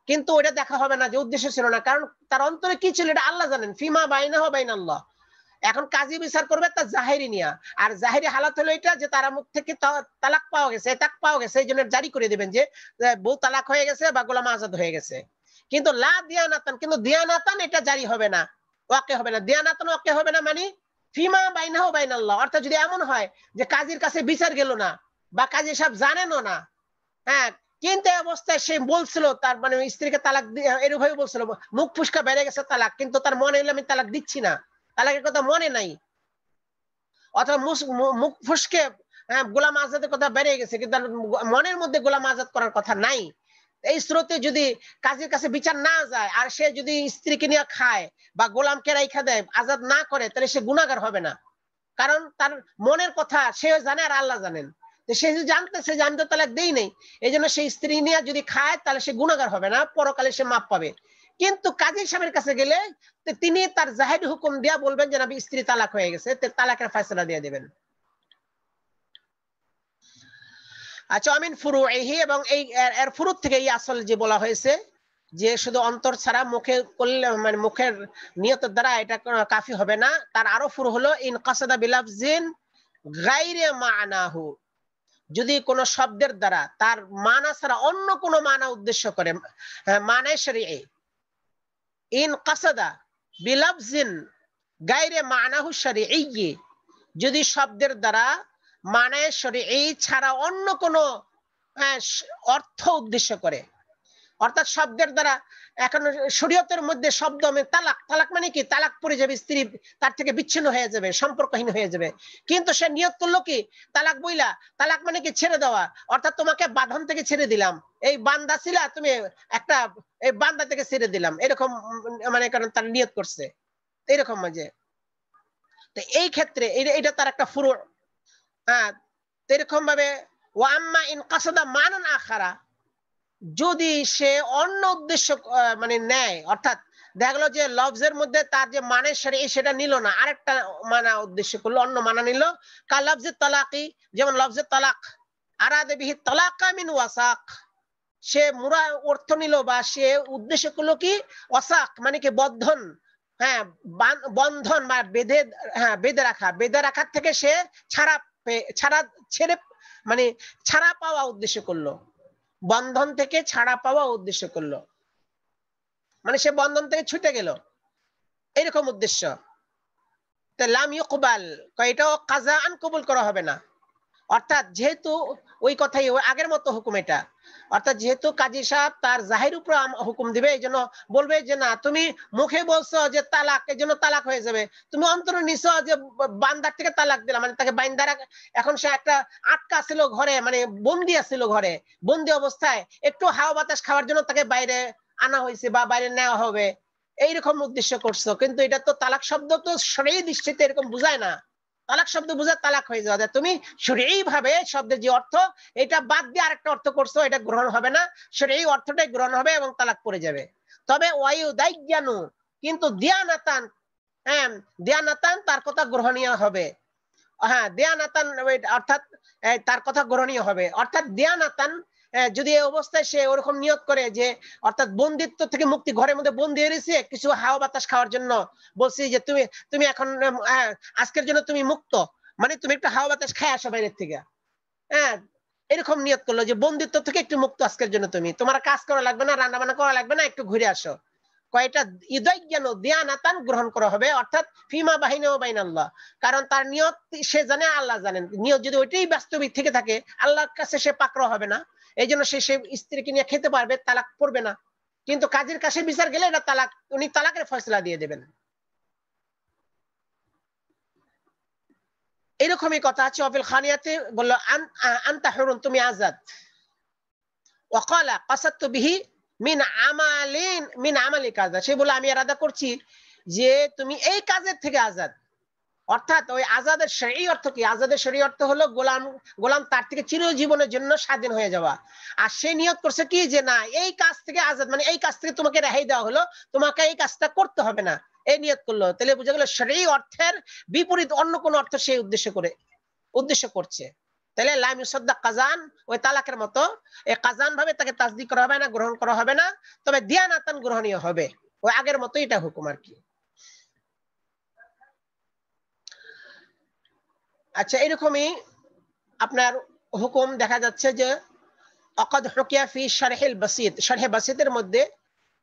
কিন্তু ওটা দেখা হবে না যে উদ্দেশ্য ছিল না, কারণ তার অন্তরে কি ছিল এটা আল্লাহ জানেন। ফিমা বাইনাহু ওয়া বাইনাল্লাহ, এখন কাজী বিচার করবে তার জাহিরি নিয়া, আর জাহিরি হালাত হলো এটা যে তার মুখ থেকে তালাক পাওয়া গেছে, তাক পাওয়া গেছে, এই জন্য জারি করে দিবেন যে বউ তালাক হয়ে গেছে বা গোলাম আজাদ হয়ে গেছে। কিন্তু লা দিয়ানাতান, কিন্তু দিয়ানাতান এটা জারি হবে না, ওয়াকে হবে না। দিয়ানাতান ওয়াকে হবে না মানে ফিমা বাইনাহু বাইনাল্লাহ, অর্থাৎ যদি এমন হয় যে কাজীর কাছে বিচার গেল না বা কাজী সাহেব জানেনও না, হ্যাঁ, কিন্তু এই অবস্থায় সে বলছিল তার মানে স্ত্রীকে তালাক এরভাবে বলছিল, মুখ ফুসকা বেড়ে গেছে তালাক, কিন্তু তার মনে হলো আমি তালাক দিচ্ছি না, তালাকের কথা মনে নাই, অথবা মুখ ফুসকে গোলাম আজাদের কথা বেড়ে গেছে কিন্তু মনের মধ্যে গোলাম আজাদ করার কথা নাই। এই স্রোতে যদি কাজের কাছে বিচার না যায় আর সে যদি স্ত্রীকে নিয়ে খায় বা গোলামকে রাইখা দেয়, আজাদ না করে, তাহলে সে গুনাহগার হবে না, কারণ তার মনের কথা সে জানে আর আল্লাহ জানেন। সে যদি জানতেছে যে আমি তো তালাক দেই নাই, এই জন্য সেই স্ত্রী নিয়ে যদি খায় তাহলে সে গুনাহগার হবে না, পরকালে সে মাপ পাবে। কিন্তু কাজী সাহেবের কাছে গেলে তিনি তার জাহির হুকুম দিয়া বলবেন যে নবী স্ত্রী তালাক হয়ে গেছে, তালাকের ফয়সালা দিয়ে দিবেন। আচ্ছা, আমিন ফুরুইহি, এবং এই এর ফুরু থেকে এই আসল যে বলা হয়েছে যে শুধু অন্তর ছাড়া মুখে করলে মানে মুখের নিয়তের দ্বারা এটা কাফি হবে না, তার আরো ফুরু হলো ইন কাসাদা বিলাফজিন গায়রে মানাহু, যদি কোন শব্দের দ্বারা তার মানা ছাড়া অন্য কোন মানা উদ্দেশ্য করে, মানে শরঈ, ইন কাসাদা বিলাফজিন গায়রে মানাহু শরঈ, যদি শব্দের দ্বারা মানে শরঈ ছাড়া অন্য কোন অর্থ উদ্দেশ্য করে, অর্থাৎ শব্দের দ্বারা এখন শরীয়তের মধ্যে শব্দ তালাক, তালাক মানে কি তালাক পড়ে যাবে, স্ত্রী তার থেকে বিচ্ছিন্ন হয়ে যাবে, সম্পর্কহীন হয়ে যাবে, কিন্তু সে নিয়ত করলো কি তালাক বইলা, তালাক মানে কি ছেড়ে দেওয়া, অর্থাৎ তোমাকে বাঁধন থেকে ছেড়ে দিলাম, এই বান্দা ছিলা তুমি একটা, এই বান্দা থেকে ছেড়ে দিলাম, এরকম মানে কারণ তার নিয়ত করছে এরকম মাঝে। তো এই ক্ষেত্রে এটা তার একটা ফুরু। হ্যাঁ, এরকম ভাবে ওয়া আম্মা ইন কাসাদা মানান আখারা, যদি সে অন্য উদ্দেশ্য মানে নেয়, অর্থাৎ দেখা গেল যে লফজের মধ্যে তার যে মানে সেটা নিল না, আরেকটা মানা উদ্দেশ্য করলো, অন্য মানা নিল। কা লফজে তালাকি, যেমন লফজে তালাক, আরাদে বিহি তালাকা মিন ওয়াসাক, সে মুরা অর্থ নিল বা সে উদ্দেশ্য করলো কি ওয়াসাক মানে কি বন্ধন, হ্যাঁ বন্ধন বা বেঁধে, হ্যাঁ বেঁধে রাখা, বেঁধে রাখার থেকে সে ছাড়া পাওয়া উদ্দেশ্য করলো, বন্ধন থেকে ছাড়া পাওয়া উদ্দেশ্য করলো, মানে সে বন্ধন থেকে ছুটে গেল, এরকম উদ্দেশ্য। লাম ইউকবাল, এটাও কাজাআন কবুল করা হবে না। অর্থাৎ যেহেতু ওই কথাই আগের মতো হুকুম এটা, অর্থাৎ যেহেতু কাজী সাহেব তার জাহির উপর হুকুম দিবে, এই জন্য বলবে যে না তুমি মুখে বলছো যে তালাক, এই জন্য তালাক হয়ে যাবে, তুমি অন্তরে নিছো যে বান্দার থেকে তালাক দিলাম, মানে তাকে বাইন্দারা, এখন সে একটা আটকা ছিল ঘরে, মানে বন্দি আছিল ঘরে, বন্দি অবস্থায় একটু হাওয়া বাতাস খাওয়ার জন্য তাকে বাইরে আনা হয়েছে বা বাইরে নেওয়া হবে, এইরকম উদ্দেশ্য করছো। কিন্তু এটা তো তালাক শব্দ তো শরীয়ী দৃষ্টিতে এরকম বুঝায় না। তালাক শব্দ বুঝায় তালাক হয়ে যাওয়া, তুমি শরীয়ী ভাবে শব্দের যে অর্থ এটা বাদ দিয়ে আরেকটা অর্থ করছো, এটা গ্রহণ হবে না, শরীয়ী অর্থটাই গ্রহণ হবে এবং তালাক পড়ে যাবে। তবে ওয়ায়ুদাইয়ানু, কিন্তু দিয়ানাতান, হ্যাঁ দিয়ানাতান তার কথা গ্রহণীয় হবে, হ্যাঁ দিয়ানাতান অর্থাৎ তার কথা গ্রহণীয় হবে, অর্থাৎ দিয়ানাতান যদি এই অবস্থায় সে ওরকম নিয়ত করে যে অর্থাৎ বন্দিত্ব থেকে মুক্তি, ঘরের মধ্যে বন্দি হয়ে রয়েছে, কিছু হাওয়া বাতাস খাওয়ার জন্য বলছি যে তুমি এখন আজকের জন্য তুমি মুক্ত, মানে তুমি একটু হাওয়া বাতাস খায় আসো বাইরের থেকে, হ্যাঁ এরকম নিয়ত করলো যে বন্দিত্ব থেকে একটু মুক্ত আজকের জন্য, তোমার কাজ করা লাগবে না, রান্না বান্না করা লাগবে না, একটু ঘুরে আসো। কয়টা ইদাইয়ান দিয়ানাতান গ্রহণ করা হবে, অর্থাৎ ফিমা বাহিনা ও বাইনাল্লাহ, কারণ তার নিয়ত সে জানে, আল্লাহ জানেন, নিয়ত যদি ওইটাই বাস্তবিক থেকে থাকে আল্লাহর কাছে সে পাকড়া হবে না, এই জন্য সে স্ত্রীকে নিয়ে খেতে পারবে, তালাক পড়বে না। কিন্তু কাজীর কাছে বিচার গেলে এটা তালাক, উনি তালাকের ফয়সালা দিয়ে দেবেন। এরকমই কথা আছে। অফিল খানিয়াতে বলল আনতা হুরুন, তুমি আজাদ। ওয়াকালা কাসাদতু বিহি মিন আমালি কাজা, সে বলে আমি ইরাদা করছি যে তুমি এই কাজের থেকে আজাদ। অর্থাৎ ওই আজাদের শরঈ অর্থ কি? আজাদের শরঈ অর্থ হলো গোলাম তার থেকে চিরজীবনের জন্য স্বাধীন হয়ে যাওয়া। আর সে নিয়ত করছে কি যে না এই কাজ থেকে আজাদ, মানে এই কাজ থেকে তোমাকে রেহাই দেওয়া হলো, তোমাকে এই কাজটা করতে হবে না, এই নিয়ত করলো। তাহলে বোঝা গেল শরঈ অর্থের বিপরীত অন্য কোন অর্থ সে উদ্দেশ্য করছে। তাহলে লাম ইউসাদ্দাক কাজান, ওই তালাকের মতো এই কাজান ভাবে তাকে তাসদিক করা হবে না, গ্রহণ করা হবে না, তবে দিয়ানাতান গ্রহণীয় হবে, ওই আগের মতো এটা হুকুম আর কি। আচ্ছা, এরকমই আপনার হুকুম দেখা যাচ্ছে যে অকাদ হুকিয়া ফি শারহিল বাসিত, শারহে বাসিতের মধ্যে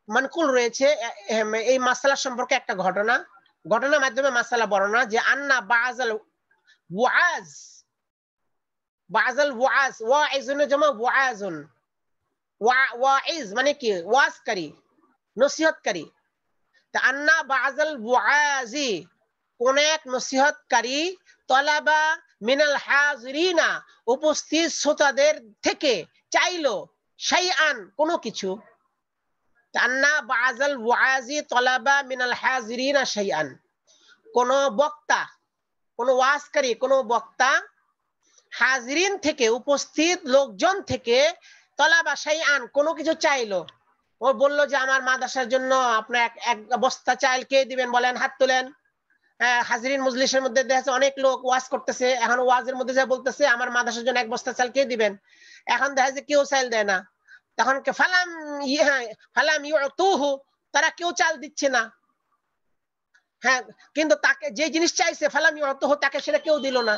মানকুল রয়েছে এই মাসালা সম্পর্কে একটা ঘটনার মাধ্যমে মাসালা বর্ণনা, যে আন্না বাযাল ওয়াজ ওয়াইজুন জামা ওয়াজুন, ওয়াইজ মানে কি ওয়াজকারী, নসিহতকারী। তা আন্না বাযাল ওয়াজি, কোন এক নসিহতকারী, তলাবা মিনাল হাজিরিনা, উপস্থিত শ্রোতাদের থেকে চাইলো, শাইআন কোন কিছু। আন্না বাযাল ওয়াজি তলাবা মিনাল হাজিরিনা শাইআন, কোন বক্তা, কোন ওয়াজকারী, কোন বক্তা হাজিরিন থেকে, উপস্থিত লোকজন থেকে, তলাবা শাইআন কোন কিছু চাইলো। ও বলল যে আমার মাদ্রাসার জন্য আপনার এক বস্তা চাল কে দিবেন বলেন, হাত তোলেন। হাজিরিন মজলিসের মধ্যে দেখা অনেক লোক ওয়াজ করতেছে, এখন ওয়াজের মধ্যে যা বলতেছে আমার মাদ্রাসার জন্য এক বস্তা চাল কে দিবেন, এখন দেখা যায় কেউ চাল দেয় না, তখন ফালাম ইউতুহু, তারা কেউ চাল দিচ্ছে না। হ্যাঁ, কিন্তু তাকে যে জিনিস চাইছে ফালাম ইউতুহু, তাকে সেটা কেউ দিল না।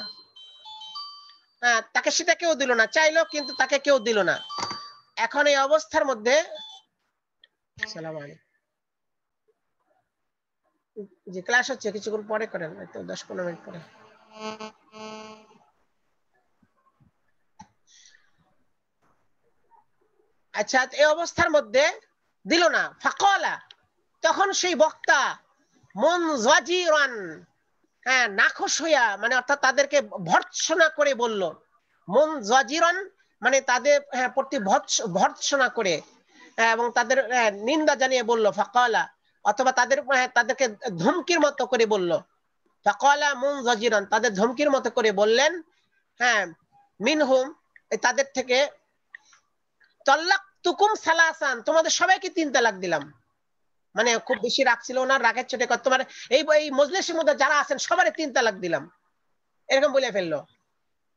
হ্যাঁ, তাকে সেটা কেউ দিল না, চাইলো কিন্তু তাকে কেউ দিল না। এখন এই অবস্থার মধ্যে আসসালামু আলাইকুম, যে ক্লাস হচ্ছে কিছুক্ষণ পরে করেন, তো 10-15 মিনিট পরে। আচ্ছা, এই অবস্থার মধ্যে দিল না, ফাকালা, তখন সেই বক্তা মুনজাজিরান, হ্যাঁ নাখোশ হইয়া, মানে অর্থাৎ তাদেরকে ভর্ৎসনা করে বলল, মুনজাজিরান মানে তাদের প্রতি ভর্ৎসনা করে এবং তাদের নিন্দা জানিয়ে বলল, ফাকালা, অথবা তাদেরকে ধমকির মতো করে বলল, ফাকালা মুনজাজিরান, তাদের ধমকির মতো করে বললেন, হ্যাঁ মিনহুম তাদের থেকে তাল্লাকতুকুম সালাসান, তোমাদের সবাইকে 3 তালাক দিলাম। মানে খুব বেশি রাখছিল না, রাগের চোটে তোমার এই মজলিসের মধ্যে যারা আছেন সবারই 3 তালাক দিলাম, এরকম বলে ফেললো।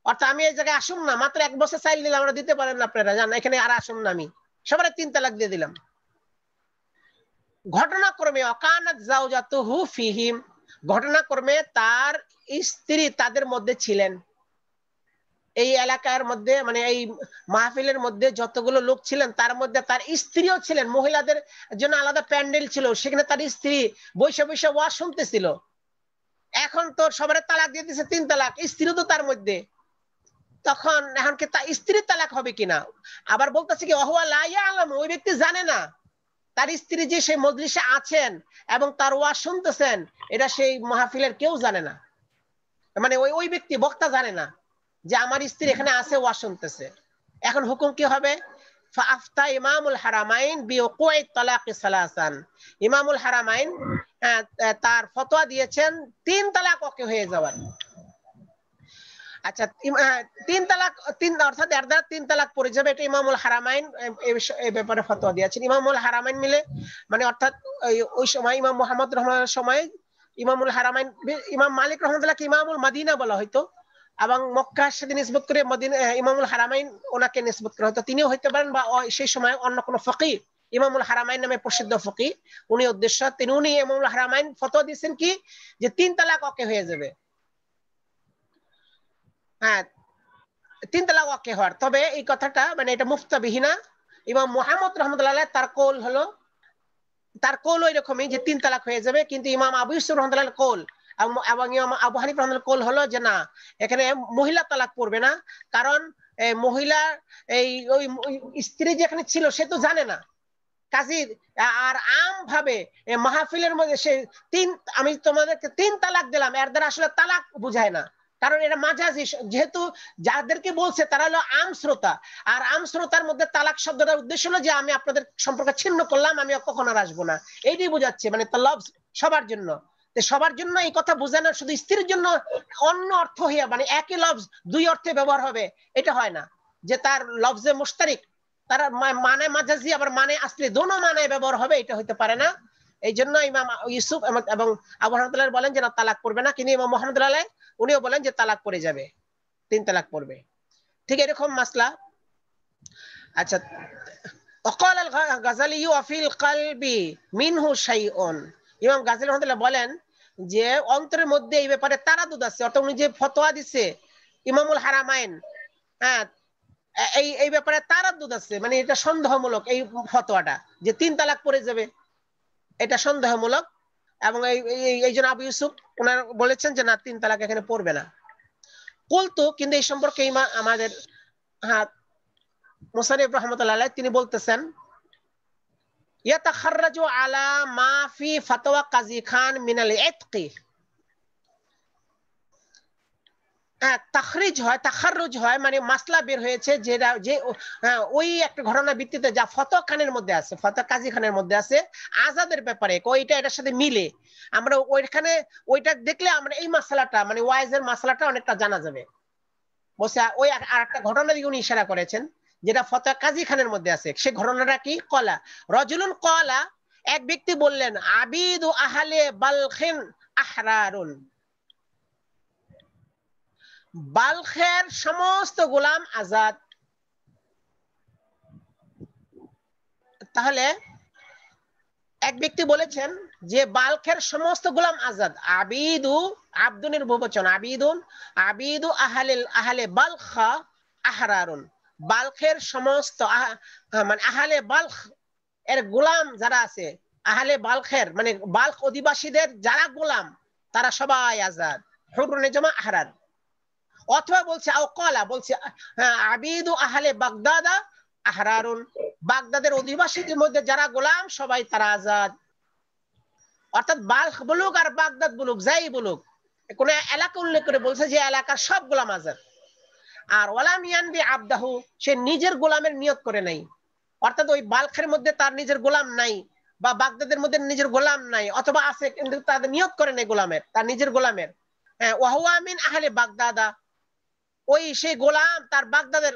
অর্থাৎ আমি এই জায়গায় আসুন না, মাত্র 1 বছর চাইল দিলাম, আমরা দিতে পারেন না আপনারা, জান এখানে আর আসুন না, আমি সবারই 3 তালাক দিয়ে দিলাম। ঘটনাক্রমে অকানাত জাওজাতুহু ফিহিম, ঘটনাক্রমে তার স্ত্রী তাদের মধ্যে ছিলেন। এই এলাকার মধ্যে মানে এই মাহফিলের মধ্যে যতগুলো লোক ছিলেন তার মধ্যে তার স্ত্রীও ছিলেন। মহিলাদের জন্য আলাদা প্যান্ডেল ছিল, সেখানে তার স্ত্রী বসে বসে ওয়াজ শুনতেছিল। এখন তো সবার তালাক দিয়ে দিয়েছে 3 তালাক, স্ত্রী তো তার মধ্যে। তখন এখন কি তার স্ত্রীর তালাক হবে কিনা? আবার বলতেছে কি ওহুয়া লা ইয়ালামু, ওই ব্যক্তি জানে না তার স্ত্রী যে সেই মজলিসে আছেন এবং তার ওয়াজ শুনতেছেন, এটা সেই মাহফিলের কেউ জানে না। মানে ওই ব্যক্তি বক্তা জানে না যে আমার স্ত্রী এখানে আছে ওয়াজ শুনতেছে। এখন হুকুম কি হবে? ফাআফতা ইমামুল হারামাইন বিউকুই তালাকি সালাসান, ইমামুল হারামাইন তার ফতোয়া দিয়েছেন 3 তালাক ওকে হয়ে যাওয়ার। আচ্ছা 3 তালাক, 3 অর্থাৎ এর দ্বারা 3 তালাক পড়ে যাবে, এটা ইমামুল হারামাইন এই ব্যাপারে ফতোয়া দিয়েছেন। ইমামুল হারামাইন মিলে মানে অর্থাৎ ওই সময় ইমাম মুহাম্মদ রহমানের সময় ইমামুল হারামাইন, ইমাম মালিক রহমাতুল্লাহকে ইমামুল মদিনা বলা হয়তো, এবং মক্কার সাথে নিসবত করে মদিনা ইমামুল হারামাইন ওনাকে নিসবত করা হতো। তিনিও হইতে পারেন বা সেই সময় অন্য কোনো ফকিহ ইমামুল হারামাইন নামে প্রসিদ্ধ ফকিহ, উনি উদ্দেশ্য উনি ইমামুল হারামাইন ফতোয়া দিয়েছেন কি যে 3 তালাক ওকে হয়ে যাবে। হ্যাঁ 3 তালাক ওকে হওয়ার, তবে এই কথাটা মানে এটা মুফতাবিহিনা। ইমাম মুহাম্মদ রাহমাতুল্লাহ তার কৌল হলো, তার কৌল এরকমই যে 3 তালাক হয়ে যাবে, কিন্তু ইমাম আবু ইউসুফ রাহমাতুল্লাহ কৌল এবং ইমাম আবু হানিফা রাহমাতুল্লাহ কৌল হলো যে না, এখানে মহিলা তালাক পড়বে না, কারণ মহিলা এই ওই স্ত্রী যেখানে ছিল সে তো জানে না। কাজী আর আম ভাবে মাহফিলের মধ্যে সে আমি তোমাদেরকে 3 তালাক দিলাম, এর দ্বারা আসলে তালাক বুঝায় না, কারণ এটা মাজাজি। যেহেতু যাদেরকে বলছে তারা হলো আম শ্রোতা, আর আম শ্রোতার মধ্যে তালাক শব্দটার উদ্দেশ্য হলো যে আমি আপনাদের সম্পর্ক ছিন্ন করলাম, আমি কখনো আর আসবো না, এইটাই বোঝাচ্ছে। মানে তার লফজ সবার জন্য, সবার জন্য এই কথা বোঝানো, শুধু স্ত্রীর জন্য অন্য অর্থ হইয়া মানে একই লফজ 2 অর্থে ব্যবহার হবে, এটা হয় না। যে তার লফজে মুশতারিক, তার মানে মাজাজি আবার মানে আসলে দোনো মানে ব্যবহার হবে, এটা হইতে পারে না। এই জন্য ইমাম ইউসুফ এবং আবু হানিফা বলেন যে না তালাক পড়বে না, কিন্তু ইমাম মুহাম্মদ উনিও বলেন যে তালাক পড়ে যাবে, 3 তালাক পড়বে। ঠিক এরকম মাসলা। আচ্ছা وقال الغزالي وفي القلب منه شيء, ইমাম গাজালি রাহমাতুল্লাহ বলেন যে অন্তরের মধ্যে এই ব্যাপারে তারাদুদ আছে, অর্থাৎ উনি যে ফতোয়া দিছে ইমামুল হারামাইন, হ্যাঁ এই ব্যাপারে তারাদুদ আছে, মানে এটা সন্দেহমূলক এই ফতোয়াটা যে 3 তালাক পড়ে যাবে, এটা সন্দেহমূলক। এবং এই জন্য আবু ইউসুফ ওনার বলেছেন যে না 3 তালাক এখানে পড়বে না। কুলতু, কিন্তু এই সম্পর্কে আমাদের মুসানিফ রাহমাতুল্লাহ আলাইহি তিনি বলতেছেন ইয়াতাখাররাজু আলা মা ফি ফাতওয়া কাজী খান মিনাল ইতকি, তাখরিজ হয়, তাখাররুজ হয়, মানে মাসলা বের হয়েছে যেটা যে ওই একটা ঘটনা ভিত্তিতে যা ফতোয়া খানের মধ্যে আছে, ফতোয়া কাজী খানের মধ্যে আছে আজাদের ব্যাপারে, ওইটা এটার সাথে মিলে আমরা ওইখানে ওইটা দেখলে আমরা এই মাসলাটা মানে ওয়াইজের মাসলাটা অনেকটা জানা যাবে। বলছে ওই আরেকটা ঘটনা দিয়ে উনি ইশারা করেছেন যেটা ফতোয়া কাজী খানের মধ্যে আছে। সে ঘটনাটা কি? কলা রজুলুন কলা, এক ব্যক্তি বললেন আবিদু আহলে বালখিন আহরারুন, বালখের সমস্ত গোলাম আজাদ। তাহলে এক ব্যক্তি বলেছেন যে বালখের সমস্ত গোলাম আজাদ, আবিদু আব্দুনের বহুবচন, আবিদু আহলে বালখা আহরারুন, বালখের সমস্ত মানে আহলে বালখ এর গোলাম যারা আছে, আহলে বালখের মানে বালখ অধিবাসীদের যারা গোলাম তারা সবাই আজাদ, হুরুন জামা আহরার। অথবা বলছে আওকালা, বলছে আবিদু আহলে বাগদাদা আহরারুন, বাগদাদের অধিবাসীদের মধ্যে যারা গোলাম সবাই তারা আজাদ। অর্থাৎ বালখ বলুক আর বাগদাদ বলুক, যাই বলুক, কোন এলাকা উল্লেখ করে বলছে যে এলাকার সব গোলাম আজাদ। আর ওয়ালাম ইয়ানবি আবদাহু, সে নিজের গোলামের নিয়ত করে নাই, অর্থাৎ ওই বালখের মধ্যে তার নিজের গোলাম নাই বা বাগদাদের মধ্যে নিজের গোলাম নাই, অথবা আছে কিন্তু তাদের নিয়ত করে নাই গোলামের, তার নিজের গোলামের। ওয়াহুয়া মিন আহলে বাগদাদা, ওই সেই গোলাম তার বাগদাদের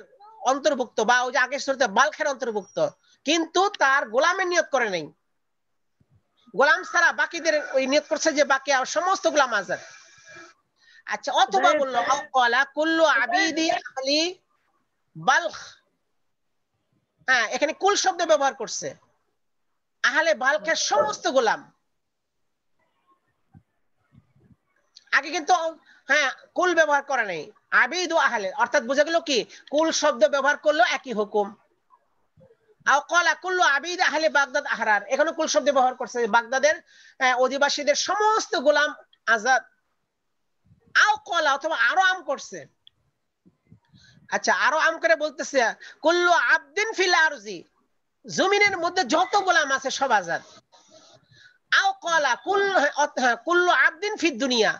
অন্তর্ভুক্ত, বা ওই যে আগের সূরাতে বালখের অন্তর্ভুক্ত, কিন্তু তার গোলামের নিয়ত করে নেই। গোলাম ছাড়া বাকিদের ওই নিয়ত করছে যে বাকি আর সমস্ত গোলাম আজাদ। আচ্ছা, অথবা বললো আওকালা কুল্লু আবিদি আহলি বালখ, হ্যাঁ এখানে কুল শব্দ ব্যবহার করছে, আহলে বালখের সমস্ত গোলাম। আগে কিন্তু হ্যাঁ কুল ব্যবহার করে নাই, আবিদ ও আহলে, অর্থাৎ বোঝা গেল কি কুল শব্দ ব্যবহার করলো একই হুকুম। আওকালা কুল্লু আবিদ আহলে বাগদাদ আহরার, এখানে কুল শব্দ ব্যবহার করছে, বাগদাদের অধিবাসীদের সমস্ত গোলাম আজাদ। আওকালা অথবা আরো আম করছে। আচ্ছা, আরো আম করে বলতেছে কুল্লু আবদিন ফিল আরজি, জমিনের মধ্যে যত গোলাম আছে সব আজাদ। আওকালা কুল্লু আবদিন ফিদ দুনিয়া,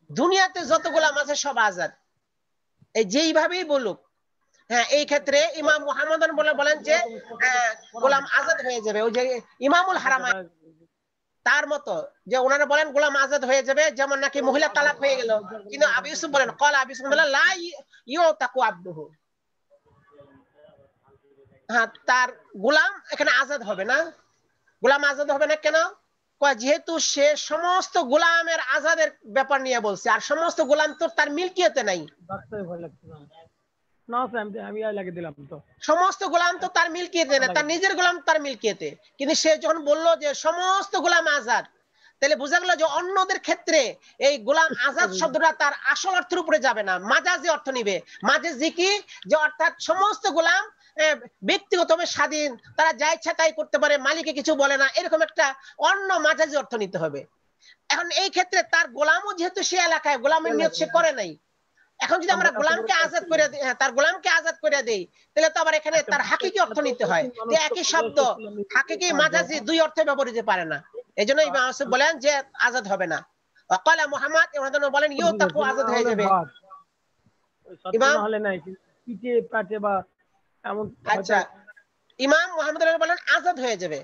দুনিয়াতে যত গোলাম আছে সব আজাদ। এই যেইভাবেই বলুক, হ্যাঁ এই ক্ষেত্রে ইমাম মুহাম্মদ বলেন যে গোলাম আজাদ হয়ে যাবে। ওই যে ইমামুল হারামাইন তার মতো যে ওনারা বলেন গোলাম আজাদ হয়ে যাবে, যেমন নাকি মহিলা তালাক হয়ে গেল, কিন্তু আবু ইউসুফ বলেন ক্বালা আবু ইউসুফ বলেন লা ইউতাকু আবদুহু, হ্যাঁ তার গোলাম এখানে আজাদ হবে না। গোলাম আজাদ হবে না কেন? যেহেতু সে সমস্ত গোলামের আজাদের ব্যাপার নিয়ে বলছে, আর সমস্ত গোলাম তো তার মিলকিয়তে নাই। সমস্ত গোলাম তো তার মিলকিয়তে না, তার নিজের গোলাম তার মিলকিয়তে। কিন্তু সে যখন বললো যে সমস্ত গোলাম আজাদ, তাহলে বোঝা গেল যে অন্যদের ক্ষেত্রে এই গোলাম আজাদ শব্দটা তার আসল অর্থের উপরে যাবে না, মাজাজি অর্থ নিবে। মাজাজি কি? যে অর্থাৎ সমস্ত গোলাম ব্যক্তিগতভাবে স্বাধীন, তারা যা ইচ্ছা তাই করতে পারে, মালিকে কিছু বলে না, এরকম একটা অন্য মাজাজি অর্থ নিতে হবে। এখন এই ক্ষেত্রে তার গোলামও যেহেতু সে এলাকায় গোলামের নিয়ত সে করে নাই, এখন যদি আমরা গোলামকে আজাদ করে দিই, তার গোলামকে আজাদ করে দেই, তাহলে তো আবার এখানে তার হাকিকি অর্থ নিতে হয়। যে একই শব্দ হাকিকি মাজাজি দুই অর্থে ব্যবহৃত হতে পারে না। এই জন্য ইমাম আসিফ বলেন যে আজাদ হবে না। ওয়াকালা মুহাম্মদ ইমাম বলেন ইউতাকু, আজাদ হয়ে যাবে। ইমাম হলে নাই পিঠে পাটে বা এমন, আচ্ছা ইমাম মুহাম্মদ বলেন আজাদ হয়ে যাবে।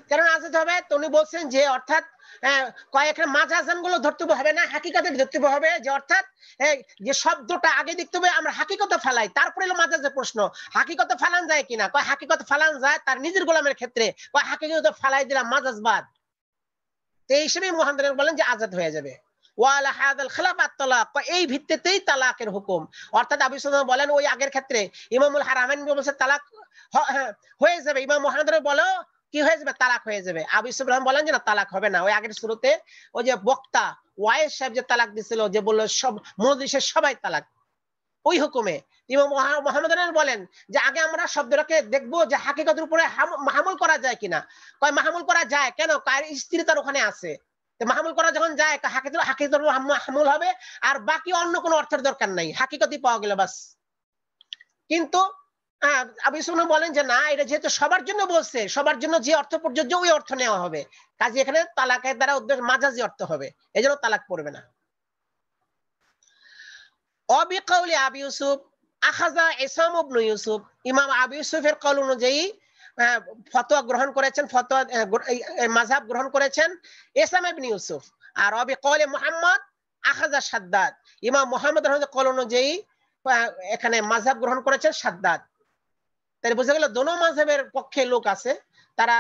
কারণ আজাদ হবে তো উনি বলছেন যে অর্থাৎ কয়েকটা মাজাজান গুলো ধরতে হবে না, হাকিকাতে ধরতে হবে। যে অর্থাৎ যে শব্দটা আগে দেখতে হবে আমরা হাকিকতে ফেলাই, তারপরে হলো মাজাজের প্রশ্ন হাকিকতে ফেলান যায় কিনা। কয় হাকিকতে ফেলান যায় তার নিজের গোলামের ক্ষেত্রে, কয় হাকিকতে ফেলাই দিলাম মাজাজ বাদ। তো এই হিসেবে মুহাম্মদ বলেন যে আজাদ হয়ে যাবে। ওয়ালা হাদাল খিলাফ আত-তালাক, এই ভিত্তিতেই তালাকের হুকুম। অর্থাৎ আবু সুফিয়ান বলেন ওই আগের ক্ষেত্রে ইমামুল হারামাইন বলেছে তালাক হয়ে যাবে, ইমাম মুহাম্মদ বলো কি হয়ে যাবে, তালাক হয়ে যাবে। আবু সুফিয়ান বলেন যে না তালাক হবে না। ওই আগের শুরুতে ওই যে বক্তা ওয়াইস সাহেব যে তালাক দিছিল, যে বললো সব মজলিসের সবাই তালাক, ওই হুকুমে ইমাম মুহাম্মদ বলেন যে আগে আমরা শব্দটাকে দেখবো যে হাকিকতের উপরে মাহমুল করা যায় কিনা। কয় মাহমুল করা যায় কেন? কার স্ত্রী তার ওখানে আছে, মাহমুল করা যখন যায় হাকিকত মাহমুল হবে, আর বাকি অন্য কোনো অর্থের দরকার নাই, হাকিকতই পাওয়া গেল বাস। কিন্তু আবু সুফিয়ান বলেন যে না, এটা যেহেতু সবার জন্য বলছে, সবার জন্য যে অর্থ প্রযোজ্য ওই অর্থ নেওয়া হবে, কাজে এখানে তালাকের দ্বারা উদ্দেশ্য মাজাজি অর্থ হবে, এজন্য তালাক পড়বে না। অবিকাউলি আবু ইউসুফ আখাযা ইসাম ইবনে ইউসুফ, ইমাম আবু ইউসুফের কওল অনুযায়ী ফতোয়া গ্রহণ করেছেন, ফতোয়া মাযহাব গ্রহণ করেছেন ইসাম ইবনে ইউসুফ। আর অবিকাউলি মুহাম্মদ আখাযা শাদ্দাদ, ইমাম মুহাম্মদ রাহিমাহুল্লাহ কওল অনুযায়ী এখানে মাযহাব গ্রহণ করেছেন শাদ্দাদ। তাহলে বোঝা গেল দোনো মাযহাবের পক্ষে লোক আছে, তারা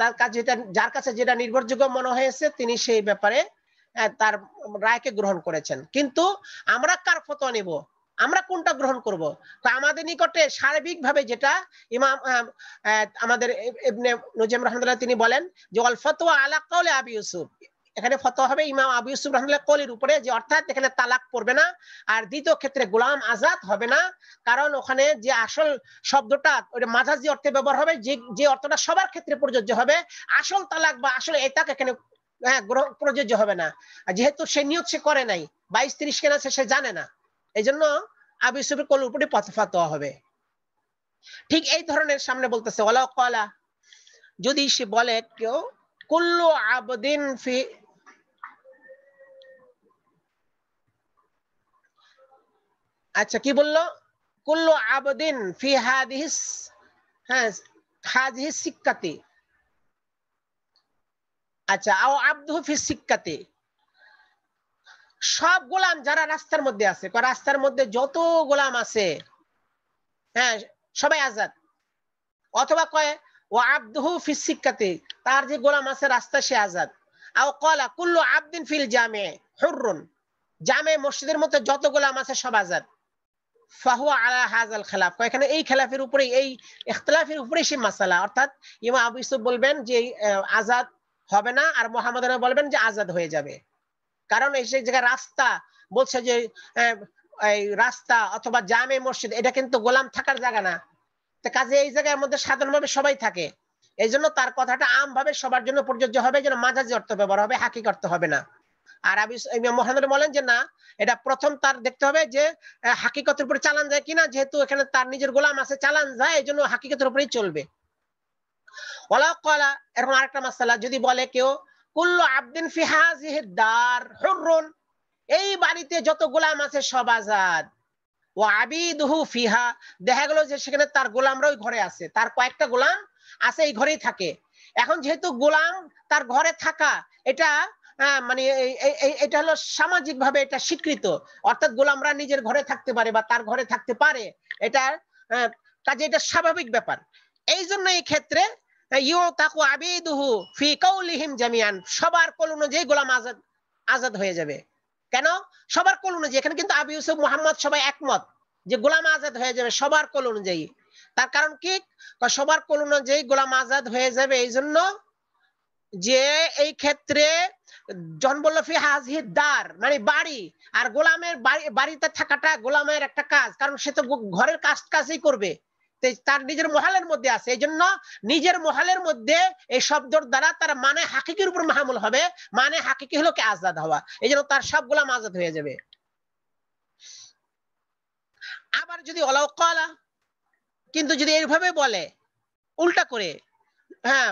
তার কাছে যার কাছে যেটা নির্ভরযোগ্য মনে হয়েছে তিনি সেই ব্যাপারে তার রায়কে গ্রহণ করেছেন। কিন্তু আমরা কার ফতোয়া নেব, আমরা কোনটা গ্রহণ করব? আমাদের নিকটে সার্বিকভাবে যেটা ইমাম আমাদের ইবনে নুজাইম রাহমাতুল্লাহ তিনি বলেন যে ওয়াল ফতোয়া আলা কাউলি আবি ইউসুফ, এখানে ফতোয়া হবে ইমাম আবু ইউসুফ রাহমাতুল্লাহ কওলের উপরে, যে অর্থাৎ এখানে তালাক পড়বে না। আর দ্বিতীয় ক্ষেত্রে গোলাম আজাদ হবে না, কারণ ওখানে যে আসল শব্দটা ওটা মাজাজি অর্থে ব্যবহার হবে, যে অর্থটা সবার ক্ষেত্রে প্রযোজ্য হবে। আসল তালাক বা আসল এতাক এখানে প্রযোজ্য হবে না, যেহেতু সে নিয়ত সে করে নাই, 22-30 কেন সে জানে না, এই জন্য আবু ইউসুফের কওলের উপরে ফতোয়া হবে। ঠিক এই ধরনের সামনে বলতেছে ওয়ালা ক্বালা, যদি সে বলে কেউ কুল্লু আবদিন ফি, আচ্ছা কি বললো, কুল্লু আবদিন ফি হাদিহিস, হ্যাঁ হাদিহিস সিক্কাতি, আচ্ছা আও আবদুহু ফি সিক্কাতি, সব গোলাম যারা রাস্তার মধ্যে আছে, রাস্তার মধ্যে যত গোলাম আছে হ্যাঁ সবাই আজাদ, অথবা কয় ও আব্দুহু ফিস সিক্কাতি, তার যে গোলাম আছে রাস্তা সে আজাদ। আও ক্বালা কুল্লু আবদিন ফিল জামে হুররুন, জামে মসজিদের মধ্যে যত গোলাম আছে সব আজাদ। ফাহুয়া আলা হাযাল খিলাফ, এখানে এই খিলাফের উপরে, এই ইখতিলাফের উপরে সেই মাসালা, অর্থাৎ ইমাম আবু ইউসুফ বলবেন যে আজাদ হবে না, আর মুহাম্মদ বলবেন যে আজাদ হয়ে যাবে। কারণ এই জায়গায় রাস্তা বলছে যে এই রাস্তা অথবা জামে মসজিদ এটা কিন্তু গোলাম থাকার জায়গা না, কাজে এই জায়গার মধ্যে সাধারণভাবে সবাই থাকে, এই জন্য তার কথাটা আমভাবে সবার জন্য প্রযোজ্য হবে, যেন মাজাজি অর্থ ব্যবহার হবে, হাকিক অর্থ হবে না। আর মুহাম্মদ বলেন যে না, এটা প্রথম তার দেখতে হবে যে হাকিকতের উপরে চালান যায় কিনা, যেহেতু এখানে তার নিজের গোলাম আছে চালান যায়, এই জন্য হাকিকতের উপরেই চলবে। ওয়ালা ক্বালা, এরকম আরেকটা মাসালা, যদি বলে কেউ কুল্লু আবদিন ফি হাযিহিদ দার হুররুন, এই বাড়িতে যত গোলাম আছে সব আজাদ, ওয়া আবিদুহু ফিহা, দেখা গেল যে সেখানে তার গোলামরা ওই ঘরে আছে, তার কয়েকটা গোলাম আছে এই ঘরেই থাকে। এখন যেহেতু গোলাম তার ঘরে থাকা, এটা মানে এটা হলো সামাজিক ভাবে এটা স্বীকৃত, অর্থাৎ গোলামরা নিজের ঘরে থাকতে পারে বা তার ঘরে থাকতে পারে, এটা কাজে এটা স্বাভাবিক ব্যাপার। এই জন্য এই ক্ষেত্রে ইউতাকু আবিদুহু ফি কাউলিহিম জামিআন, সবার কল অনুযায়ী গোলাম আজাদ আজাদ হয়ে যাবে। কেন? সবার কল অনুযায়ী, এখানে কিন্তু আবু ইউসুফ মুহাম্মদ সবাই একমত যে গোলাম আজাদ হয়ে যাবে সবার কল অনুযায়ী। তার কারণ কি? সবার কল অনুযায়ী গোলাম আজাদ হয়ে যাবে এই জন্য যে এই ক্ষেত্রে জন বলল ফি হাযিহিদ দার মানে বাড়ি, আর গোলামের বাড়িতে থাকাটা গোলামের একটা কাজ, কারণ সে তো ঘরের কাজই করবে, তার নিজের মহলের মধ্যে আছে, এই জন্য নিজের মহলের মধ্যে এই শব্দর দ্বারা তার মানে হাকিকির উপর মাহমুল হবে, মানে হাকিকি হলো কি আজাদ হওয়া, এই জন্য তার সব গোলাম আজাদ হয়ে যাবে। আবার যদি ওয়ালাউ ক্বালা, কিন্তু যদি এইভাবে বলে উল্টা করে, হ্যাঁ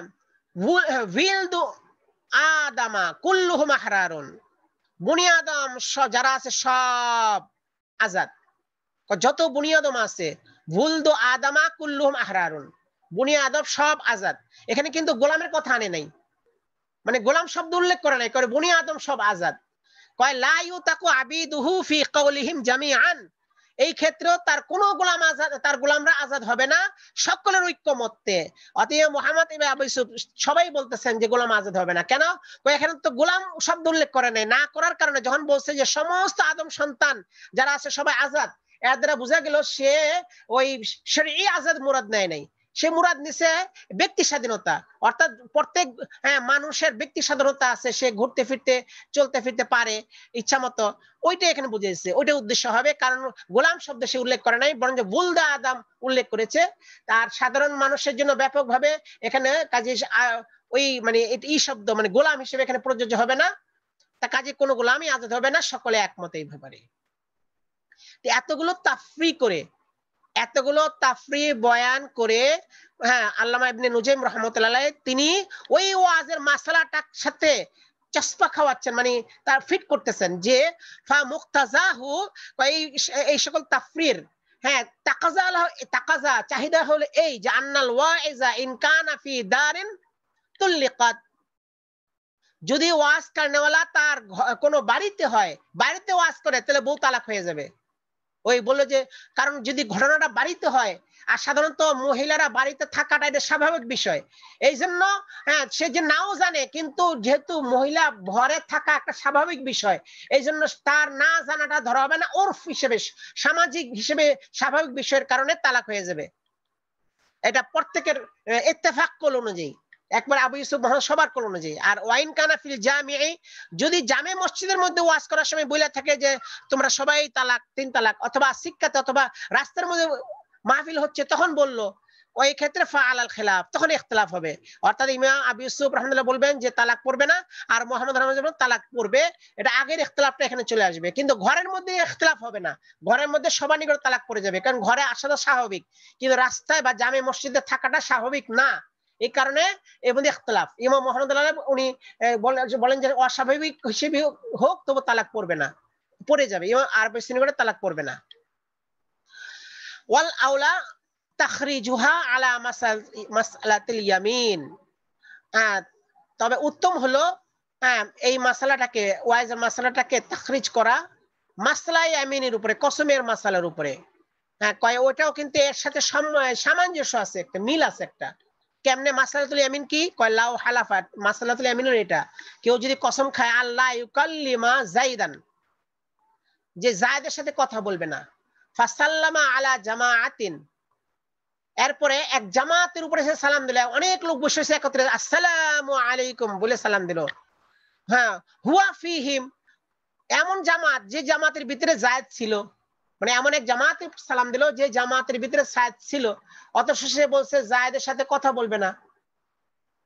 উইলদু আদামা কুল্লুহুম আহরারুন, বনি আদম যারা আছে সব আজাদ, যত বনি আদম আছে উলদু আদামা কুল্লুহুম আহরারুন, বনি আদম সব আজাদ, এখানে কিন্তু গোলামের কথা আনে নাই, মানে গোলাম শব্দ উল্লেখ করে নাই, করে বনি আদম সব আজাদ। কয় লা ইউতাকু আবিদুহু ফি কাউলিহিম জামিআন, এই ক্ষেত্রেও তার কোনো গোলাম আজাদ, তার গোলামরা আজাদ হবে না সকলের ঐক্যমত্যে। অতএব মুহাম্মদ ইবনে আবু ইউসুফ সবাই বলতেছেন যে গোলাম আজাদ হবে না। কেন? এখানে তো গোলাম শব্দ উল্লেখ করে নাই, না করার কারণে যখন বলছে যে সমস্ত আদম সন্তান যারা আছে সবাই আজাদ, এর দ্বারা বোঝা গেল সে ওই শরঈ আজাদ মুরাদ নেয় নাই, সে মুরাদ নিছে ব্যক্তি স্বাধীনতা, অর্থাৎ প্রত্যেক মানুষের ব্যক্তি স্বাধীনতা আছে, সে ঘুরতে ফিরতে চলতে ফিরতে পারে ইচ্ছা মতো, ওইটা এখানে বুঝেছে, ওইটা উদ্দেশ্য হবে। কারণ গোলাম শব্দ সে উল্লেখ করে নাই, বরং বুলদা আদম উল্লেখ করেছে, তার সাধারণ মানুষের জন্য ব্যাপকভাবে এখানে কাজে ওই মানে এই শব্দ মানে গোলাম হিসেবে এখানে প্রযোজ্য হবে না, তা কাজে কোনো গোলামই আজাদ হবে না, সকলে একমত এই ব্যাপারে। এতগুলো তাফরি করে, এতগুলো তাফরি বয়ান করে, হ্যাঁ আল্লামা ইবনে নুজাইম রাহমাতুল্লাহ তিনি ওই ওয়াজের মাসালাটার সাথে চসপা খাওয়াচ্ছেন, মানে তার ফিট করতেছেন যে ফা মুক্তাজাহু, এই সকল তাফরির হ্যাঁ তাকাজা চাহিদা হলো এই যে আন্নাল ওয়াইজা ইন কানা ফি দারিন তুল্লিকাত, যদি ওয়াজ করনেওয়ালা তার কোনো বাড়িতে হয়, বাড়িতে ওয়াজ করে তাহলে বউ তালাক হয়ে যাবে। ওই বললো যে কারণ যদি ঘটনাটা বাড়িতে হয়, আর সাধারণত মহিলারা বাড়িতে থাকাটা এটা স্বাভাবিক বিষয়, এই জন্য হ্যাঁ সে যে নাও জানে, কিন্তু যেহেতু মহিলা ঘরে থাকা একটা স্বাভাবিক বিষয়, এই জন্য তার না জানাটা ধরা হবে না, ওরফ হিসেবে সামাজিক হিসেবে স্বাভাবিক বিষয়ের কারণে তালাক হয়ে যাবে, এটা প্রত্যেকের ইত্তেফাক কল অনুযায়ী, একবার আবু ইউসুফ সবার কল অনুযায়ী। আর ওয়াইন কানা ফিল জামিই, যদি জামে মসজিদের মধ্যে ওয়াজ করার সময় বলে থাকে যে তোমরা সবাই তালাক, 3 তালাক, অথবা শিক্ষাতে অথবা রাস্তার মধ্যে মাহফিল হচ্ছে তখন বললো, ওই ক্ষেত্রে ফাআলাল খিলাফ, তখন ইখতিলাফ হবে, অর্থাৎ ইমাম আবু ইউসুফ রাহমাতুল্লাহ বলবেন যে তালাক পড়বে না, আর মুহাম্মদ রাহমাতুল্লাহ তালাক পড়বে, এটা আগের ইখতিলাফটা এখানে চলে আসবে। কিন্তু ঘরের মধ্যে ইখতিলাফ হবে না, ঘরের মধ্যে সবার নিকট তালাক পড়ে যাবে, কারণ ঘরে আসাটা স্বাভাবিক, কিন্তু রাস্তায় বা জামে মসজিদে থাকাটা স্বাভাবিক না, এই কারণে এর মধ্যে ইখতিলাফ। ইমাম মুহাম্মদ উনি বলেন যে অস্বাভাবিক হিসেবে হোক তবু তালাক পড়বে না, পড়ে যাবে, আর বেশি করে তালাক পড়বে না। ওয়াল আউলা তাখরিজুহা আলা মাসআলাতিল ইয়ামিন, তবে উত্তম হলো এই মাসালাটাকে, ওয়াইজের মাসালাটাকে তাখরিজ করা মাসলা ইয়ামিনের উপরে, কসমের মাসালার উপরে, হ্যাঁ কয় ওটাও কিন্তু এর সাথে সামঞ্জস্য আছে, একটা মিল আছে একটা। কেমনে মাসলাতুল ইয়ামিন কি কয় লাউ হালাফাত, মাসলাতুল ইয়ামিনের এটা কেউ যদি কসম খায় আল্লাহ ইউকাল্লিমা যাইদান, যে যায়েদের সাথে কথা বলবে না, ফাসাল্লামা আলা জামাআতিন, এরপরে এক জামাতের উপরে সে সালাম দিল, অনেক লোক বসে আছে একত্রে, আসসালামু আলাইকুম বলে সালাম দিল। হ্যাঁ হুয়া ফিহিম, এমন জামাত যে জামাতের ভিতরে যায়েদ ছিল, মানে এমন এক জামাতে সালাম দিল যে জামাতের ভিতরে যায়েদ ছিল, অথচ সে বলছে যায়েদের সাথে কথা বলবে না,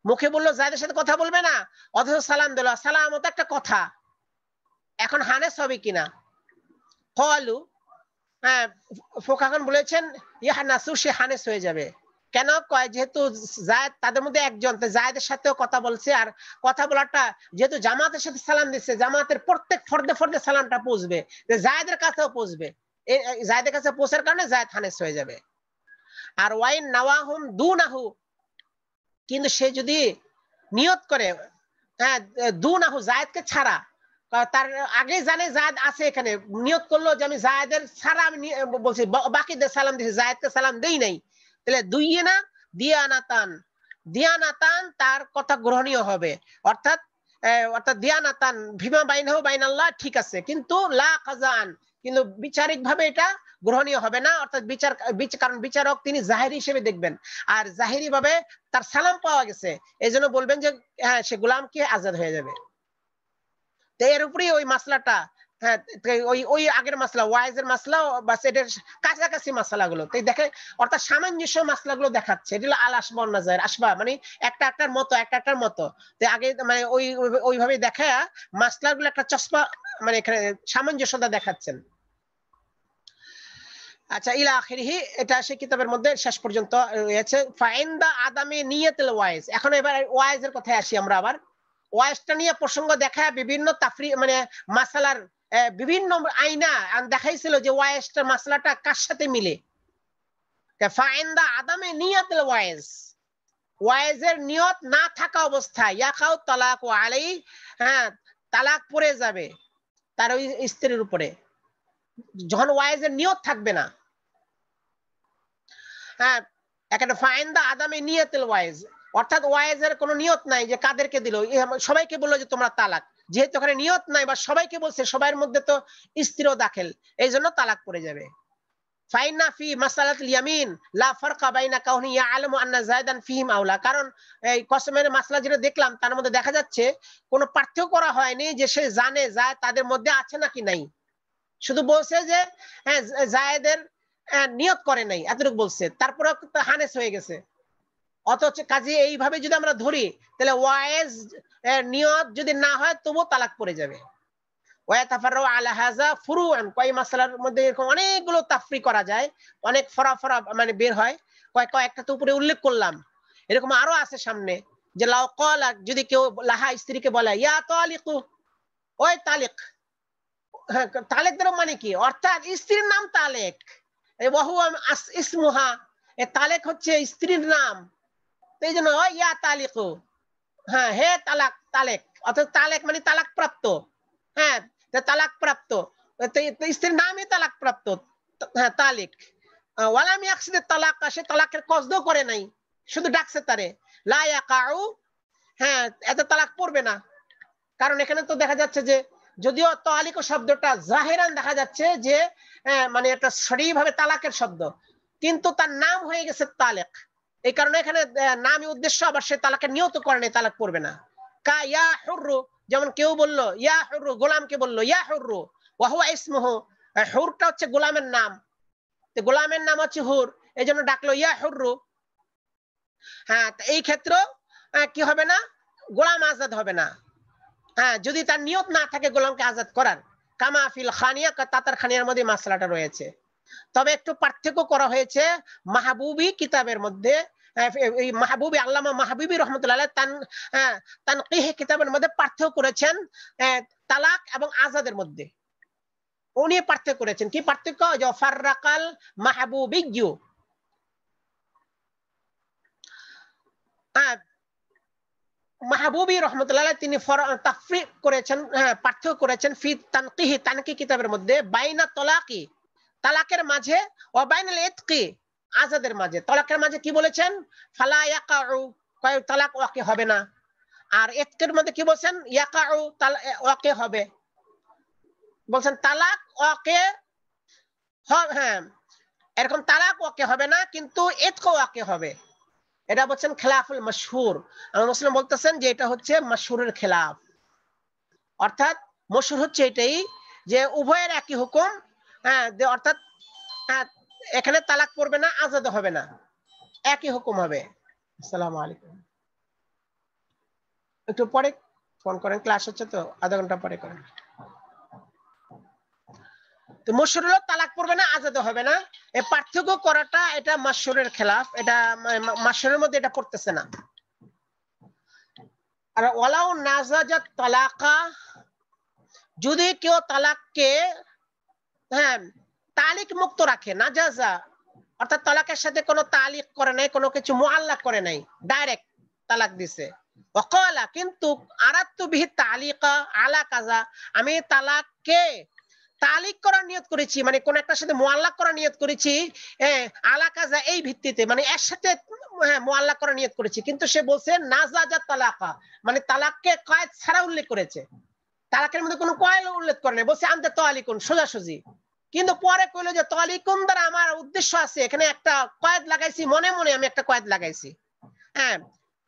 মুখে বললো যায়েদের সাথে কথা বলবে না, অথচ সালাম দিল। সালাম তো একটা কথা, এখন হানেস হবে কিনা? কলু, হ্যাঁ ফোকাখন বলেছেন ইয়াহানাসু, সে হানেস হয়ে যাবে। কেন কয় যেহেতু যায়েদ তাদের মধ্যে একজন, যায়েদের সাথেও কথা বলছে, আর কথা বলাটা যেহেতু জামাতের সাথে সালাম দিচ্ছে, জামাতের প্রত্যেক ফর্দে ফর্দে সালামটা পৌঁছবে, যায়েদের কাছেও পৌঁছবে, যায়েদের কাছে পৌঁছার কারণে যায়েদ হানেস হয়ে যাবে। আর ওয়াইন নাওয়াহুম দুনাহু, কিন্তু সে যদি নিয়ত করে, হ্যাঁ দুনাহু যায়েদকে ছাড়া, তার আগে জানে যায়েদ আছে এখানে, নিয়ত করলো যে আমি যায়েদের ছাড়া আমি বলছি বাকিদের সালাম দিছি, যায়েদকে সালাম দেই নাই, তাহলে দুইয়ে না দিয়ানাতান, দিয়ানাতান তার কথা গ্রহণীয় হবে। অর্থাৎ দিয়ানাতান ভিমা বাইনাহু বাইনাল্লাহ, ঠিক আছে, কিন্তু লা কাজান, কিন্তু বিচারিক ভাবে এটা গ্রহণীয় হবে না। অর্থাৎ কারণ বিচারক তিনি জাহেরি হিসেবে দেখবেন, আর জাহেরি ভাবে তার সালাম পাওয়া গেছে, এই জন্য বলবেন যে হ্যাঁ সে গোলামকে আজাদ হয়ে যাবে। তো এর উপরেই ওই মাসলাটা, হ্যাঁ ওই আগের মাসলা ওয়াইজের মাসলা বা এটার কাছাকাছি মাসলাগুলো তো দেখে, অর্থাৎ সামঞ্জস্য মাসলাগুলো দেখাচ্ছে। এটা আল আসবা নাজায়ের, আসবা মানে একটা একটার মতো, একটা একটার মতো। তো আগে মানে ওইভাবে দেখা মাসলাগুলো একটা চশমা, মানে এখানে সামঞ্জস্যতা দেখাচ্ছেন। আচ্ছা ইলা আখিরিহি, এটা সেই কিতাবের মধ্যে শেষ পর্যন্ত রয়েছে। ফাইন্দা আদামি নিয়াতুল ওয়াইজ, এখন এবার ওয়াইজের কথায় আসি আমরা আবার। ওয়াইজটা নিয়ে প্রসঙ্গ দেখা বিভিন্ন তাফরি মানে মাসালার বিভিন্ন আইনা দেখাইছিল যে ওয়াইজটার মাসলাটা কার সাথে মিলে। ফাইন্দা আদামি নিয়াতুল ওয়াইজ, ওয়াইজের নিয়ত না থাকা অবস্থায় ইয়াকাউ তালাকু আলাইহি, হ্যাঁ তালাক পড়ে যাবে তার ওই স্ত্রীর উপরে, যখন ওয়াইজের নিয়ত থাকবে না। হ্যাঁ একটা ফাইন্দা আদামি নিয়াতুল ওয়াইজ, অর্থাৎ ওয়াইজের কোনো নিয়ত নাই যে কাদেরকে দিল, সবাইকে বললো যে তোমরা তালাক, যেহেতু ওখানে নিয়ত নাই বা সবাইকে বলছে, সবার মধ্যে তো স্ত্রীও দাখিল, এই জন্য তালাক পড়ে যাবে। ফাইনা ফি মাসালাতুল ইয়ামিন লা ফারকা বাইনা কাউনি ইয়ালামু আন্না যায়দান ফিহিম আউলা, কারণ এই কসমের মাসলা যেটা দেখলাম তার মধ্যে দেখা যাচ্ছে কোনো পার্থক্য করা হয়নি যে সে জানে যায় তাদের মধ্যে আছে নাকি নাই, শুধু বলছে যে হ্যাঁ যায়েদের নিয়ত করে নাই এতটুকু বলছে, তারপরে হানেস হয়ে গেছে। অথচ কাজে এইভাবে যদি আমরা ধরি তাহলে ওয়াইজ নিয়ত যদি না হয় তবুও তালাক পড়ে যাবে। ওয়াতাফাররু আলা হাযা ফুরুআন, কয় মাসলার মধ্যে এরকম অনেকগুলো তাফরি করা যায়, অনেক ফরা মানে বের হয়। কয়েকটা তো উপরে উল্লেখ করলাম, এরকম আরো আছে সামনে। যে লাউ ক্বালা, যদি কেউ লাহা স্ত্রীকে বলে ইয়া তালিকু, ওই তালিক, তালেকদের মানে কি, অর্থাৎ স্ত্রীর নাম তালেক, ওয়াহু ইসমুহা, তালেক হচ্ছে স্ত্রীর নাম, এই জন্য ইয়া তালিকু, হ্যাঁ হে তালাক, তালেক, অর্থাৎ তালেক মানে তালাক প্রাপ্ত, হ্যাঁ তালাক প্রাপ্ত, স্ত্রীর নামই তালাক প্রাপ্ত, হ্যাঁ তালিক। ওয়ালাম ইয়াকসিদ তালাক, সে তালাকের কসদও করে নাই, শুধু ডাকছে তারে, লা ইয়াকাউ, হ্যাঁ এত তালাক পড়বে না। কারণ এখানে তো দেখা যাচ্ছে যে যদিও তালিক শব্দটা জাহিরান দেখা যাচ্ছে যে মানে একটা সঠিকভাবে তালাকের শব্দ, কিন্তু তার নাম হয়ে গেছে তালেক, এই কারণে এখানে নামই উদ্দেশ্য, আবার সে তালাকের নিয়ত করে নাই, তালাক পড়বে না। কা ইয়া হুররু, যেমন কেউ বললো ইয়া হুররু, গোলামকে বললো ইয়া হুররু, ওয়া হুয়া ইসমুহু, হুরটা হচ্ছে গোলামের নাম, তো গোলামের নাম হচ্ছে হুর, এই জন্য ডাকলো ইয়া হুররু। হ্যাঁ এই ক্ষেত্রে কি হবে না, গোলাম আজাদ হবে না, হ্যাঁ যদি তার নিয়ত না থাকে গোলামকে আজাদ করার। কামা ফিল খানিয়া, তাতার খানিয়ার মধ্যে মাসলাটা রয়েছে। তবে একটু পার্থক্য করা হয়েছে মাহবুবী কিতাবের মধ্যে, এই মাহবুবী আল্লামা মাহবুবী রহমতুল্লাহ আলাইহি তানকিহ কিতাবের মধ্যে পার্থক্য করেছেন তালাক এবং আজাদের মধ্যে। উনি পার্থক্য করেছেন, কি পার্থক্য, যে ফাররাকাল মাহবুবিয়্যু, মাহবুবী রহমতুল্লাহ আলাইহি তিনি তাফরিক করেছেন, পার্থক্য করেছেন ফি তানকিহ, তানকিহ কিতাবের মধ্যে বাইনা তালাকি, তালাকের মাঝে ওয়া বাইনাল ইতকি আজাদের মাঝে। তালাকের মাঝে কি বলেছেন? ফালা ইয়াকাউ, কয় তালাক ওয়াকি হবে না। আর ইতকের মধ্যে কি বলেছেন? ইয়াকাউ, ওয়াকি হবে। বলছেন তালাক ওয়াকি, হ্যাঁ এরকম তালাক ওয়াকি হবে না, কিন্তু ইতক ওয়াকি হবে। এটা বলছেন খেলাফুল মাশহুর। আর মুসলিম বলতেছেন যে এটা হচ্ছে মাশহুরের খেলাফ। অর্থাৎ মশহুর হচ্ছে এটাই যে উভয়ের একই হুকুম, হ্যাঁ, অর্থাৎ এখানে তালাক পড়বে না, আজাদ হবে না, একই হুকুম হবে। আসসালামু আলাইকুম। একটু পরে ফোন করেন, ক্লাস হচ্ছে তো, আধা ঘন্টা পরে করেন। তো মশহুর হলো তালাক পড়বে না, আজাদ হবে না। এই পার্থক্য করাটা এটা মাশহুরের খেলাফ, এটা মাশহুরের মধ্যে এটা পড়তেছে না। আর ওয়ালাউ নাজাজাত তালাকা, যদি কেউ তালাককে হ্যাঁ তালিক মুক্ত রাখে, নাজাজা অর্থাৎ তালাকের সাথে কোনো তালিক করে নাই, কোনো কিছু মুআল্লাক করে নাই, ডাইরেক্ট তালাক দিছে। ওয়াকালা, কিন্তু আরাদতু বিহি তালিকা আলা কাজা, আমি তালাককে তালিক করার নিয়ত করেছি, মানে কোন একটা সাথে মুআল্লাক করার নিয়ত করেছি, আলা কাজা এই ভিত্তিতে, মানে এর সাথে মুআল্লাক করার নিয়ত করেছি। কিন্তু সে বলছে নাজাজাত তালাকা, মানে তালাককে কয়েদ ছাড়া উল্লেখ করেছে, তালাকের মধ্যে কোনো কয়েদ উল্লেখ করে নাই, বলছে আনতে তালিকুন, সোজাসুজি। কিন্তু পরে কইলো যে তালিকুন দ্বারা আমার উদ্দেশ্য আছে, এখানে একটা কয়েদ লাগাইছি, মনে মনে আমি একটা কয়েদ লাগাইছি। হ্যাঁ,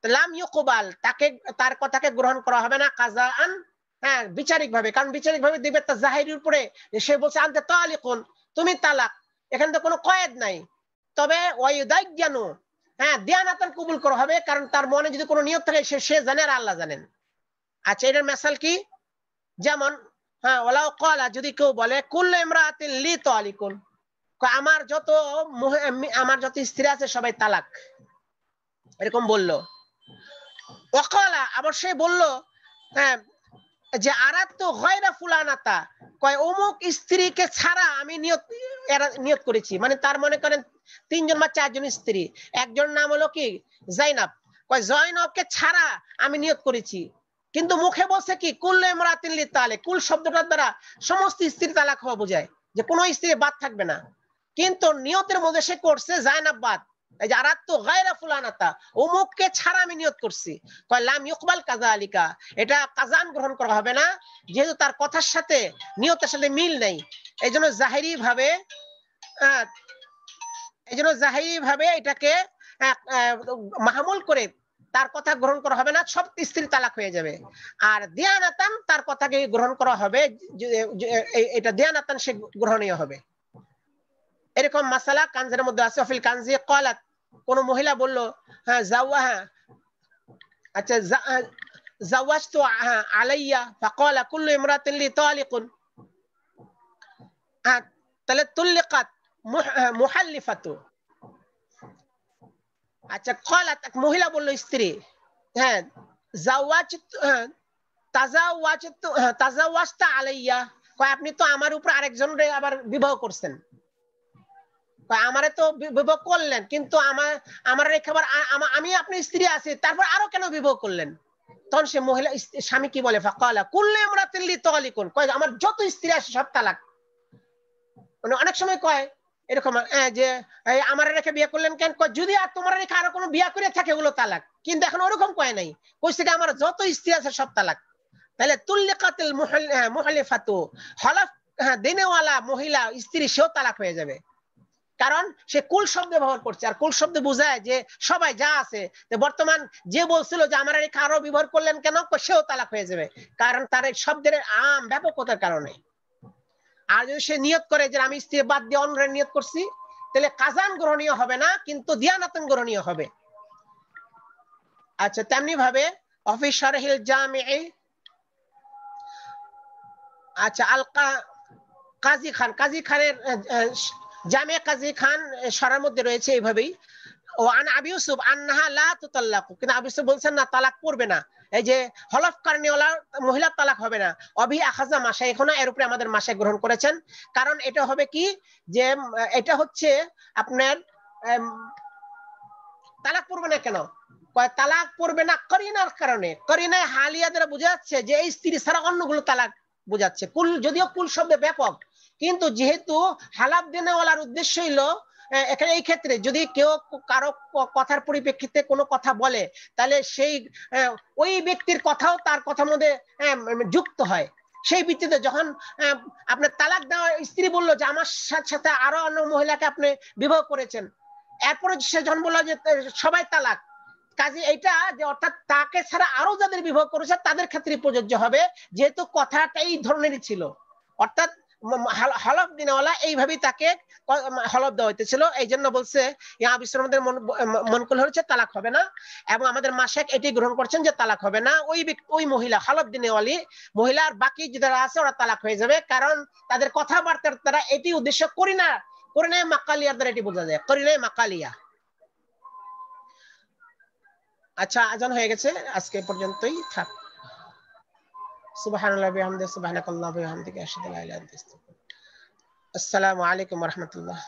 লাম ইউকবাল, তাকে তার কথাকে গ্রহণ করা হবে না কাজাআন, হ্যাঁ বিচারিক ভাবে, কারণ বিচারিক ভাবে দিবে তার জাহিরের উপরে, সে বলছে আনতে তালিকুন, তুমি তালাক, এখানে তো কোনো কয়েদ নাই। তবে ওয়াইদাইয়ানু, হ্যাঁ দিয়ানাতান কবুল করা হবে, কারণ তার মনে যদি কোনো নিয়ত থাকে সে জানে আর আল্লাহ জানেন। আচ্ছা, এটার মিসাল কি? যেমন হ্যাঁ ওয়ালাউ ক্বালা, যদি কেউ বলে কুল্লু ইমরাতিন লি তালিকুন, আমার যত স্ত্রী আছে সবাই তালাক, এরকম বললো। ওয়াকালা, আবার সে বললো হ্যাঁ যে আরাদতু গায়রা ফুলানাতা, কয় অমুক স্ত্রীকে ছাড়া আমি নিয়ত করেছি, মানে তার মনে করেন 3 জন বা 4 জন স্ত্রী, একজন নাম হলো কি জাইনাব, কয় জয়নবকে ছাড়া আমি নিয়ত করেছি, কিন্তু মুখে বলছে কি কুল্লু ইমরাতিন লি তালিক, কুল শব্দটার দ্বারা সমস্ত স্ত্রী তালাক হওয়া বোঝায়, যে কোনো স্ত্রী বাদ থাকবে না, কিন্তু নিয়তের মধ্যে সে করছে জাইনাব বাদ, এই যে আরাদতু গায়রা ফুলানাতা, অমুককে ছাড়া আমি নিয়ত করছি, কয় লাম ইউকবাল কাযালিকা, এটা কাজান গ্রহণ করা হবে না, যেহেতু তার কথার সাথে নিয়তের সাথে মিল নেই। এইজন্য জাহিরি ভাবে এটাকে মাহমুল করে তার কথা গ্রহণ করা হবে না, সব স্ত্রী তালাক হয়ে যাবে। আর দিয়ানাতান, তার কথাকে গ্রহণ করা হবে, এটা দিয়ানাতান সে গ্রহণীয় হবে। এরকম মাসালা কানজের মধ্যে আছে। ফিল কানজি ক্বালাত, কোন মহিলা বলল হ্যাঁ জাওয়াহা, আচ্ছা জাওয়াজতু আলাইয়া ফাকালা কুল্লু ইমরাতিন লি তালিকুন, তাহলে তুল্লিকাত মুহাল্লিফাতু। আচ্ছা ক্বালাত, এক মহিলা বলল স্ত্রী, হ্যাঁ তাজাওয়াজতা আলাইয়া, কয় আপনি তো আমার উপর আরেকজনরে আবার বিবাহ করছেন, আমারে তো বিবাহ করলেন, কিন্তু আমার রেখে আবার আমি আপনার স্ত্রী আছি, তারপর আরো কেন বিবাহ করলেন? তখন সে মহিলা স্বামী কি বলে? ফাকালা কুল্লু ইমরাতিন লি তালিকুন, কয় আমার যত স্ত্রী আছে সব তালাক। মানে অনেক সময় কয় এরকম যে আমার রেখে বিয়ে করলেন কেন, যদি আর তোমার রেখে আরো কোনো বিয়ে করে থাকে ওগুলো তালাক, কিন্তু এখন ওরকম কয় নাই, কইছে কি আমার যত স্ত্রী আছে সব তালাক। তাহলে তুল্লিকাতিল মুহাল্লিফাতু, হলফ দেনেওয়ালা মহিলা স্ত্রী সেও তালাক হয়ে যাবে, কারণ সে কুল শব্দ ব্যবহার করছে, আর কুল শব্দ বোঝায় যে সবাই যা আছে। বর্তমান যে বলছিল যে আমার রেখে আরো ব্যবহার করলেন কেন, সেও তালাক হয়ে যাবে, কারণ তার এই শব্দের আম ব্যাপকতার কারণে। আর যদি সে নিয়ত করে যে আমি স্ত্রী বাদ দিয়ে অন্যের নিয়ত করছি, তাহলে কাজান গ্রহণীয় হবে না, কিন্তু দিয়ানাতান গ্রহণীয় হবে। আচ্ছা, তেমনি ভাবে অফি শারহিল জামিঈ, আচ্ছা কাজী খানের জামিয়া কাজী খান শরার মধ্যে রয়েছে এইভাবেই, ও আন আবি ইউসুফ আনহা লা তুতাল্লাকু, কিন্তু আবি ইউসুফ বলছেন না তালাক পড়বে না, এই যে হলফ কারণেওয়ালা মহিলা তালাক হবে না। অবি আখাযা মাশাইখুনা, এর উপরে আমাদের মাশাইখ গ্রহণ করেছেন, কারণ এটা হবে কি যে এটা হচ্ছে আপনার তালাক পড়বে না কেন, কয় তালাক পড়বে না করিনার কারণে, করিনায় হালিয়া দ্বারা বোঝা যাচ্ছে যে এই স্ত্রী ছাড়া অন্যগুলো তালাক বোঝাচ্ছে। কুল যদিও কুল শব্দে ব্যাপক, কিন্তু যেহেতু হালাফ দেনেওয়ালার উদ্দেশ্য হইলো এখানে এই ক্ষেত্রে যদি কেউ কারো কথার পরিপ্রেক্ষিতে কোনো কথা বলে তাহলে সেই ওই ব্যক্তির কথাও তার কথার মধ্যে যুক্ত হয়। সেই ভিত্তিতে যখন আপনার তালাক দেওয়া স্ত্রী বললো যে আমার সাথে আরো অন্য মহিলাকে আপনি বিবাহ করেছেন, এরপরে সে যখন বললো যে সবাই তালাক, কাজে এইটা যে অর্থাৎ তাকে ছাড়া আরো যাদের বিবাহ করেছে তাদের ক্ষেত্রে প্রযোজ্য হবে, যেহেতু কথাটা এই ধরনেরই ছিল। অর্থাৎ হলফ দিনওয়ালা এইভাবেই তাকে হলফ দেওয়া হইতেছিল। এই জন্য বলছে আমাদের মনকুল হচ্ছে তালাক হবে না, এবং আমাদের মাশায়েখ এটি গ্রহণ করছেন যে তালাক হবে না। ওই মহিলা হলফ দিনওয়ালি মহিলার বাকি যারা আছে ওরা তালাক হয়ে যাবে, কারণ তাদের কথাবার্তার দ্বারা এটি উদ্দেশ্য করিনা মাকালিয়ার দ্বারা এটি বোঝা যায়, করিনা মাকালিয়া। আচ্ছা, আজান হয়ে গেছে, আজকে পর্যন্তই থাক। সুবহানাল্লাহি ওয়া বিহামদিহি সুবহানাকাল্লাহু ওয়া বিহামদিকা আশহাদু আল্লা ইলাহা ইল্লা আনতা আস্তাগফিরুকা ওয়া আতুবু ইলাইক। আসসালামু আলাইকুম ওয়া রাহমাতুল্লাহ।